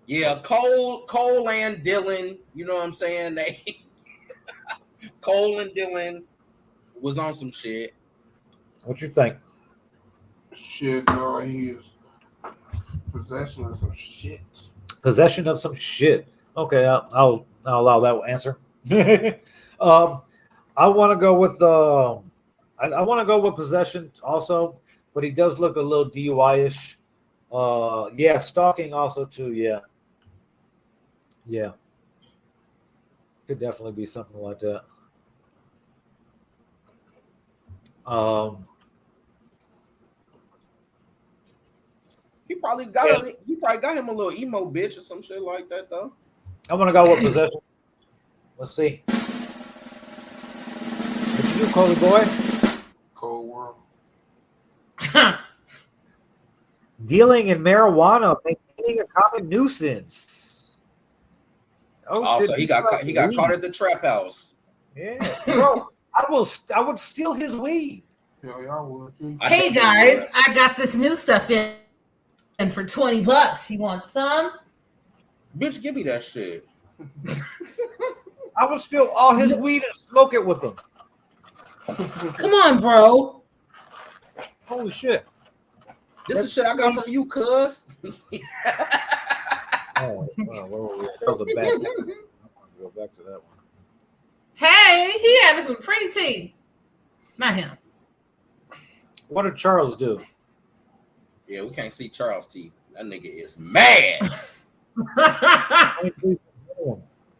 Yeah, Cole and Dylan. You know what I'm saying? They Cole and Dylan was on some shit. What you think? Shit, no, he is possession of some shit. Possession of some shit. Okay, I'll allow that answer. I want to go with I want to go with possession also, but he does look a little DUI-ish. Yeah, stalking also too. Yeah, could definitely be something like that. He probably got him a little emo bitch or some shit like that though. I want to go with possession. Let's see. What you do, Coley boy? Cold world. Dealing in marijuana, making a common nuisance. Also, he got caught at the trap house. Yeah, bro. I would steal his weed. Yeah, y'all would. Hey guys, I got this new stuff in for $20. You want some? Bitch, give me that shit. I would steal all his weed and smoke it with him. Come on, bro. Holy shit. This is shit I got from you, cuz. Oh, where were we at? That was a bad thing. I'm gonna go back to that one. Hey, he had some pretty teeth. Not him. What did Charles do? Yeah, we can't see Charles' teeth. That nigga is mad.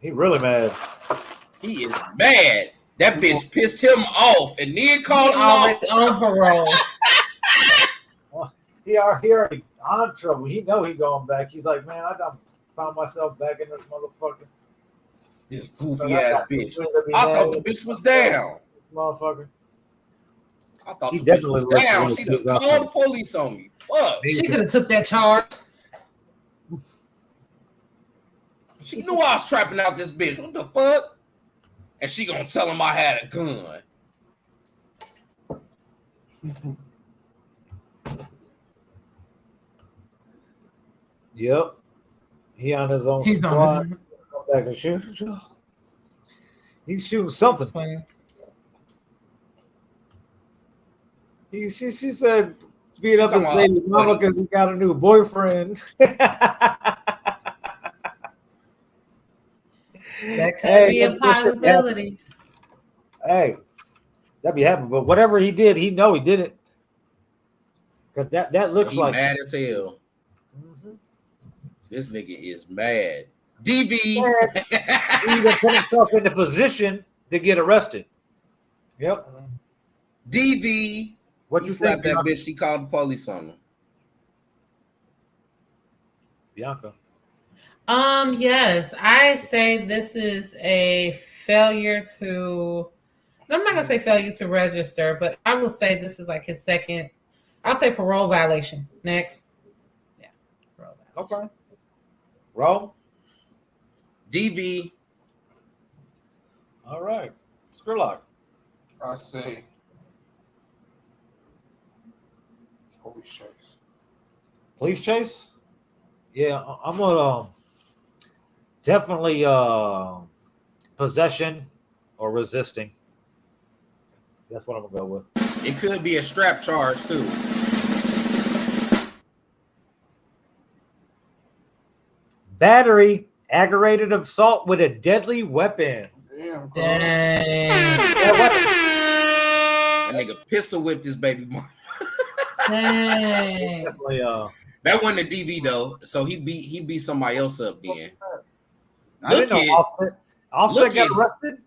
He really mad. He is mad. That bitch pissed him off and then called him off. On parole. He already on trouble. He know he going back. He's like, man, I done found myself back in this motherfucker. This goofy ass bitch. Really I thought mad. the bitch was down. Motherfucker. I thought He the bitch definitely was looked down. really She done good. called the police on me. Fuck. She could have took that charge. She knew I was trapping out this bitch. What the fuck? And she gonna tell him I had a gun. Yep. He on his own He's squad. on his... Come back and shoot. He's shooting something. That's funny. She said beat She up his talking baby about mama buddy. because he got a new boyfriend. That could be a possibility. Hey, that'd be happening. But whatever he did, he know he did it. Cause that looks He like mad as hell. Mhm. This nigga is mad. DV. He even put himself in the position to get arrested. Yep. DV. What He you slapped think, that Bianca? bitch. She called the police on him. Bianca? Yes, I say this is a failure to. I'm not gonna say failure to register, but I will say this is like his second. I'll say parole violation. Next. Yeah. Parole violation. Okay. Roll. DV. All right. Skurlock. I say police chase. Police chase? Yeah, I'm gonna definitely possession or resisting. That's what I'm gonna go with. It could be a strap charge too. Battery, aggravated assault with a deadly weapon. Damn, Dang. That nigga pistol whipped his baby mom. Dang. Definitely, That wasn't a DV though, so he beat somebody else up then. I didn't know Offset look got at- arrested.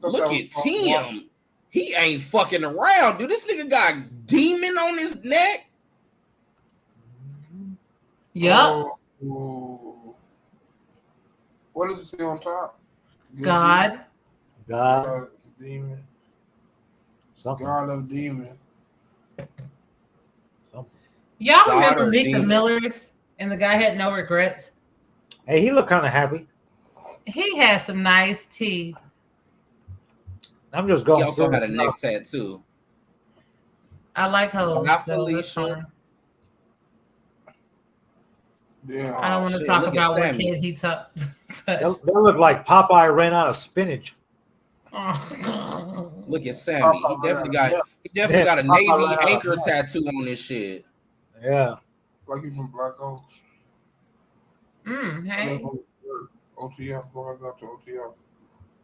Look at Tim. He ain't fucking around, dude. This nigga got demon on his neck. Yup. Oh. What does it say on top? God. God, Demon. something. God of demon. Something. Y'all God remember or Meet the demon. Millers and the guy had no regrets? Hey, he looked kind of happy. He had some nice teeth. I'm just going. He also through had a it. neck tattoo. I like hoes. Not So that's Felicia. fine. Damn. I don't want to shit, talk look at about what Sammy. kid he touched. They look like Popeye ran out of spinach. Look at Sammy. He definitely got a Papa Navy ran out anchor of- tattoo on this shit. Yeah. Like you from Black Oaks. Hey. OTF. Go back up to OTF.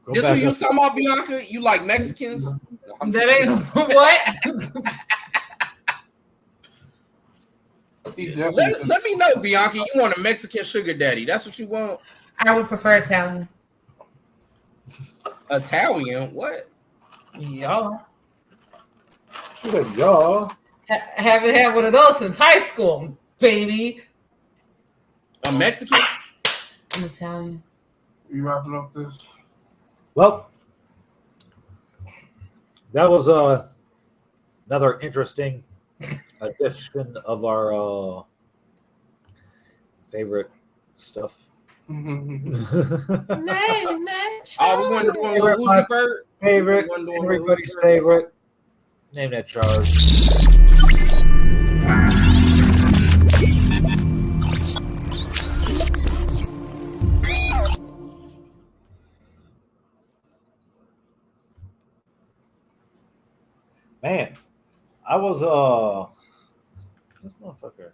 Go This back who you up. talking about, Bianca? You like Mexicans? That ain't what? He definitely Let me know, Bianca. You want a Mexican sugar daddy? That's what you want? I would prefer Italian. Italian? What? Y'all. She said, y'all. Haven't had one of those since high school, baby. A Mexican? I'm Italian. You wrapping up this? Well, that was another interesting edition of our favorite stuff. Name that Oh, we want to do a little Uzi Vert? Favorite, We wanna do a little everybody's Uzi Vert? favorite. Name that charge. Man, I was this motherfucker,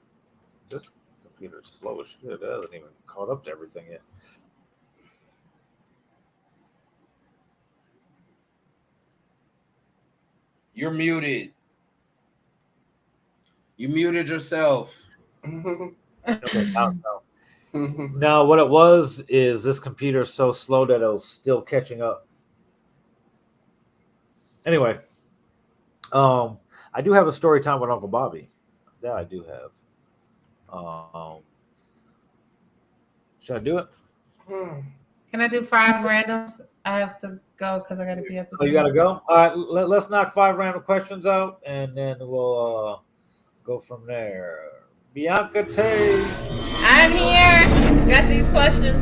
this computer's slow as shit. It hasn't even caught up to everything yet. You're muted. You muted yourself. Okay, now, what it was is this computer is so slow that it was still catching up. Anyway, I do have a story time with Uncle Bobby. That I do have. Should I do it? Can I do 5 randoms? I have to go because I got to be up. Oh, you gotta go. All right, let's knock 5 random questions out, and then we'll go from there. Bianca Tay. I'm here. Got these questions.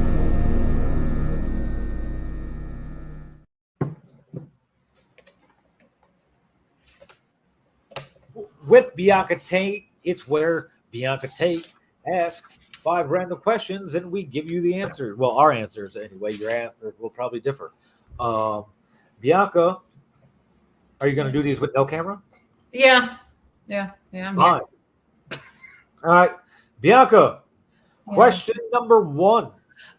With Bianca Tate, it's where Bianca Tate asks 5 random questions and we give you the answers. Well, our answers anyway. Your answers will probably differ. Bianca, are you going to do these with no camera? Yeah. I'm here. Fine. All right. Bianca, Yeah. question number 1.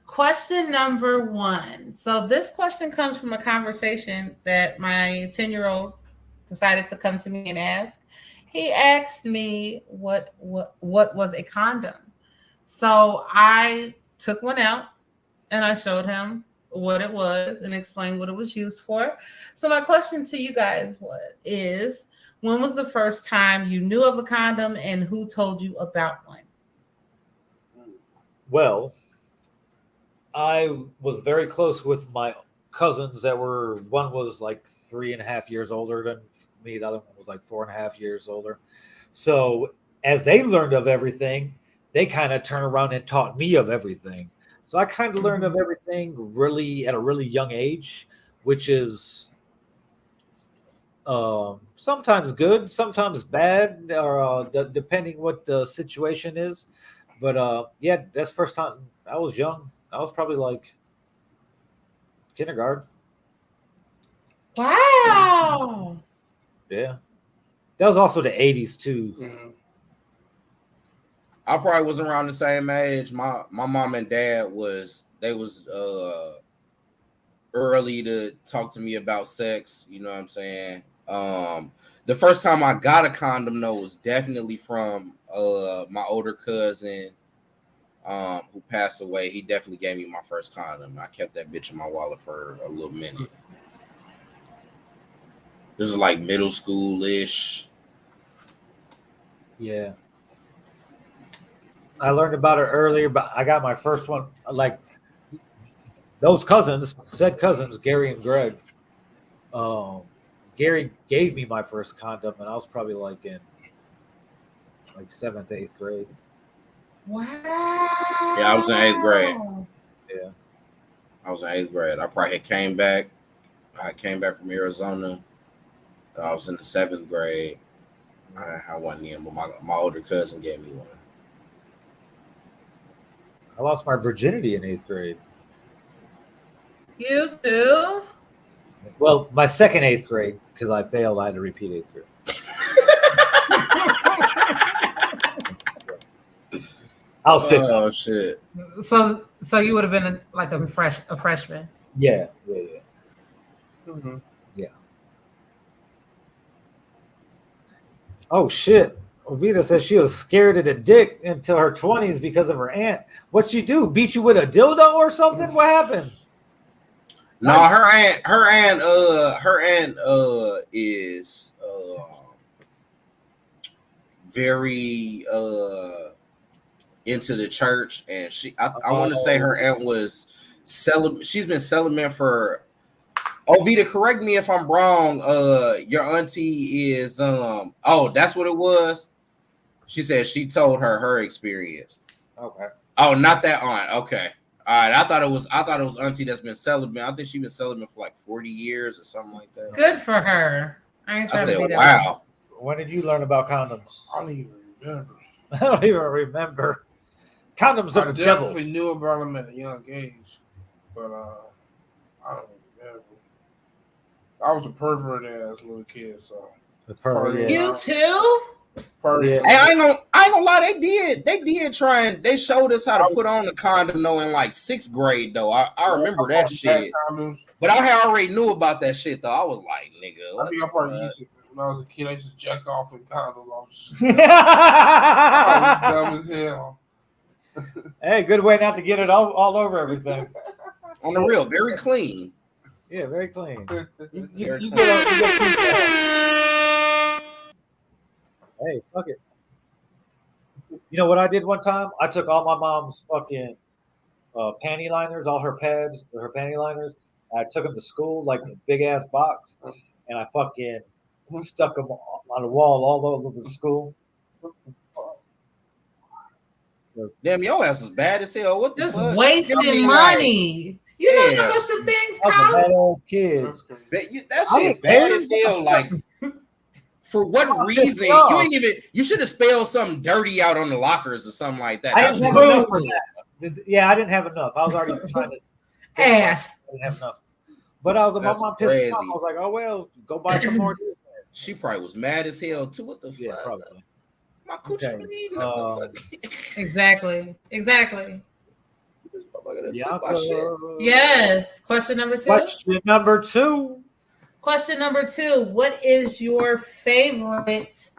Question number 1. So this question comes from a conversation that my 10-year-old decided to come to me and ask. He asked me what was a condom. So I took one out and I showed him what it was and explained what it was used for. So my question to you guys is, when was the first time you knew of a condom and who told you about one? Well, I was very close with my cousins that were, one was like 3.5 years older than me, the other one was like 4.5 years older. So as they learned of everything, they kind of turned around and taught me of everything. So I kind of learned of everything really at a really young age, which is sometimes good, sometimes bad, or depending what the situation is. But yeah, that's the first time I was young. I was probably like kindergarten. Wow. Yeah, that was also the '80s too. Mhm. I probably was around the same age. My mom and dad was early to talk to me about sex. You know what I'm saying? The first time I got a condom though was definitely from my older cousin who passed away. He definitely gave me my first condom. I kept that bitch in my wallet for a little minute. This is like middle school-ish. Yeah, I learned about it earlier, but I got my first one like those cousins, Gary and Greg. Gary gave me my first condom, and I was probably like in like 7th, 8th grade. Wow. Yeah, I was in 8th grade. Yeah, I was in 8th grade. I probably had came back. I came back from Arizona. I was in the 7th grade. I wasn't in, but my older cousin gave me one. I lost my virginity in 8th grade. You too? Well, my second 8th grade because I failed. I had to repeat 8th grade. I was 15. Oh shit! So you would have been like a freshman. Yeah. Mm-hmm. Yeah. Oh shit! Ovita says she was scared of the dick until her 20s because of her aunt. What'd she do? Beat you with a dildo or something? What happened? No, her aunt is very into the church, and I want to say her aunt was celibate. She's been celibate for. Oh, Vita, correct me if I'm wrong. Your auntie is that's what it was. She said she told her experience. Okay. Oh, not that aunt. Okay. All right. I thought it was auntie that's been celibate. I think she's been celibate for like 40 years or something like that. Good for her. I said, wow. When did you learn about condoms? I don't even remember. I don't even remember. Condoms are I the devil. definitely knew about them at a young age, but I don't remember. I was a pervert as a little kid, so. The pervert, You too? Yeah. Hey, I ain't gonna lie. They did try and they showed us how to put on the condom though in like 6th grade though. I remember that shit. But I had already knew about that shit though. I was like, nigga. I think I probably used it when I was a kid. I used to jack off in condoms. I was dumb as hell. Hey, good way not to get it all over everything. On the real, very clean. Yeah, very clean. Hey, fuck it. You know what I did one time? I took all my mom's fucking panty liners, all her pads, her panty liners. I took them to school like a big ass box, and I fucking stuck them on the wall all over the school. Damn, your ass is bad as hell. What the Just fuck? wasting money. You know how much the things cost? Badass kids. That shit bad as hell. Like, for what reason? You should have spelled something dirty out on the lockers or something like that. I didn't have enough for that. Yeah, I didn't have enough. I was already trying to ass. I didn't have enough. But I was my That's mom pissed me off. crazy. I was like, oh well, go buy some more. She probably was mad as hell too. What the Yeah, fuck? probably. My coochie Okay, been eating. Exactly. Bianca. Yes. Question number 2. Question number 2. Question number 2. What is your favorite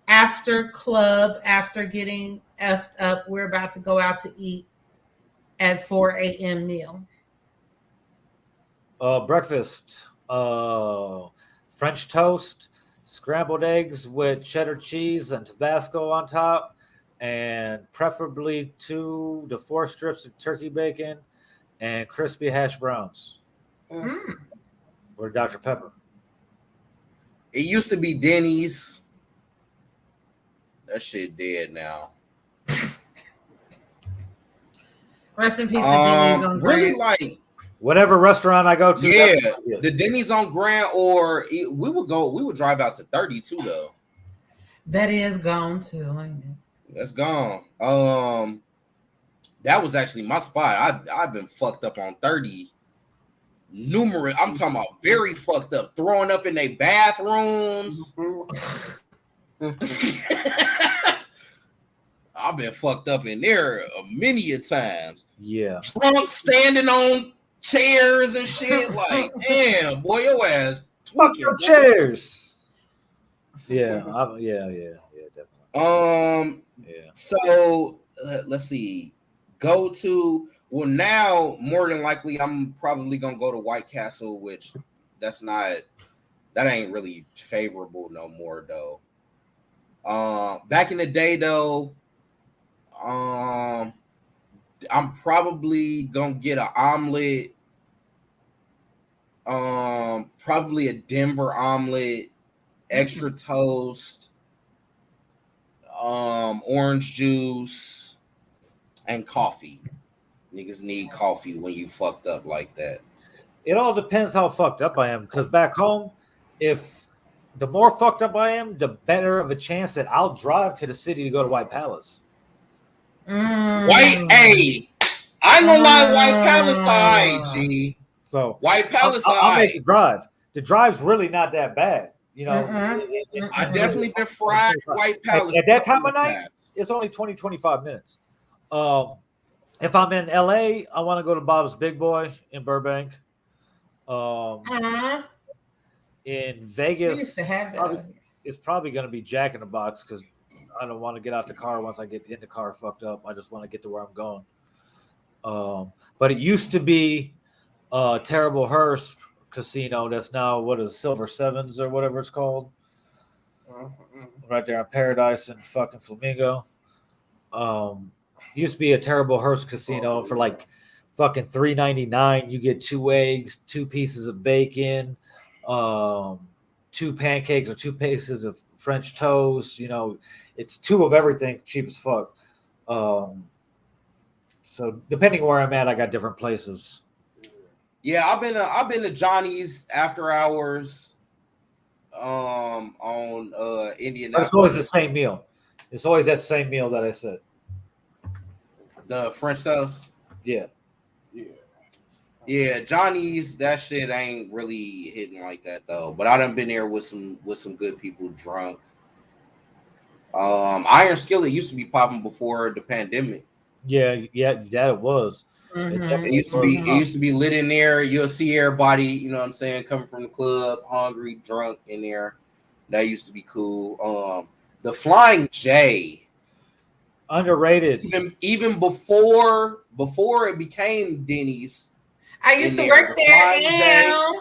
after club, after getting effed up? We're about to go out to eat at 4 a.m. meal. Breakfast. French toast, scrambled eggs with cheddar cheese and Tabasco on top, and preferably 2 to 4 strips of turkey bacon and crispy hash browns Mm. or Dr. Pepper. It used to be Denny's. That shit dead now. Rest in peace to Denny's on really Grant. like Whatever restaurant I go to, yeah, that's the Denny's on Grant, or we would drive out to 32 though. That is gone too, ain't it? That's gone. That was actually my spot. I've been fucked up on 30 numerous. I'm talking about very fucked up, throwing up in their bathrooms. I've been fucked up in there many a times. yeah. Drunk, standing on chairs and shit. Like, damn, boy, your ass Fuck tweaking. your chairs. Yeah, definitely. Yeah. So let's see. Go to now more than likely I'm probably gonna go to White Castle, which that ain't really favorable no more though. Back in the day though, I'm probably gonna get an omelet. Probably a Denver omelet, extra toast, orange juice, and coffee. Niggas need coffee when you fucked up like that. It all depends how fucked up I am. Because back home, if the more fucked up I am, the better of a chance that I'll drive to the city to go to White Palace. White, hey, I ain't gonna lie, White Palace, alright, G. So White Palace, I'll make the drive. The drive's really not that bad. You know, I definitely been fried White Palace. At that time of night, it's only 20-25 minutes. If I'm in LA, I want to go to Bob's Big Boy in Burbank. In Vegas, We used to have that. it's probably going to be Jack in the Box because I don't want to get out the car once I get in the car fucked up. I just want to get to where I'm going. But it used to be Terrible Hearst Casino. That's now what is Silver Sevens or whatever it's called. Right there on Paradise and fucking Flamingo. Used to be a Terrible Hearst Casino for like fucking $3.99. You get 2 eggs, 2 pieces of bacon, 2 pancakes or 2 pieces of French toast. You know, it's 2 of everything, cheap as fuck. So depending where I'm at, I got different places. Yeah, I've been to Johnny's after hours on Indianapolis. But it's always the same meal. It's always that same meal that I said. The French toast. Yeah. Yeah, Johnny's, that shit ain't really hitting like that though. But I done been there with some good people drunk. Iron Skillet used to be popping before the pandemic. Yeah, that it was. It used to be lit in there. You'll see everybody, you know what I'm saying, coming from the club, hungry, drunk in there. That used to be cool. The Flying J, underrated. Even before it became Denny's. I used to work there.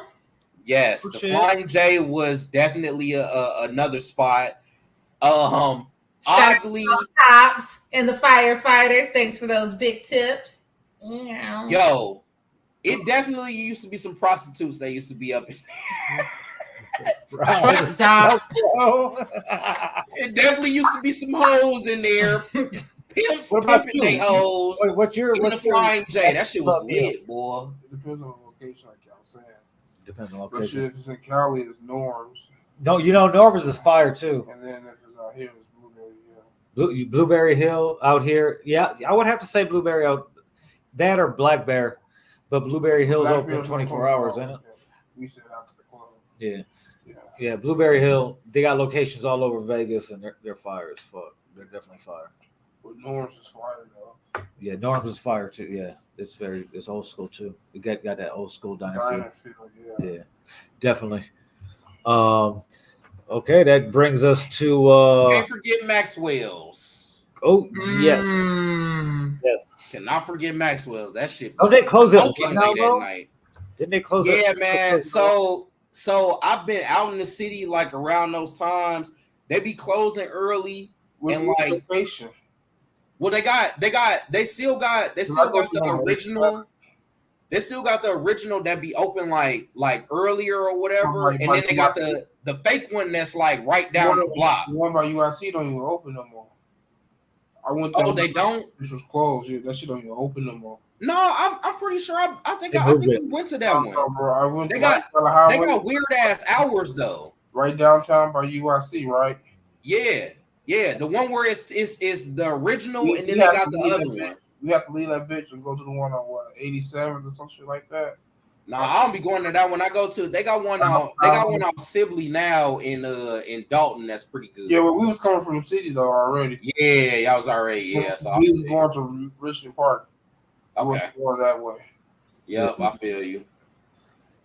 Yes, the Flying J was definitely another spot. Oddly, cops and the firefighters. Thanks for those big tips. Yeah. Yo, it definitely used to be some prostitutes that used to be up in there. Stop. It definitely used to be some hoes in there. Pimps pimping they hoes. What's your Flying J? That shit was lit, boy. It depends on the location, like y'all saying. Depends on But location. shit, if it's in Cali, it's Norms. No, you know Norbers is fire too. And then if it's out here, it's Blueberry Hill. Blueberry Hill out here. Yeah, I would have to say Blueberry out. That or Black Bear, but Blueberry Hill's open 24 hours, isn't it? We said out to the club. Yeah. Yeah. Yeah, Blueberry Hill, they got locations all over Vegas, and they're fire as fuck. They're definitely fire. But Norm's is fire though. Yeah, Norm's is fire too. Yeah, it's old school too. It got that old school diner feel. Diner feel, yeah. Yeah, definitely. Okay, that brings us to Can't forget Maxwell's. oh yes, yes. Cannot forget Maxwell's. That shit. Oh, they closed it smoking now, late bro? at night. Didn't they close? Yeah, it? man. So I've been out in the city like around those times. They be closing early. What's And, the like, location? Well, they still got the original. They still got the original that be open like earlier or whatever, and then they got the fake one that's like right down the block. The one by UIC don't even open no more. I went there. Oh, they don't? This was closed. Yeah, that shit don't even open no more. No, I'm pretty sure. I think we went to that one. No, bro, I went. They to got weird ass hours though. Right downtown by UIC, right? Yeah. The one where it's the original, and then they got the other one. We have to leave that bitch and go to the one on what 87th or some shit like that. No, I don't be going to that one. I go to they got one on Sibley now in Dalton. That's pretty good. Yeah, well, we was coming from the city though already. Yeah, I was already So we was going to Richmond Park. Okay, going that way. Yep, I feel you.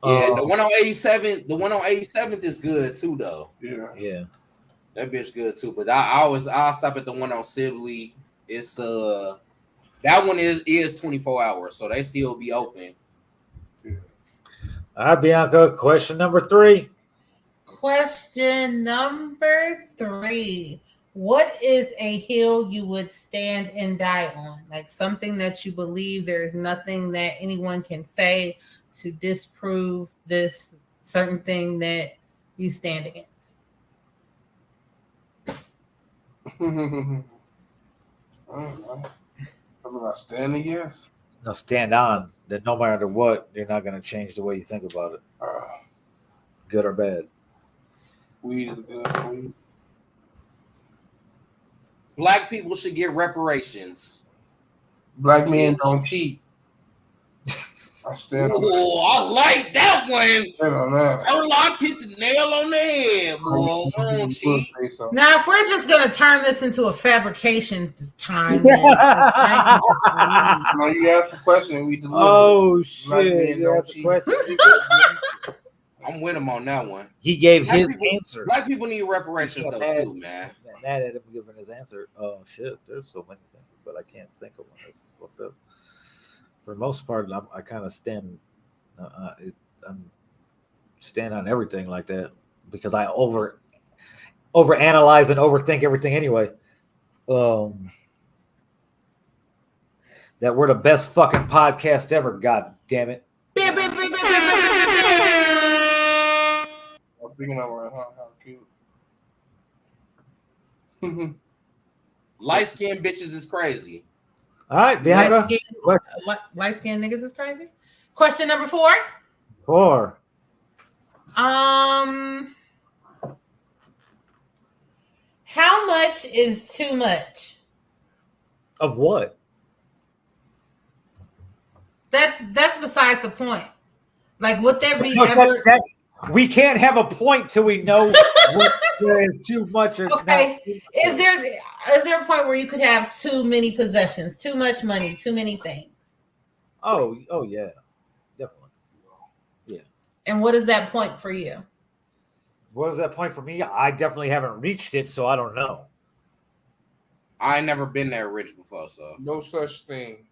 Yeah, the one on 87th is good too though. Yeah. That bitch good too. But I'll stop at the one on Sibley. It's that one is 24 hours, so they still be open. Yeah. All right, Bianca, question number 3. Question number 3. What is a hill you would stand and die on? Like something that you believe there is nothing that anyone can say to disprove this certain thing that you stand against. I don't know. Something I stand against? No, stand on that no matter what, you're not going to change the way you think about it. Good or bad. Weed is good. Weed. Black people should get reparations. Black men don't cheat. I stand on that. Oh, I like that one. Stand on that. Sherlock hit the nail on the head, boy. I don't cheat. Now, if we're just going to turn this into a fabrication time, then I can just No, you asked a question. We delivered. Oh, Black shit. men You don't asked a cheat. question. I'm with him on that one. He gave Black his people- answer. Black people need reparations though Mad- too, man. Mad at him giving his answer. Oh, shit. There's so many things, but I can't think of one. That's fucked up. For the most part, I kind of stand. I'm stand on everything like that because I overanalyze and overthink everything anyway. That we're the best fucking podcast ever. God damn it! I'm thinking of like, how cute. Light skinned bitches is crazy. All right, Bianca. light-skinned niggas is crazy. Question number 4. 4. How much is too much? Of what? That's beside the point. Like, would there be ever? We can't have a point till we know what is too much or Okay. not. Is there a point where you could have too many possessions, too much money, too many things? Oh yeah, definitely. Yeah. And what is that point for you? What is that point for me? I definitely haven't reached it, so I don't know. I ain't never been that rich before, so No such thing.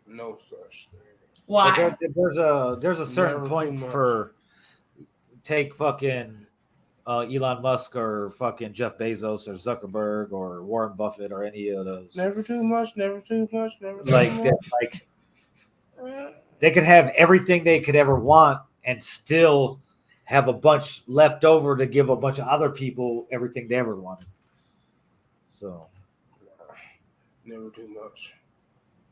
No such thing. Why? There's a certain Never point too much. for take fucking Elon Musk or fucking Jeff Bezos or Zuckerberg or Warren Buffett or any of those. Never too much. Never too much. Never too Like much. that, like they could have everything they could ever want and still have a bunch left over to give a bunch of other people everything they ever wanted. So Never too much.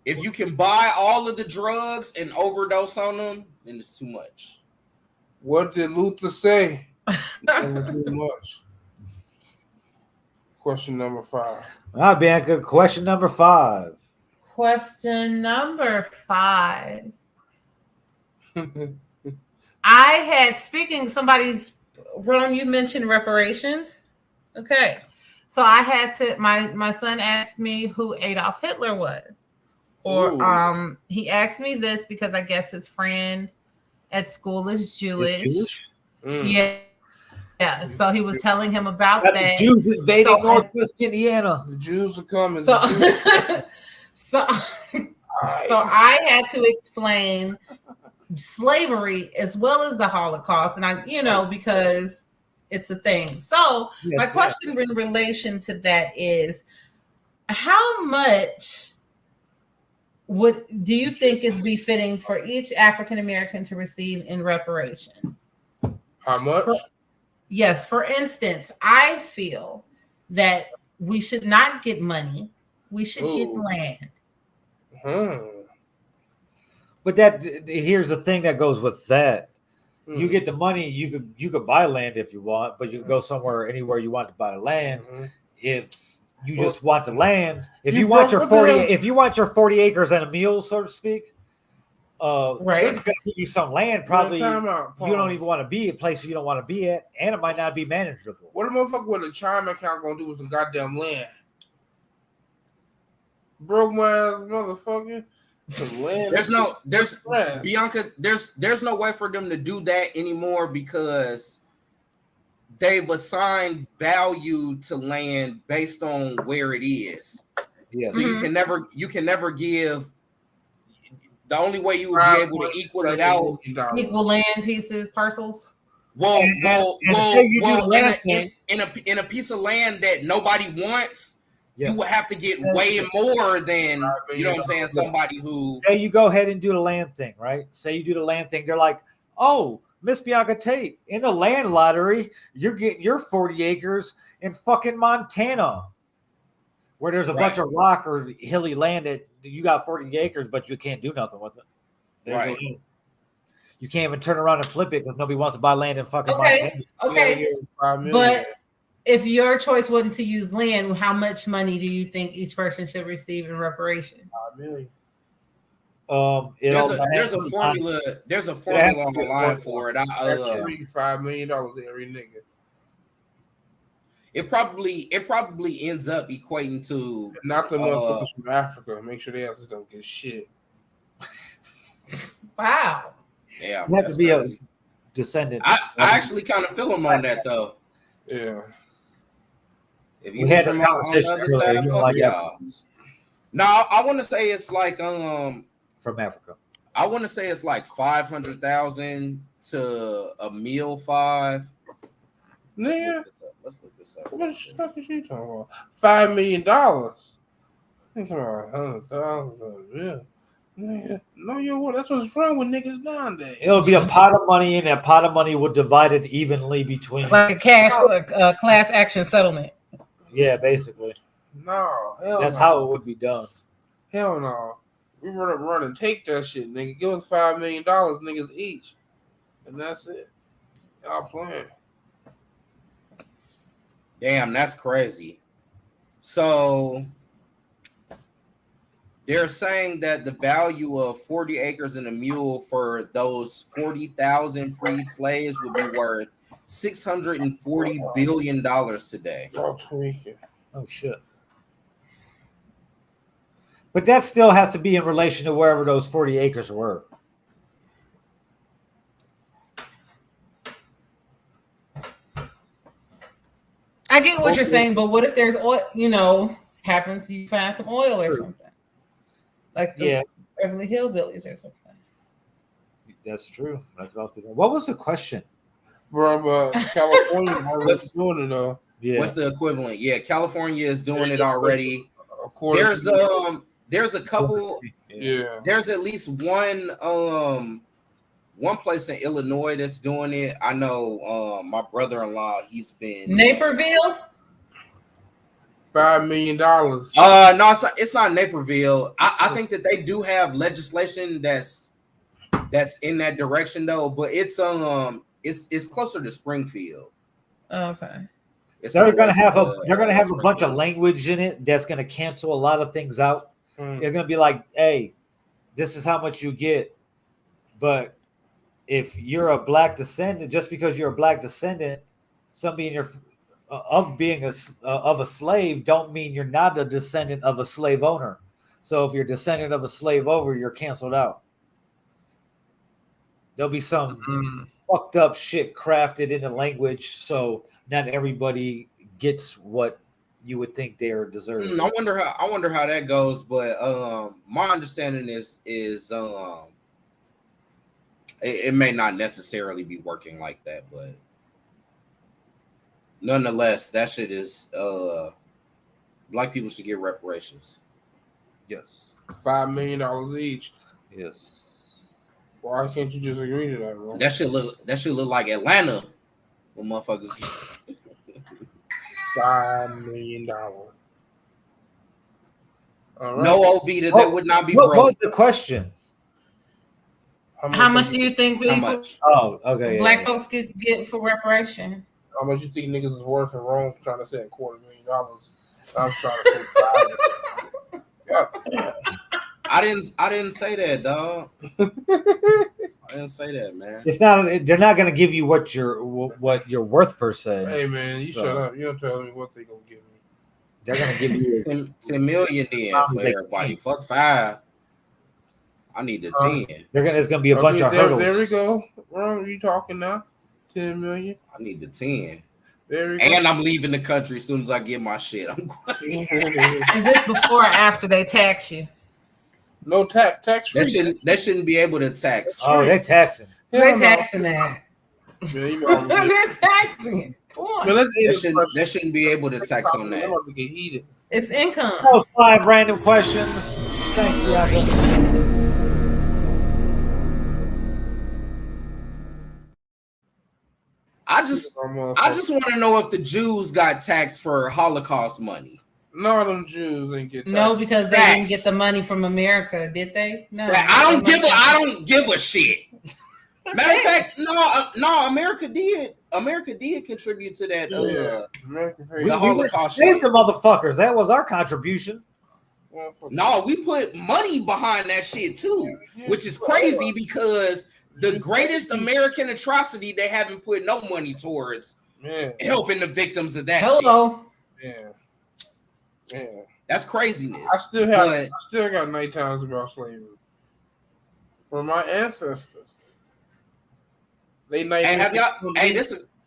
if you can buy all of the drugs and overdose on them, then it's too much. What did Luther say? Never too much. Question number 5. all right, Bianca, question number 5. Question number 5. I had somebody's Rome. You mentioned reparations. Okay, so I had to. My son asked me who Adolf Hitler was, or Ooh. he asked me this because I guess his friend at school is Jewish. Jewish? Yeah, so he was telling him about Got the that. Jews invading So- Northwest Indiana. The Jews are coming. So, The Jews so, so I had to explain slavery as well as the Holocaust, and because it's a thing. So my question in relation to that is, how much do you think is befitting for each African American to receive in reparations? How much? Yes, for instance, I feel that we should not get money. We should get land. But here's the thing that goes with that. You get the money, you could buy land if you want, but you can go anywhere you want to buy the land. If you just want the land, if you want your 40 acres and a mule, so to speak, right, they're gonna give you some land. Probably you don't even want to be a place you don't want to be at, and it might not be manageable. What a motherfucker with a chime account gonna do with some goddamn land? Broke my ass motherfucker. Bianca, there's no way for them to do that anymore because they've assigned value to land based on where it is. Yeah. So you can never give. The only way you would be able to equal it out, equal land pieces, parcels. Well, in a piece of land that nobody wants. Yes. You would have to get way more than, you know what I'm saying, somebody who... Say you go ahead and do the land thing, right? Say you do the land thing. They're like, oh, Miss Bianca Tate, in the land lottery, you're getting your 40 acres in fucking Montana, where there's a bunch of rock or hilly land that you got 40 acres, but you can't do nothing with it. You can't even turn around and flip it because nobody wants to buy land in fucking Montana. Okay, but... if your choice wasn't to use land, how much money do you think each person should receive in reparations? $5 million. There's a formula. There's a formula on the line for it. $5 million every nigga. It probably ends up equating to not the motherfuckers from Africa. Make sure they asses don't get shit. Wow. Yeah, you have to be crazy. A descendant. I actually kind of feel him on that though. Yeah. If you had from on the other side, fuck y'all. No, I want to say it's like from Africa. I want to say it's like 500,000 to a meal 5. Let's look this up. What the fuck is she talking about? $5 million. I'm talking about 100,000. Yeah. No, that's what's wrong with niggas nowadays. It'll be a pot of money, and that pot of money will divide it evenly between like a class action settlement. Yeah, basically. No, that's how it would be done. Hell no. We run and take that shit, nigga. Give us $5 million, niggas each, and that's it. Y'all playing. Damn, that's crazy. So they're saying that the value of 40 acres and a mule for those 40,000 freed slaves would be worth $640 billion today. Oh shit! But that still has to be in relation to wherever those 40 acres were. I get what you're saying, but what if there's oil? Happens you find some oil or something, like the Beverly Hillbillies or something. That's true. What was the question? Bro, California is doing it though. Yeah. What's the equivalent? Yeah, California is doing it already. There's a couple. Yeah. There's at least one place in Illinois that's doing it. I know my brother-in-law, he's been Naperville. $5 million. No, it's not Naperville. I think that they do have legislation that's in that direction though, but it's closer to Springfield. Okay. They're gonna have a bunch of language in it that's gonna cancel a lot of things out. They're gonna be like, hey, this is how much you get, but if you're a black descendant, just because you're a black descendant, somebody in your of being of a slave, don't mean you're not a descendant of a slave owner. So if you're a descendant of a slave owner, you're canceled out. There'll be some fucked up shit crafted in the language, so not everybody gets what you would think they're deserving. I wonder how that goes, but my understanding is it may not necessarily be working like that, but nonetheless, that shit is black people should get reparations. Yes. $5 million each. Yes. Why can't you just agree to that, bro? That should look like Atlanta when motherfuckers get $5 million. All right. no OV that would not be What broke. was the question? How much do you think How people, much? Oh, okay. black folks could get for reparations? How much you think niggas is worth in Rome trying to say $250,000? I'm trying to say $5 million. I didn't say that, dog. I didn't say that, man. It's not. They're not going to give you what you're worth per se. Hey man, you shut up. You don't tell me what they gonna give me. They're going to give you 10 million then for everybody. Fuck 5. I need the 10. It's going to be a bunch of hurdles. There we go. Wrong, you talking now? 10 million. I need the 10. There we go. And I'm leaving the country as soon as I get my shit. I'm going. Is this before or after they tax you? No tax free. They shouldn't be able to tax. Oh, they're taxing. They're taxing that. Yeah, you know, They're taxing it. Come on. but They shouldn't be able to tax on that. I'm about to get heated. It's income. That was 5 random questions. Thanks, Bianca. I just want to know if the Jews got taxed for Holocaust money. No, them Jews ain't get taxed. No, because they didn't get the money from America, did they? No. I don't give a shit. Matter of fact, no. America did contribute to that. We Holocaust saved the motherfuckers. That was our contribution. No, we put money behind that shit too, which is crazy because the greatest American atrocity they haven't put no money towards helping the victims of that shit. Yeah. That's craziness. I still got night times about slavery. For my ancestors. This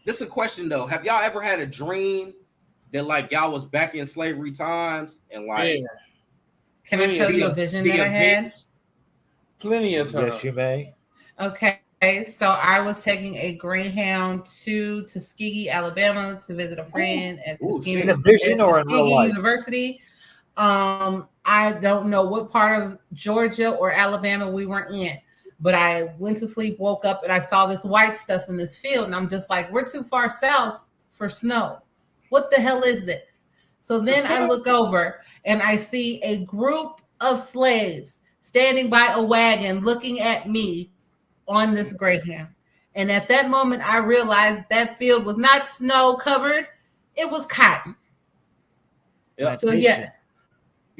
is a question though. Have y'all ever had a dream that like y'all was back in slavery times and like can I tell you a vision that I had? Plenty of times. Yes, you may. Okay. So I was taking a Greyhound to Tuskegee, Alabama to visit a friend at Tuskegee, in a vision or in real life? University. I don't know what part of Georgia or Alabama we were in, but I went to sleep, woke up, and I saw this white stuff in this field, and I'm just like, we're too far south for snow. What the hell is this? So then I look over and I see a group of slaves standing by a wagon looking at me on this Greyhound. And at that moment, I realized that field was not snow covered. It was cotton. Yeah. So yes,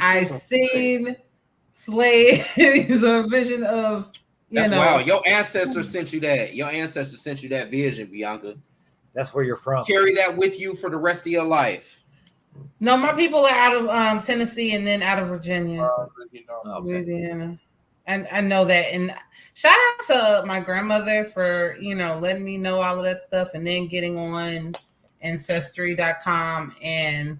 I seen slaves, a vision of, That's wild. Your ancestors sent you that. Your ancestors sent you that vision, Bianca. That's where you're from. Carry that with you for the rest of your life. No, my people are out of Tennessee and then out of Virginia, Louisiana. And I know that. And shout out to my grandmother for, letting me know all of that stuff and then getting on Ancestry.com and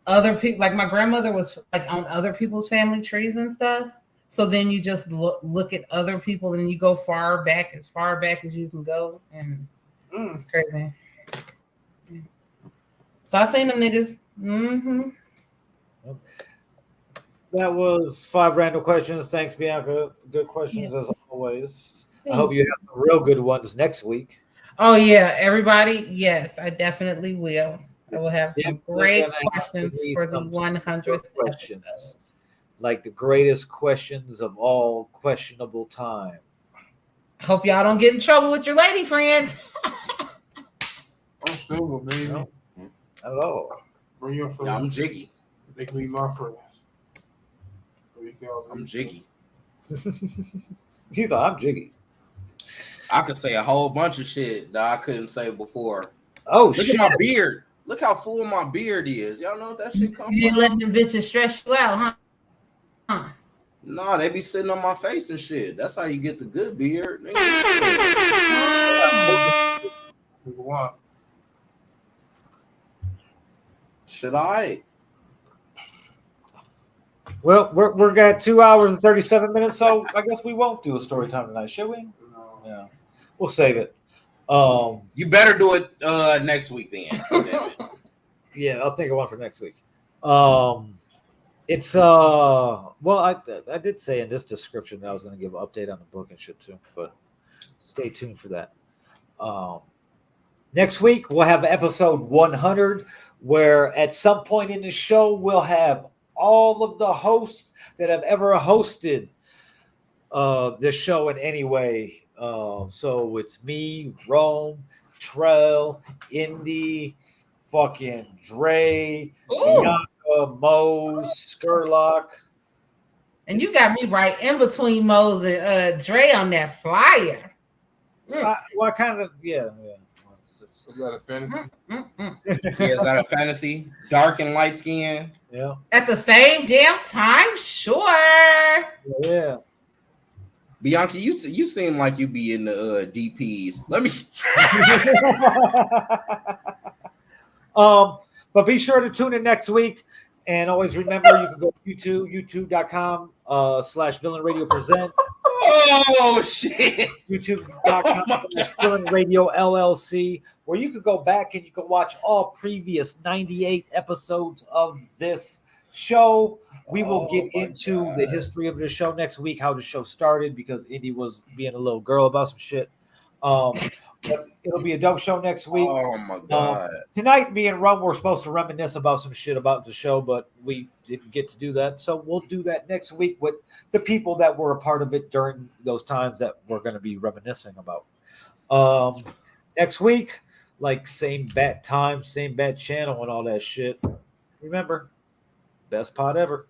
other people. Like my grandmother was like on other people's family trees and stuff. So then you just look at other people and you go as far back as you can go. And it's crazy. So I seen them niggas. Mm-hmm. That was 5 random questions. Thanks, Bianca. Good questions as always. I hope you have some real good ones next week. Oh yeah, everybody. Yes, I definitely will. I will have some great questions for the 100th questions. Like the greatest questions of all questionable time. Hope y'all don't get in trouble with your lady friends. I'm single, baby. No, not at all. Bring your friends. Yeah, I'm jiggy. They can be my friends. I'm jiggy. He thought I'm jiggy. I could say a whole bunch of shit that I couldn't say before. Oh, Look shit. at my beard. Look how full my beard is. Y'all know what that shit come You didn't from? let them bitches stress you out, huh? Nah, they be sitting on my face and shit. That's how you get the good beard. Nigga. What? Should I? Well, we're got 2 hours and 37 minutes, so I guess we won't do a story time tonight, shall we? No. Yeah, we'll save it. You better do it next week then. Damn it. Yeah, I'll think of one for next week. It's well, I did say in this description that I was going to give an update on the book and shit too, but stay tuned for that. Next week we'll have episode 100, where at some point in the show we'll have all of the hosts that have ever hosted this show in any way. So it's me, Rome, Trell, Indy, fucking Dre, Bianca, Mose, Skurlock. And you got me right in between Mose and Dre on that flyer. I kind of, yeah. Is that a fantasy? Yeah, is that a fantasy? Dark and light skin? Yeah. At the same damn time, sure. Yeah. Bianca, you seem like you be in the DPs. Let me. But be sure to tune in next week. And always remember, you can go to youtube.com/Villain Radio Presents. Oh, shit. youtube.com/Villain Radio LLC, where you can go back and you can watch all previous 98 episodes of this show. We will get into the history of the show next week, how the show started, because Indy was being a little girl about some shit. But it'll be a dope show next week. Oh my god! Tonight, me and Rum were supposed to reminisce about some shit about the show, but we didn't get to do that. So we'll do that next week with the people that were a part of it during those times that we're going to be reminiscing about. Next week, like same bat time, same bat channel, and all that shit. Remember, best pod ever.